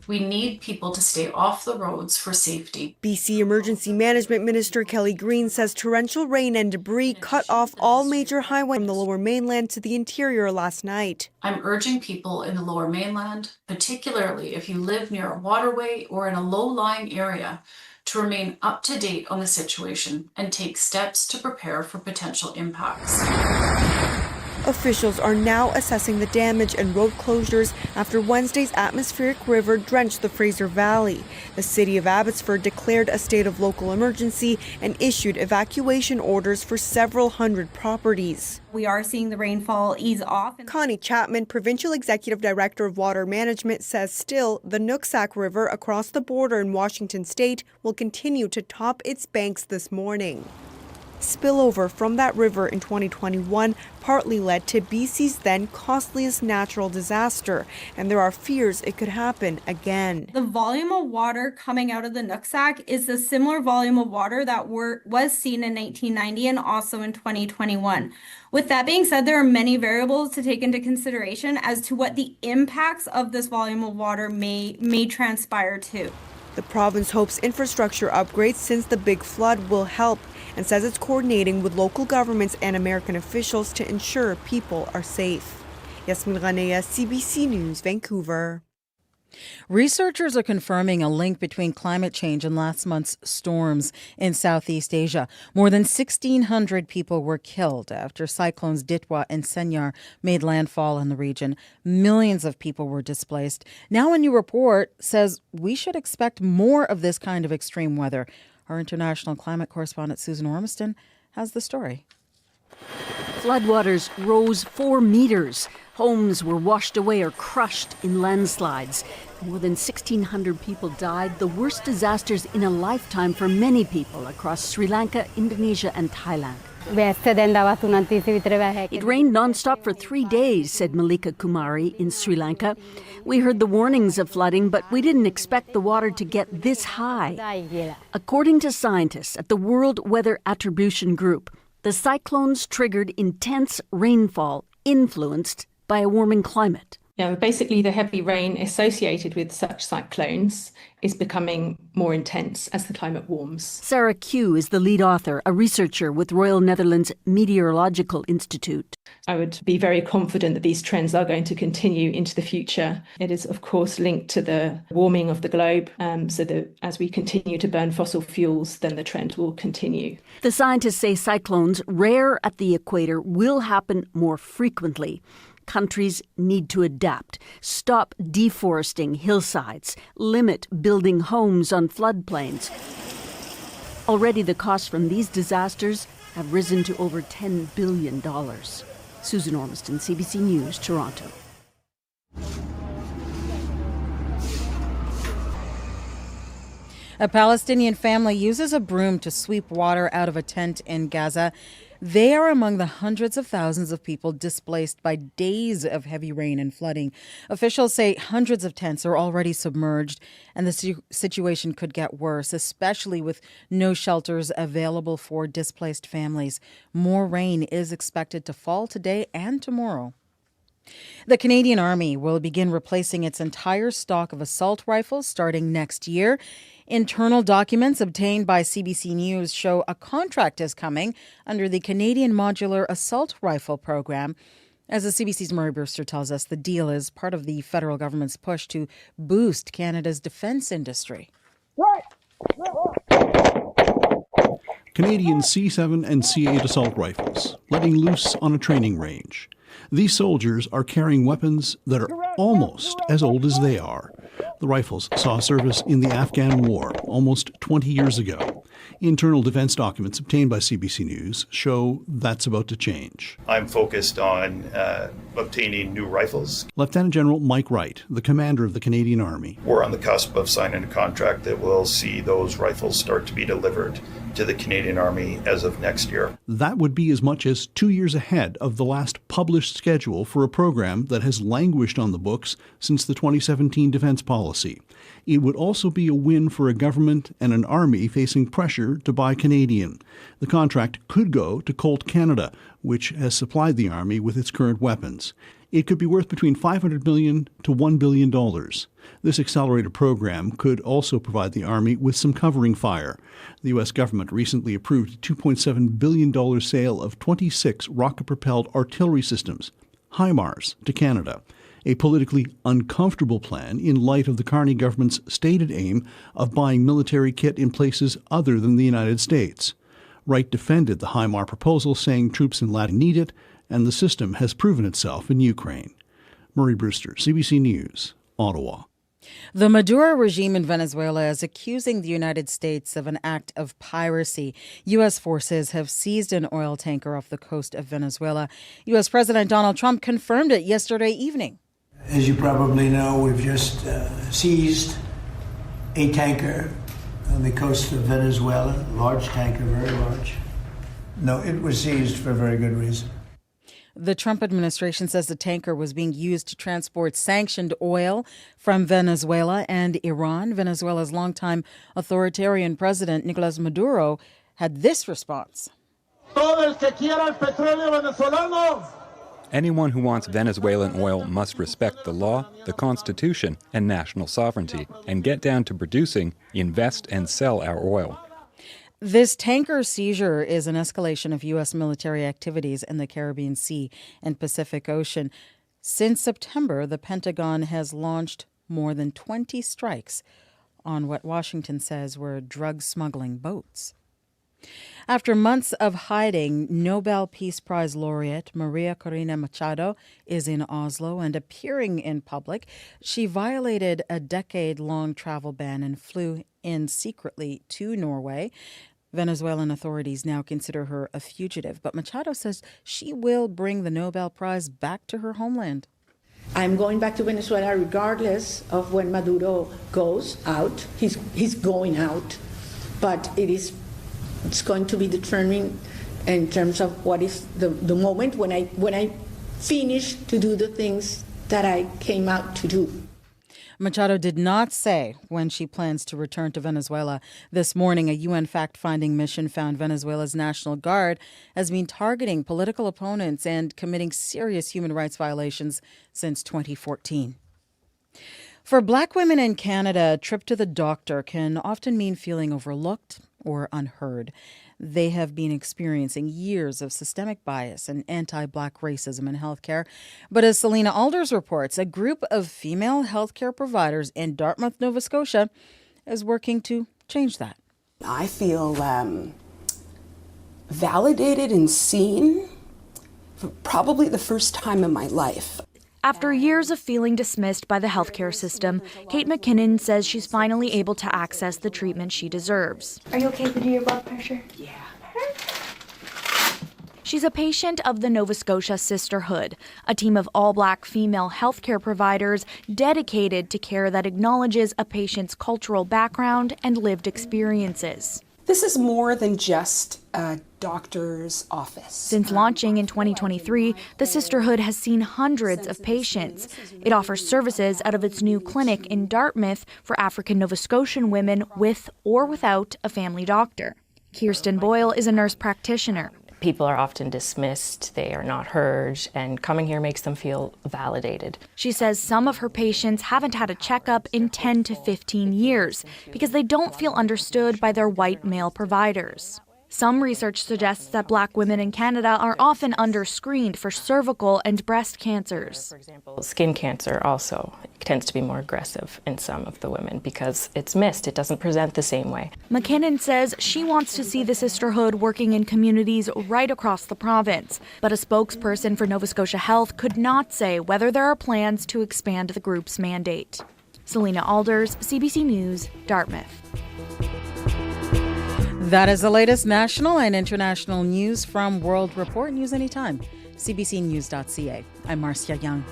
We need people to stay off the roads for safety. BC Emergency Management Minister Kelly Green says torrential rain and debris cut off all major highways from the Lower Mainland to the interior last night. I'm urging people in the Lower Mainland, particularly if you live near a waterway or in a low-lying area, to remain up to date on the situation and take steps to prepare for potential impacts. Officials are now assessing the damage and road closures after Wednesday's atmospheric river drenched the Fraser Valley. The city of Abbotsford declared a state of local emergency and issued evacuation orders for several hundred properties. We are seeing the rainfall ease off. Connie Chapman, Provincial Executive Director of Water Management, says still the Nooksack River across the border in Washington state will continue to top its banks this morning. Spillover from that river in 2021 partly led to BC's then costliest natural disaster, and there are fears it could happen again. The volume of water coming out of the Nooksack is the similar volume of water that was seen in 1990 and also in 2021. With that being said, there are many variables to take into consideration as to what the impacts of this volume of water may transpire to. The province hopes infrastructure upgrades since the big flood will help, and says it's coordinating with local governments and American officials to ensure people are safe. Yasmin Ranea, CBC News, Vancouver. Researchers are confirming a link between climate change and last month's storms in Southeast Asia. More than 1,600 people were killed after cyclones Ditwa and Senyar made landfall in the region. Millions of people were displaced. Now a new report says we should expect more of this kind of extreme weather. Our international climate correspondent Susan Ormiston has the story. Floodwaters rose 4 meters. Homes were washed away or crushed in landslides. More than 1,600 people died, the worst disasters in a lifetime for many people across Sri Lanka, Indonesia, and Thailand. It rained nonstop for 3 days, said Malika Kumari in Sri Lanka. We heard the warnings of flooding, but we didn't expect the water to get this high. According to scientists at the World Weather Attribution Group, the cyclones triggered intense rainfall influenced by a warming climate. Basically, the heavy rain associated with such cyclones is becoming more intense as the climate warms. Sarah Q is the lead author, a researcher with Royal Netherlands Meteorological Institute. I would be very confident that these trends are going to continue into the future. It is, of course, linked to the warming of the globe, so that as we continue to burn fossil fuels, then the trend will continue. The scientists say cyclones, rare at the equator, will happen more frequently. Countries need to adapt, stop deforesting hillsides, limit building homes on floodplains. Already the costs from these disasters have risen to over $10 billion. Susan Ormiston, CBC News, Toronto. A Palestinian family uses a broom to sweep water out of a tent in Gaza. They are among the hundreds of thousands of people displaced by days of heavy rain and flooding. Officials say hundreds of tents are already submerged, and the situation could get worse, especially with no shelters available for displaced families. More rain is expected to fall today and tomorrow. The Canadian Army will begin replacing its entire stock of assault rifles starting next year. Internal documents obtained by CBC News show a contract is coming under the Canadian Modular Assault Rifle Program. As the CBC's Murray Brewster tells us, the deal is part of the federal government's push to boost Canada's defence industry. Canadian C7 and C8 assault rifles, letting loose on a training range. These soldiers are carrying weapons that are almost as old as they are. The rifles saw service in the Afghan War almost 20 years ago. Internal defense documents obtained by CBC News show that's about to change. I'm focused on obtaining new rifles. Lieutenant General Mike Wright, the commander of the Canadian Army. We're on the cusp of signing a contract that will see those rifles start to be delivered to the Canadian Army as of next year. That would be as much as 2 years ahead of the last published schedule for a program that has languished on the books since the 2017 defense policy. It would also be a win for a government and an army facing pressure to buy Canadian. The contract could go to Colt Canada, which has supplied the Army with its current weapons. It could be worth between $500 million to $1 billion. This accelerated program could also provide the Army with some covering fire. The U.S. government recently approved a $2.7 billion sale of 26 rocket-propelled artillery systems, HIMARS, to Canada, a politically uncomfortable plan in light of the Carney government's stated aim of buying military kit in places other than the United States. Wright defended the HIMARS proposal, saying troops in Latin need it, and the system has proven itself in Ukraine. Murray Brewster, CBC News, Ottawa. The Maduro regime in Venezuela is accusing the United States of an act of piracy. U.S. forces have seized an oil tanker off the coast of Venezuela. U.S. President Donald Trump confirmed it yesterday evening. As you probably know, we've just seized a tanker on the coast of Venezuela, large tanker, very large. No, it was seized for a very good reason. The Trump administration says the tanker was being used to transport sanctioned oil from Venezuela and Iran. Venezuela's longtime authoritarian president, Nicolas Maduro, had this response. Anyone who wants Venezuelan oil must respect the law, the Constitution, and national sovereignty, and get down to producing, invest, and sell our oil. This tanker seizure is an escalation of U.S. military activities in the Caribbean Sea and Pacific Ocean. Since September, the Pentagon has launched more than 20 strikes on what Washington says were drug smuggling boats. After months of hiding, Nobel Peace Prize laureate Maria Corina Machado is in Oslo and appearing in public. She violated a decade-long travel ban and flew in secretly to Norway. Venezuelan authorities now consider her a fugitive, but Machado says she will bring the Nobel Prize back to her homeland. I'm going back to Venezuela regardless of when Maduro goes out. He's going out, but it's going to be determined in terms of what is the moment when I finish to do the things that I came out to do. Machado did not say when she plans to return to Venezuela. This morning, a UN fact-finding mission found Venezuela's National Guard has been targeting political opponents and committing serious human rights violations since 2014. For Black women in Canada, a trip to the doctor can often mean feeling overlooked or unheard. They have been experiencing years of systemic bias and anti-Black racism in healthcare. But as Selena Alders reports, a group of female healthcare providers in Dartmouth, Nova Scotia, is working to change that. I feel validated and seen for probably the first time in my life. After years of feeling dismissed by the healthcare system, Kate McKinnon says she's finally able to access the treatment she deserves. Are you okay to do your blood pressure? Yeah. She's a patient of the Nova Scotia Sisterhood, a team of all-Black female healthcare providers dedicated to care that acknowledges a patient's cultural background and lived experiences. This is more than just a doctor's office. Since launching in 2023, the Sisterhood has seen hundreds of patients. It offers services out of its new clinic in Dartmouth for African Nova Scotian women with or without a family doctor. Kirsten Boyle is a nurse practitioner. People are often dismissed, they are not heard, and coming here makes them feel validated. She says some of her patients haven't had a checkup in 10 to 15 years because they don't feel understood by their white male providers. Some research suggests that Black women in Canada are often underscreened for cervical and breast cancers. For example, skin cancer also tends to be more aggressive in some of the women because it's missed. It doesn't present the same way. McKinnon says she wants to see the Sisterhood working in communities right across the province, but a spokesperson for Nova Scotia Health could not say whether there are plans to expand the group's mandate. Selena Alders, CBC News, Dartmouth. That is the latest national and international news from World Report. News anytime. CBCnews.ca. I'm Marcia Young.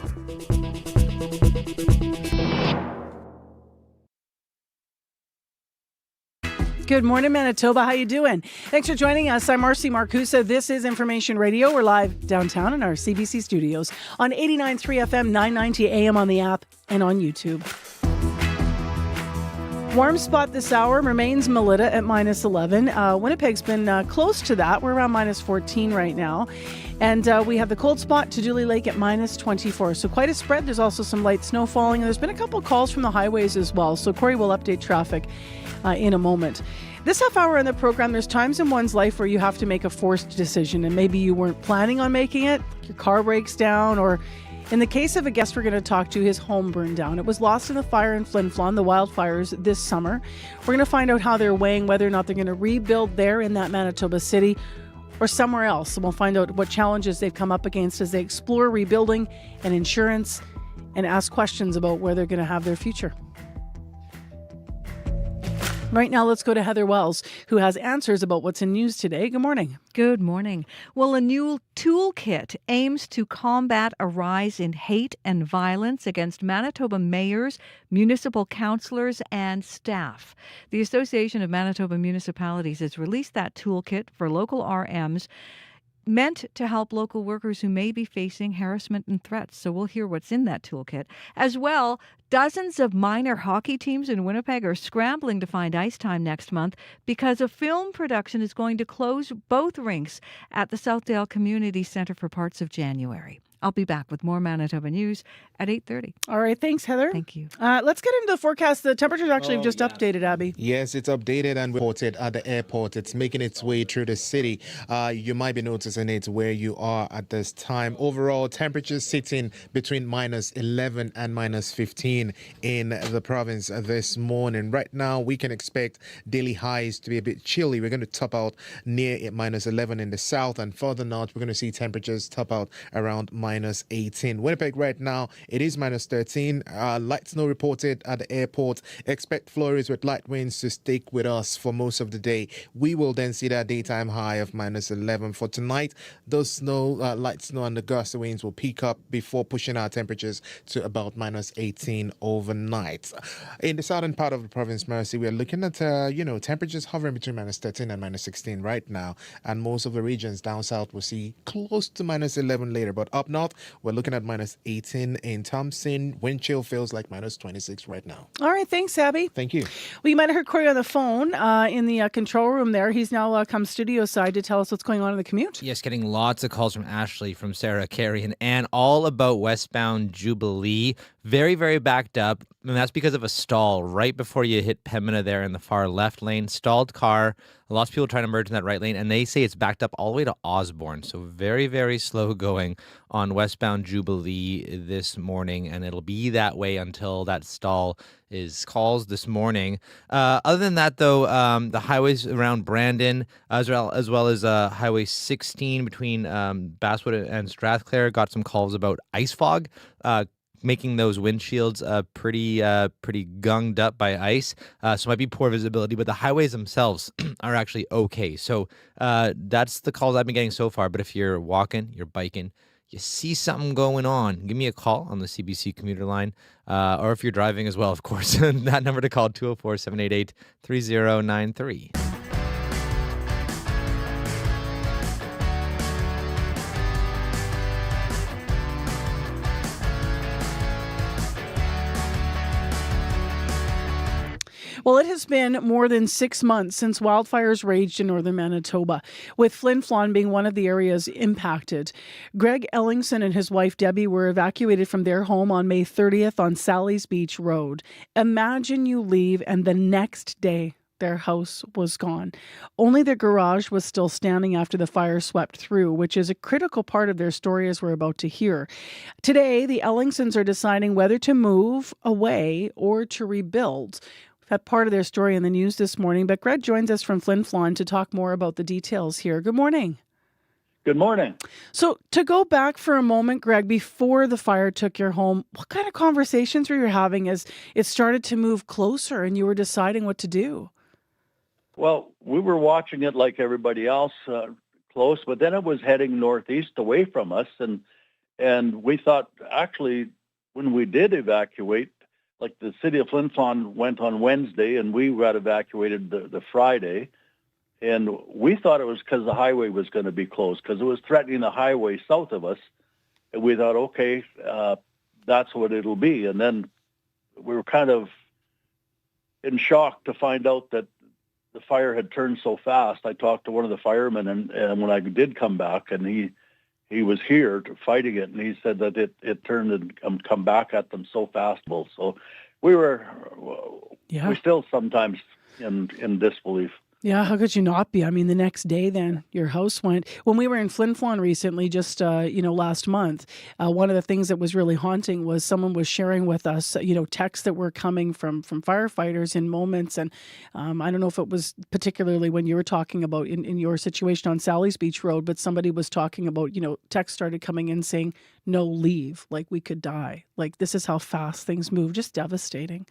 Good morning, Manitoba. How you doing? Thanks for joining us. I'm Marcy Marcusa. This is Information Radio. We're live downtown in our CBC studios on 89.3 FM, 990 AM on the app and on YouTube. Warm spot this hour remains Melita at minus 11. Winnipeg's been close to that. We're around minus 14 right now. And we have the cold spot to Dooley Lake at minus 24. So quite a spread. There's also some light snow falling. And there's been a couple calls from the highways as well. So Corey will update traffic in a moment. This half hour in the program, there's times in one's life where you have to make a forced decision. And maybe you weren't planning on making it. Your car breaks down, or in the case of a guest we're going to talk to, his home burned down. It was lost in the fire in Flin Flon, the wildfires this summer. We're going to find out how they're weighing whether or not they're going to rebuild there in that Manitoba city or somewhere else. And we'll find out what challenges they've come up against as they explore rebuilding and insurance and ask questions about where they're going to have their future. Right now, let's go to Heather Wells, who has answers about what's in news today. Good morning. Good morning. Well, a new toolkit aims to combat a rise in hate and violence against Manitoba mayors, municipal councillors, and staff. The Association of Manitoba Municipalities has released that toolkit for local RMs, meant to help local workers who may be facing harassment and threats. So we'll hear what's in that toolkit. As well, dozens of minor hockey teams in Winnipeg are scrambling to find ice time next month because a film production is going to close both rinks at the Southdale Community Centre for parts of January. I'll be back with more Manitoba news at 8:30. All right. Thanks, Heather. Thank you. Let's get into the forecast. The temperatures actually have just updated, Abby. Yes, it's updated and reported at the airport. It's making its way through the city. You might be noticing it where you are at this time. Overall, temperatures sitting between minus 11 and minus 15 in the province this morning. Right now, we can expect daily highs to be a bit chilly. We're going to top out near minus 11 in the south, and further north, we're going to see temperatures top out around minus 18. Winnipeg right now, it is minus 13. Light snow reported at the airport. Expect flurries with light winds to stick with us for most of the day. We will then see that daytime high of minus 11. For tonight, those snow, light snow and the gusty winds will peak up before pushing our temperatures to about minus 18 overnight. In the southern part of the province, Mercy, we are looking at, temperatures hovering between minus 13 and minus 16 right now. And most of the regions down south will see close to minus 11 later. But up north, we're looking at minus 18 in Thompson. Wind chill feels like minus 26 right now. All right. Thanks, Abby. Thank you. Well, you might have heard Corey on the phone in the control room there. He's now come studio side to tell us what's going on in the commute. Yes, getting lots of calls from Ashley, from Sarah, Carrie, and Ann, all about westbound Jubilee. Very, very backed up, and that's because of a stall right before you hit Pembina there in the far left lane. Stalled car, lots of people trying to merge in that right lane, and they say it's backed up all the way to Osborne. So very, very slow going on westbound Jubilee this morning, and it'll be that way until that stall is calls this morning. Other than that, though, the highways around Brandon, as well as Highway 16 between Basswood and Strathclair, got some calls about ice fog, making those windshields pretty gunged up by ice. So it might be poor visibility, but the highways themselves are actually okay. So that's the calls I've been getting so far. But if you're walking, you're biking, you see something going on, give me a call on the CBC commuter line, or if you're driving as well, of course, that number to call, 204-788-3093. Well, it has been more than 6 months since wildfires raged in northern Manitoba, with Flin Flon being one of the areas impacted. Greg Ellingson and his wife Debbie were evacuated from their home on May 30th on Sally's Beach Road. Imagine you leave and the next day their house was gone. Only their garage was still standing after the fire swept through, which is a critical part of their story, as we're about to hear. Today, the Ellingsons are deciding whether to move away or to rebuild. That part of their story in the news this morning. But Greg joins us from Flin Flon to talk more about the details here. Good morning. Good morning. So to go back for a moment, Greg, before the fire took your home, what kind of conversations were you having as it started to move closer and you were deciding what to do? Well, we were watching it like everybody else close, but then it was heading northeast away from us. And we thought, actually, when we did evacuate, like the city of Flin Flon went on Wednesday and we got evacuated the Friday. And we thought it was because the highway was going to be closed because it was threatening the highway south of us. And we thought, okay, that's what it'll be. And then we were kind of in shock to find out that the fire had turned so fast. I talked to one of the firemen and when I did come back and he was here fighting it, and he said that it turned and come back at them so fast. So we still sometimes in disbelief. Yeah, how could you not be? I mean, the next day then your house went. When we were in Flin Flon recently, just, last month, one of the things that was really haunting was someone was sharing with us, texts that were coming from firefighters in moments. And I don't know if it was particularly when you were talking about in your situation on Sally's Beach Road, but somebody was talking about, texts started coming in saying, no, leave, like we could die. Like this is how fast things move, just devastating.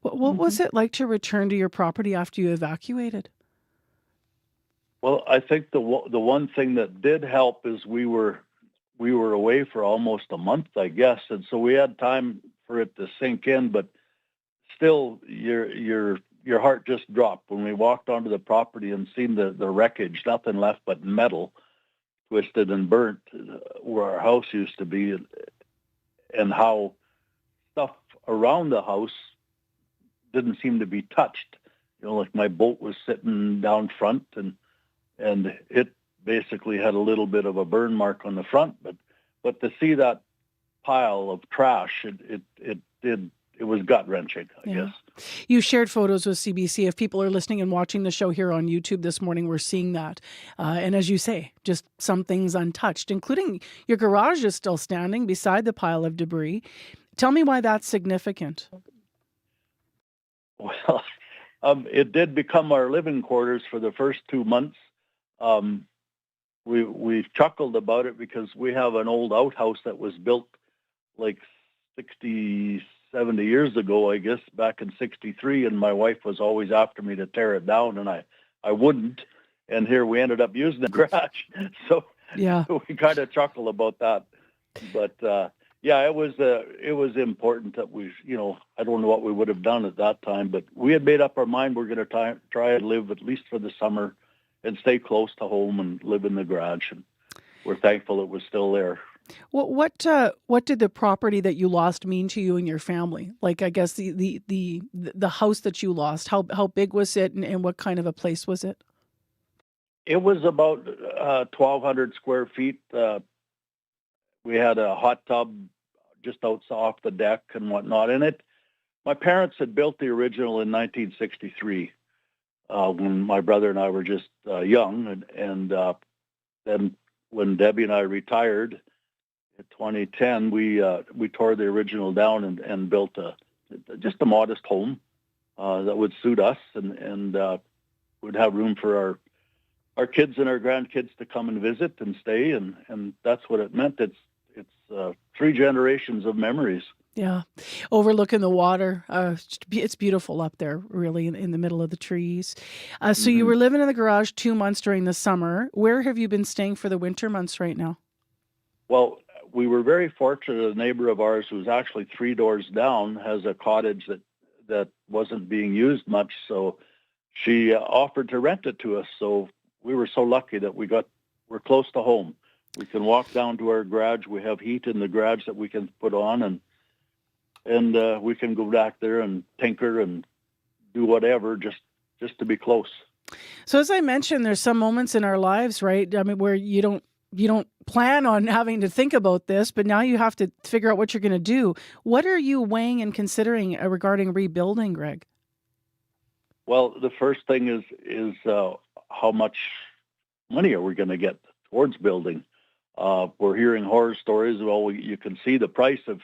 What was it like to return to your property after you evacuated? Well, I think the one thing that did help is we were away for almost a month, I guess, and so we had time for it to sink in. But still, your heart just dropped when we walked onto the property and seen the wreckage, nothing left but metal, twisted and burnt, where our house used to be, and how stuff around the house didn't seem to be touched. Like my boat was sitting down front and it basically had a little bit of a burn mark on the front, but But to see that pile of trash, it was gut-wrenching, I guess. You shared photos with CBC. If people are listening and watching the show here on YouTube this morning, we're seeing that. And as you say, just some things untouched, including your garage is still standing beside the pile of debris. Tell me why that's significant. Well, it did become our living quarters for the first 2 months. We've chuckled about it because we have an old outhouse that was built like 60, 70 years ago, I guess, back in 63, and my wife was always after me to tear it down, and I wouldn't. And here we ended up using the garage. So we kind of chuckle about that. But it was important that we, I don't know what we would have done at that time, but we had made up our mind we're going to try and live at least for the summer and stay close to home and live in the garage. And we're thankful it was still there. What did the property that you lost mean to you and your family? Like, I guess the house that you lost, how big was it, and what kind of a place was it? It was about 1,200 square feet. We had a hot tub just off the deck and whatnot in it. My parents had built the original in 1963 when my brother and I were just young, and then when Debbie and I retired. In 2010, we tore the original down and built just a modest home that would suit us and would have room for our kids and our grandkids to come and visit and stay, and that's what it meant. It's 3 generations of memories. Yeah, overlooking the water. It's beautiful up there, really, in the middle of the trees. So you were living in the garage 2 months during the summer. Where have you been staying for the winter months right now? Well, we were very fortunate. A neighbor of ours who's actually 3 doors down has a cottage that wasn't being used much, so she offered to rent it to us. So we were so lucky that we're close to home. We can walk down to our garage. We have heat in the garage that we can put on, and we can go back there and tinker and do whatever just to be close. So as I mentioned, there's some moments in our lives, right? I mean, where you don't plan on having to think about this, but now you have to figure out what you're going to do. What are you weighing and considering regarding rebuilding, Greg? Well, the first thing is how much money are we going to get towards building? We're hearing horror stories. Well, you can see the price of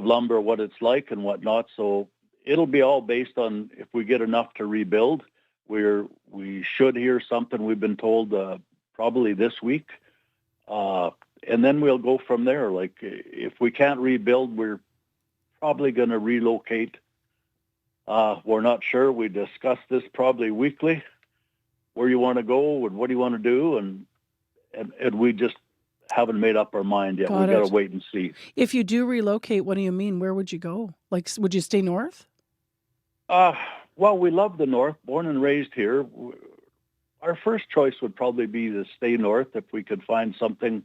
lumber, what it's like and whatnot. So it'll be all based on if we get enough to rebuild. We should hear something. We've been told probably this week. And then we'll go from there. Like, if we can't rebuild, we're probably going to relocate. We're not sure. We discuss this probably weekly, where you want to go and what do you want to do. And we just haven't made up our mind yet. We've got to wait and see. If you do relocate, what do you mean? Where would you go? Like, would you stay north? Well, we love the north, born and raised here. Our first choice would probably be to stay north if we could find something,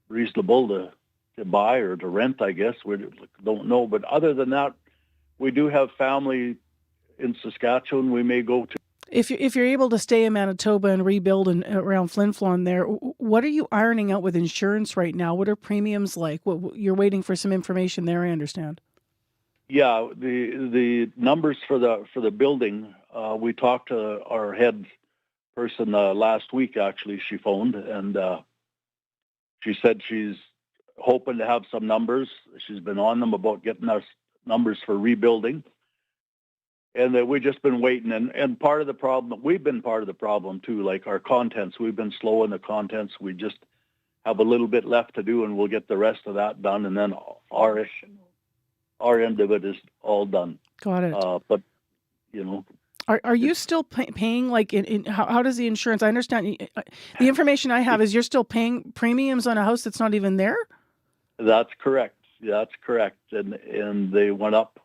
reasonable to buy or to rent, I guess. We don't know. But other than that, we do have family in Saskatchewan we may go to. If you're able to stay in Manitoba and rebuild around Flin Flon there, what are you ironing out with insurance right now? What are premiums like? You're waiting for some information there, I understand. Yeah, the numbers for the building. We talked to our head person last week. Actually, she phoned and she said she's hoping to have some numbers. She's been on them about getting us numbers for rebuilding, and we've just been waiting. And part of the problem, we've been part of the problem too. Like our contents, we've been slow in the contents. We just have a little bit left to do, and we'll get the rest of that done, and then our end of it is all done. Got it. But are you still paying, like, how does the insurance? I understand the information I have is you're still paying premiums on a house that's not even there. That's correct. That's correct. And they went up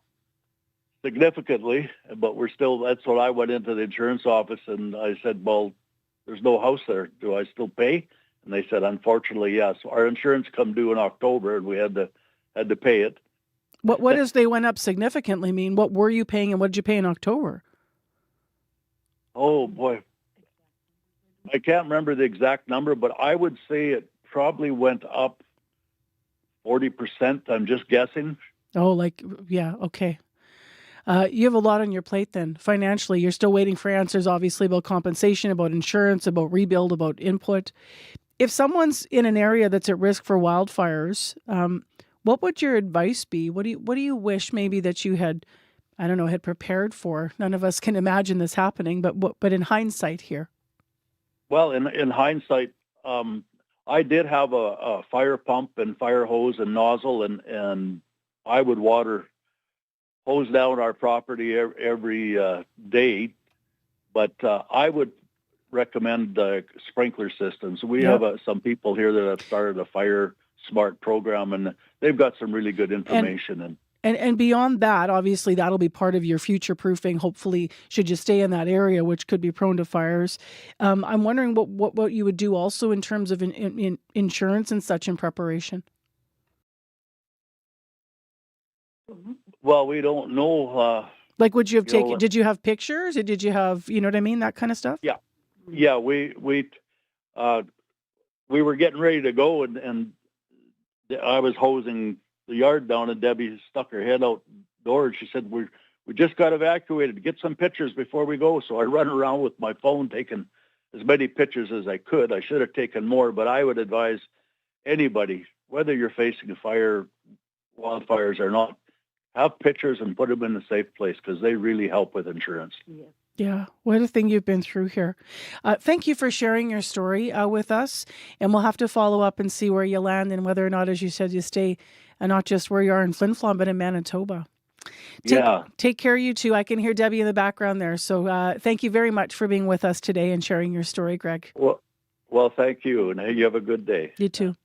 significantly, but we're still. That's what I went into the insurance office and I said, well, there's no house there. Do I still pay? And they said, unfortunately, yes. Our insurance come due in October, and we had to pay it. What does they went up significantly mean? What were you paying and what did you pay in October? Oh, boy. I can't remember the exact number, but I would say it probably went up 40%. I'm just guessing. Oh, yeah, okay. You have a lot on your plate then, financially. You're still waiting for answers, obviously, about compensation, about insurance, about rebuild, about input. If someone's in an area that's at risk for wildfires, what would your advice be? What do you wish maybe that you had, I don't know, had prepared for? None of us can imagine this happening, but in hindsight here. Well, in hindsight, I did have a fire pump and fire hose and nozzle, and I would hose down our property every day. But I would recommend sprinkler systems. We have some people here that have started a Fire Smart program, and they've got some really good information. And beyond that, obviously, that'll be part of your future proofing. Hopefully, should you stay in that area, which could be prone to fires. I'm wondering what you would do also in terms of in insurance and such in preparation. Well, we don't know. Would you have taken? Did you have pictures? Or did you have, you know what I mean, that kind of stuff? Yeah. We were getting ready to go, and I was hosing the yard down, and Debbie stuck her head outdoors. She said, "We just got evacuated. Get some pictures before we go." So I run around with my phone taking as many pictures as I could. I should have taken more, but I would advise anybody, whether you're facing a fire, wildfires or not, have pictures and put them in a safe place, because they really help with insurance. Yeah, what a thing you've been through here. Thank you for sharing your story with us, and we'll have to follow up and see where you land and whether or not, as you said, you stay not just where you are in Flin Flon, but in Manitoba. Take care, you too. I can hear Debbie in the background there. So thank you very much for being with us today and sharing your story, Greg. Well, thank you, and you have a good day. You too.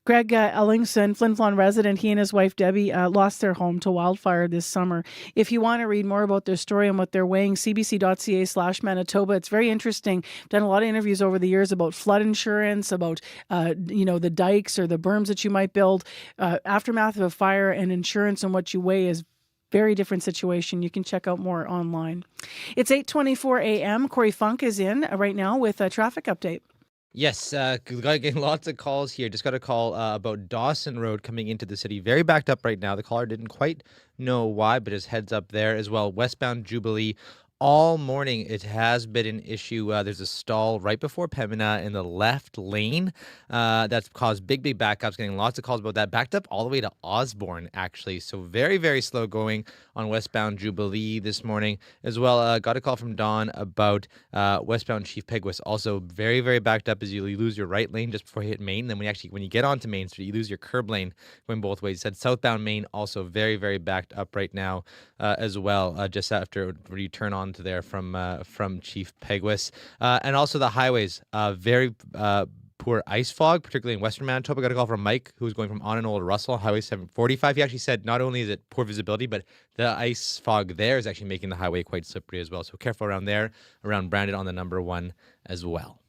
Greg Ellingson, Flin Flon resident, he and his wife Debbie lost their home to wildfire this summer. If you want to read more about their story and what they're weighing, cbc.ca/Manitoba. It's very interesting. I've done a lot of interviews over the years about flood insurance, about the dikes or the berms that you might build, aftermath of a fire, and insurance, and what you weigh is very different situation. You can check out more online. It's 8:24 a.m. Corey Funk is in right now with a traffic update. Yes, getting lots of calls here. Just got a call about Dawson Road coming into the city. Very backed up right now. The caller didn't quite know why, but his heads up there as well. Westbound Jubilee. All morning, it has been an issue. There's a stall right before Pembina in the left lane that's caused big backups, getting lots of calls about that. Backed up all the way to Osborne, actually. So very, very slow going on westbound Jubilee this morning as well. Got a call from Dawn about westbound Chief Peguis. Also very, very backed up as you lose your right lane just before you hit Main. Then when you get onto Main Street, you lose your curb lane going both ways. It said southbound Main also very, very backed up right now as well, just after you turn on to there from Chief Peguis. And also the highways, very poor ice fog, particularly in western Manitoba. Got a call from Mike, who's going from Onanola to Russell, Highway 745. He actually said not only is it poor visibility, but the ice fog there is actually making the highway quite slippery as well. So careful around there, around Brandon on the number 1 as well.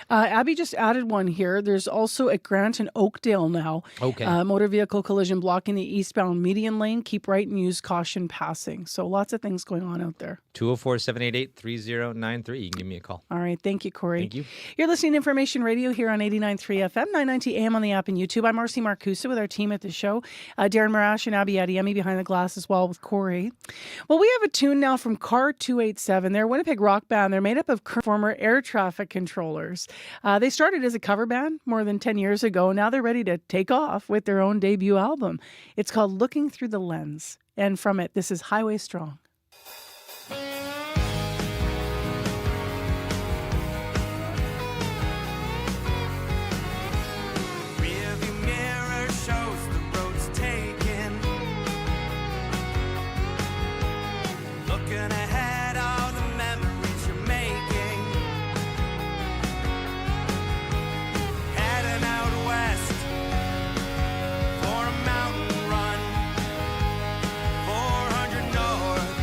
Abby just added one here. There's also at Grant and Oakdale now. Okay. Motor vehicle collision blocking the eastbound median lane. Keep right and use caution passing. So lots of things going on out there. 204-788-3093. You can give me a call. All right. Thank you, Corey. Thank you. You're listening to Information Radio here on 89.3 FM, 990 AM on the app and YouTube. I'm Marcy Marcusa with our team at the show. Darren Marash and Abby Adiemi behind the glass as well with Corey. Well, we have a tune now from Car 287. They're a Winnipeg rock band. They're made up of former air traffic controllers. They started as a cover band more than 10 years ago. Now they're ready to take off with their own debut album. It's called Looking Through the Lens. And from it, this is Highway Strong. For a mountain run, 400 north.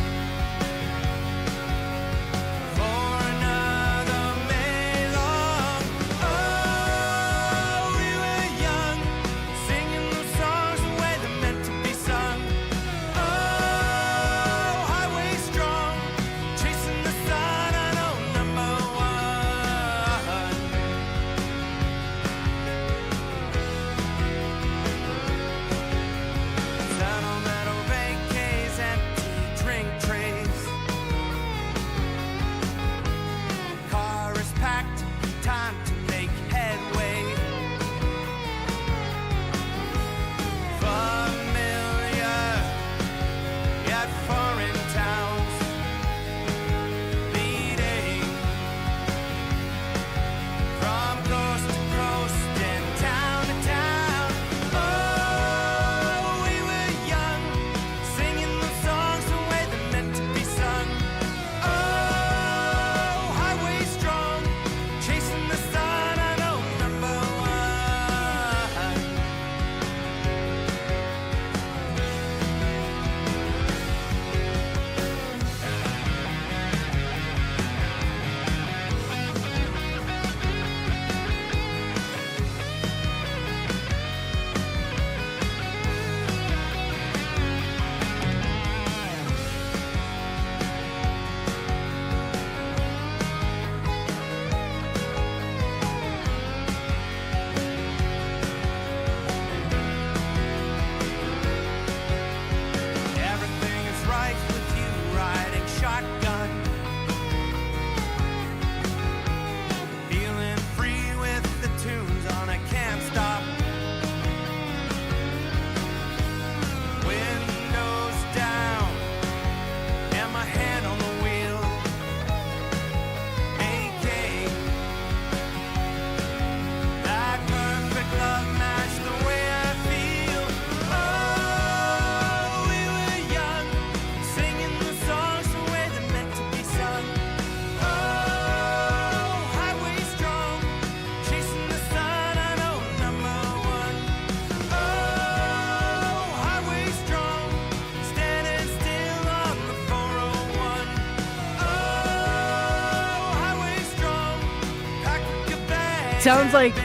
Sounds like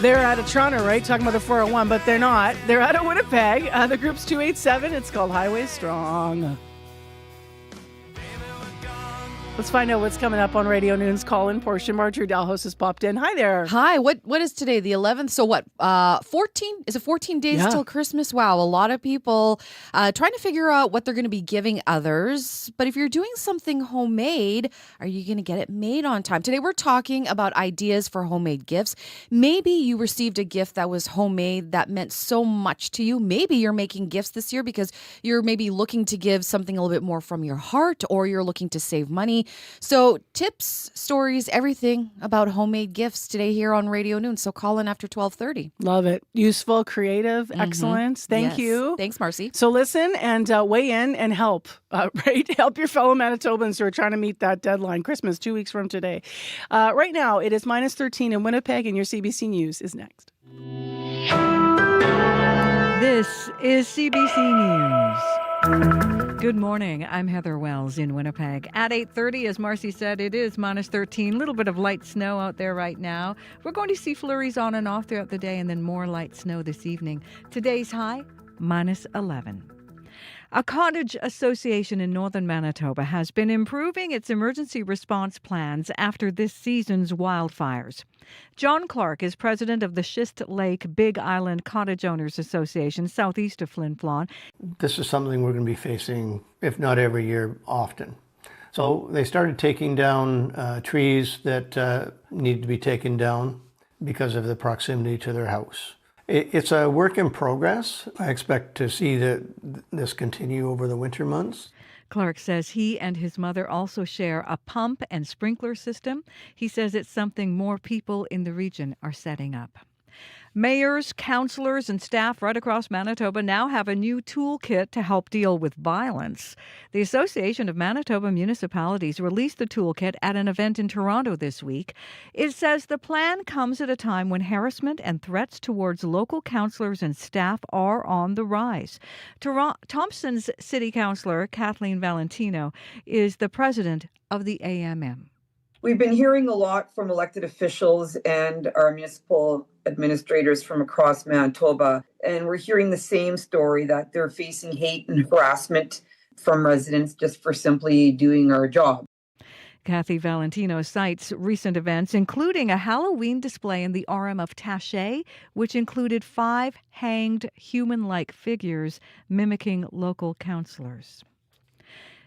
they're out of Toronto, right? Talking about the 401, but they're not. They're out of Winnipeg. The group's 287. It's called Highway Strong. Let's find out what's coming up on Radio Noon's call-in portion. Marjorie Dalhouse has popped in. Hi there. Hi. What is today? The 11th? So what? 14? Is it 14 days till Christmas? Wow. A lot of people trying to figure out what they're going to be giving others. But if you're doing something homemade, are you going to get it made on time? Today we're talking about ideas for homemade gifts. Maybe you received a gift that was homemade that meant so much to you. Maybe you're making gifts this year because you're maybe looking to give something a little bit more from your heart, or you're looking to save money. So tips, stories, everything about homemade gifts today here on Radio Noon. So call in after 12:30. Love it. Useful, creative, excellent. Thank you. Thanks, Marcy. So listen and weigh in and help, right? Help your fellow Manitobans who are trying to meet that deadline. Christmas, 2 weeks from today. Right now, it is minus 13 in Winnipeg, and your CBC News is next. This is CBC News. Good morning. I'm Heather Wells in Winnipeg. At 8:30, as Marcy said, it is minus 13. A little bit of light snow out there right now. We're going to see flurries on and off throughout the day and then more light snow this evening. Today's high, minus 11. A cottage association in northern Manitoba has been improving its emergency response plans after this season's wildfires. John Clark is president of the Schist Lake Big Island Cottage Owners Association, southeast of Flin Flon. This is something we're going to be facing, if not every year, often. So they started taking down trees that need to be taken down because of the proximity to their house. It's a work in progress. I expect to see this continue over the winter months. Clark says he and his mother also share a pump and sprinkler system. He says it's something more people in the region are setting up. Mayors, councillors, and staff right across Manitoba now have a new toolkit to help deal with violence. The Association of Manitoba Municipalities released the toolkit at an event in Toronto this week. It says the plan comes at a time when harassment and threats towards local councillors and staff are on the rise. Thompson's City Councillor Kathleen Valentino is the president of the AMM. We've been hearing a lot from elected officials and our municipal administrators from across Manitoba, and we're hearing the same story, that they're facing hate and harassment from residents just for simply doing our job. Kathy Valentino cites recent events, including a Halloween display in the RM of Taché, which included 5 hanged human-like figures mimicking local councillors.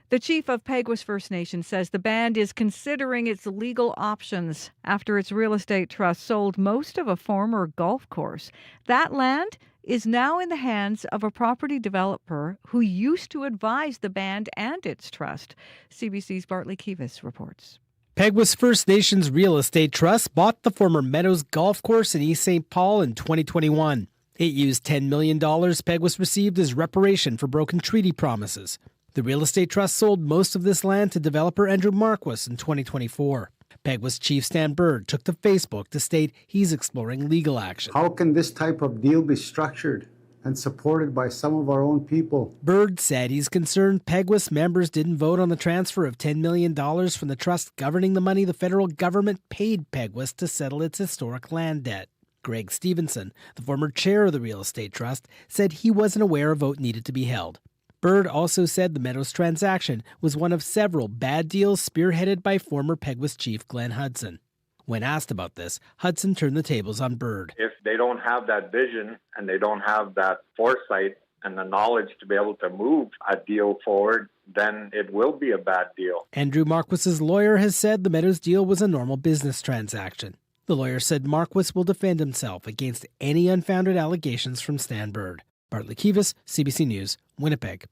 The chief of Peguis First Nation says the band is considering its legal options after its real estate trust sold most of a former golf course. That land is now in the hands of a property developer who used to advise the band and its trust. CBC's Bartley Kivas reports. Peguis First Nations Real Estate Trust bought the former Meadows Golf Course in East St. Paul in 2021. It used $10 million Peguis received as reparation for broken treaty promises. The real estate trust sold most of this land to developer Andrew Marquis in 2024. Peguis Chief Stan Bird took to Facebook to state he's exploring legal action. How can this type of deal be structured and supported by some of our own people? Bird said he's concerned Peguis members didn't vote on the transfer of $10 million from the trust governing the money the federal government paid Peguis to settle its historic land debt. Greg Stevenson, the former chair of the real estate trust, said he wasn't aware a vote needed to be held. Bird also said the Meadows transaction was one of several bad deals spearheaded by former Peguis chief Glenn Hudson. When asked about this, Hudson turned the tables on Bird. If they don't have that vision and they don't have that foresight and the knowledge to be able to move a deal forward, then it will be a bad deal. Andrew Marquis's lawyer has said the Meadows deal was a normal business transaction. The lawyer said Marquis will defend himself against any unfounded allegations from Stan Bird. Bartley Kivas, CBC News, Winnipeg.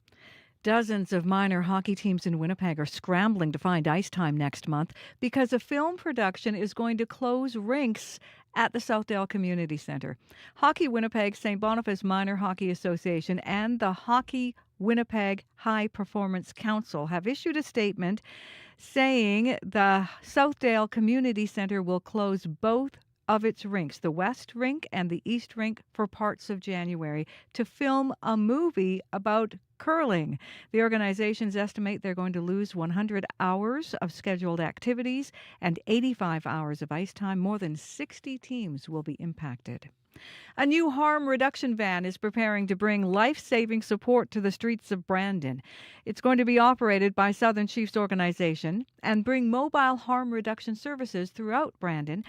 Dozens of minor hockey teams in Winnipeg are scrambling to find ice time next month because a film production is going to close rinks at the Southdale Community Centre. Hockey Winnipeg, St. Boniface Minor Hockey Association, and the Hockey Winnipeg High Performance Council have issued a statement saying the Southdale Community Centre will close both of its rinks, the West Rink and the East Rink, for parts of January to film a movie about curling. The organizations estimate they're going to lose 100 hours of scheduled activities and 85 hours of ice time. More than 60 teams will be impacted. A new harm reduction van is preparing to bring life-saving support to the streets of Brandon. It's going to be operated by Southern Chiefs Organization and bring mobile harm reduction services throughout Brandon.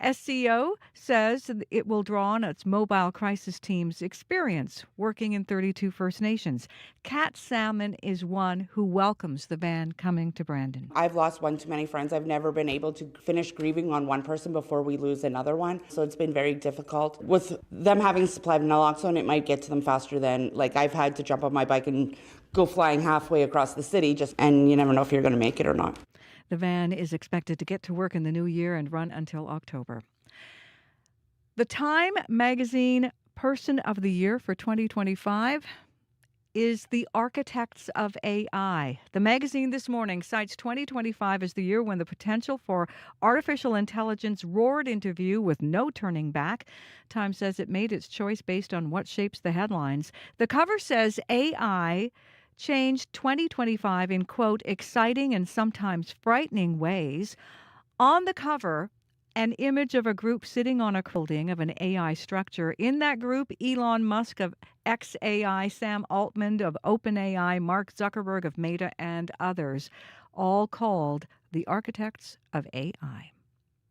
SCO says it will draw on its mobile crisis team's experience working in 32 First Nations. Kat Salmon is one who welcomes the van coming to Brandon. I've lost one too many friends. I've never been able to finish grieving on one person before we lose another one. So it's been very difficult. With them having supply of naloxone, it might get to them faster than, like, I've had to jump on my bike and go flying halfway across the city, and you never know if you're going to make it or not. The van is expected to get to work in the new year and run until October. The Time magazine Person of the Year for 2025 is the Architects of AI. The magazine this morning cites 2025 as the year when the potential for artificial intelligence roared into view with no turning back. Time says it made its choice based on what shapes the headlines. The cover says AI changed 2025 in, quote, exciting and sometimes frightening ways. On the cover, an image of a group sitting on a building of an AI structure. In that group, Elon Musk of XAI, Sam Altman of OpenAI, Mark Zuckerberg of Meta, and others, all called the Architects of AI.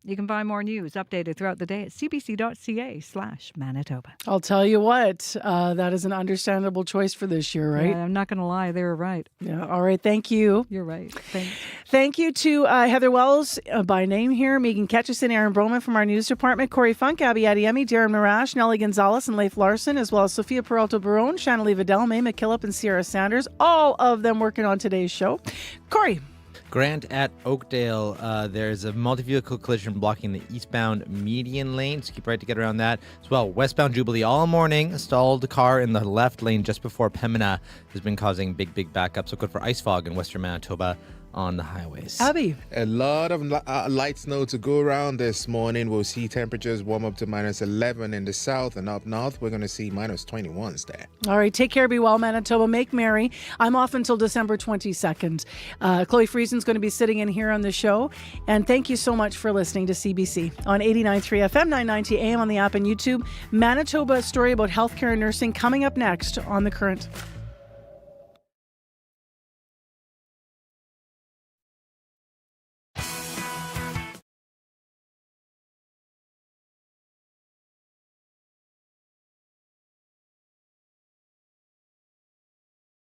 You can find more news updated throughout the day at cbc.ca/Manitoba. I'll tell you what, that is an understandable choice for this year, right? Yeah, I'm not going to lie. They were right. Yeah. All right. Thank you. You're right. Thanks. Thank you to Heather Wells by name here, Megan Ketchison, Aaron Broman from our news department, Corey Funk, Abby Adiemi, Darren Marash, Nellie Gonzalez, and Leif Larson, as well as Sophia Peralta Barone, Shannalee Vidal, May McKillop, and Sierra Sanders, all of them working on today's show. Corey. Grant at Oakdale, there's a multi-vehicle collision blocking the eastbound median lane, so keep right to get around that. As well, westbound Jubilee all morning, a stalled car in the left lane just before Pembina has been causing big backups. So good for ice fog in western Manitoba on the highways. Abby. A lot of light snow to go around this morning. We'll see temperatures warm up to -11 in the south, and up north we're going to see -21s there. All right, take care, be well, Manitoba, make merry. I'm off until December 22nd. Chloe Friesen's going to be sitting in here on the show, and thank you so much for listening to CBC on 89.3 FM, 990 AM on the app and YouTube. Manitoba story about healthcare and nursing coming up next on The Current.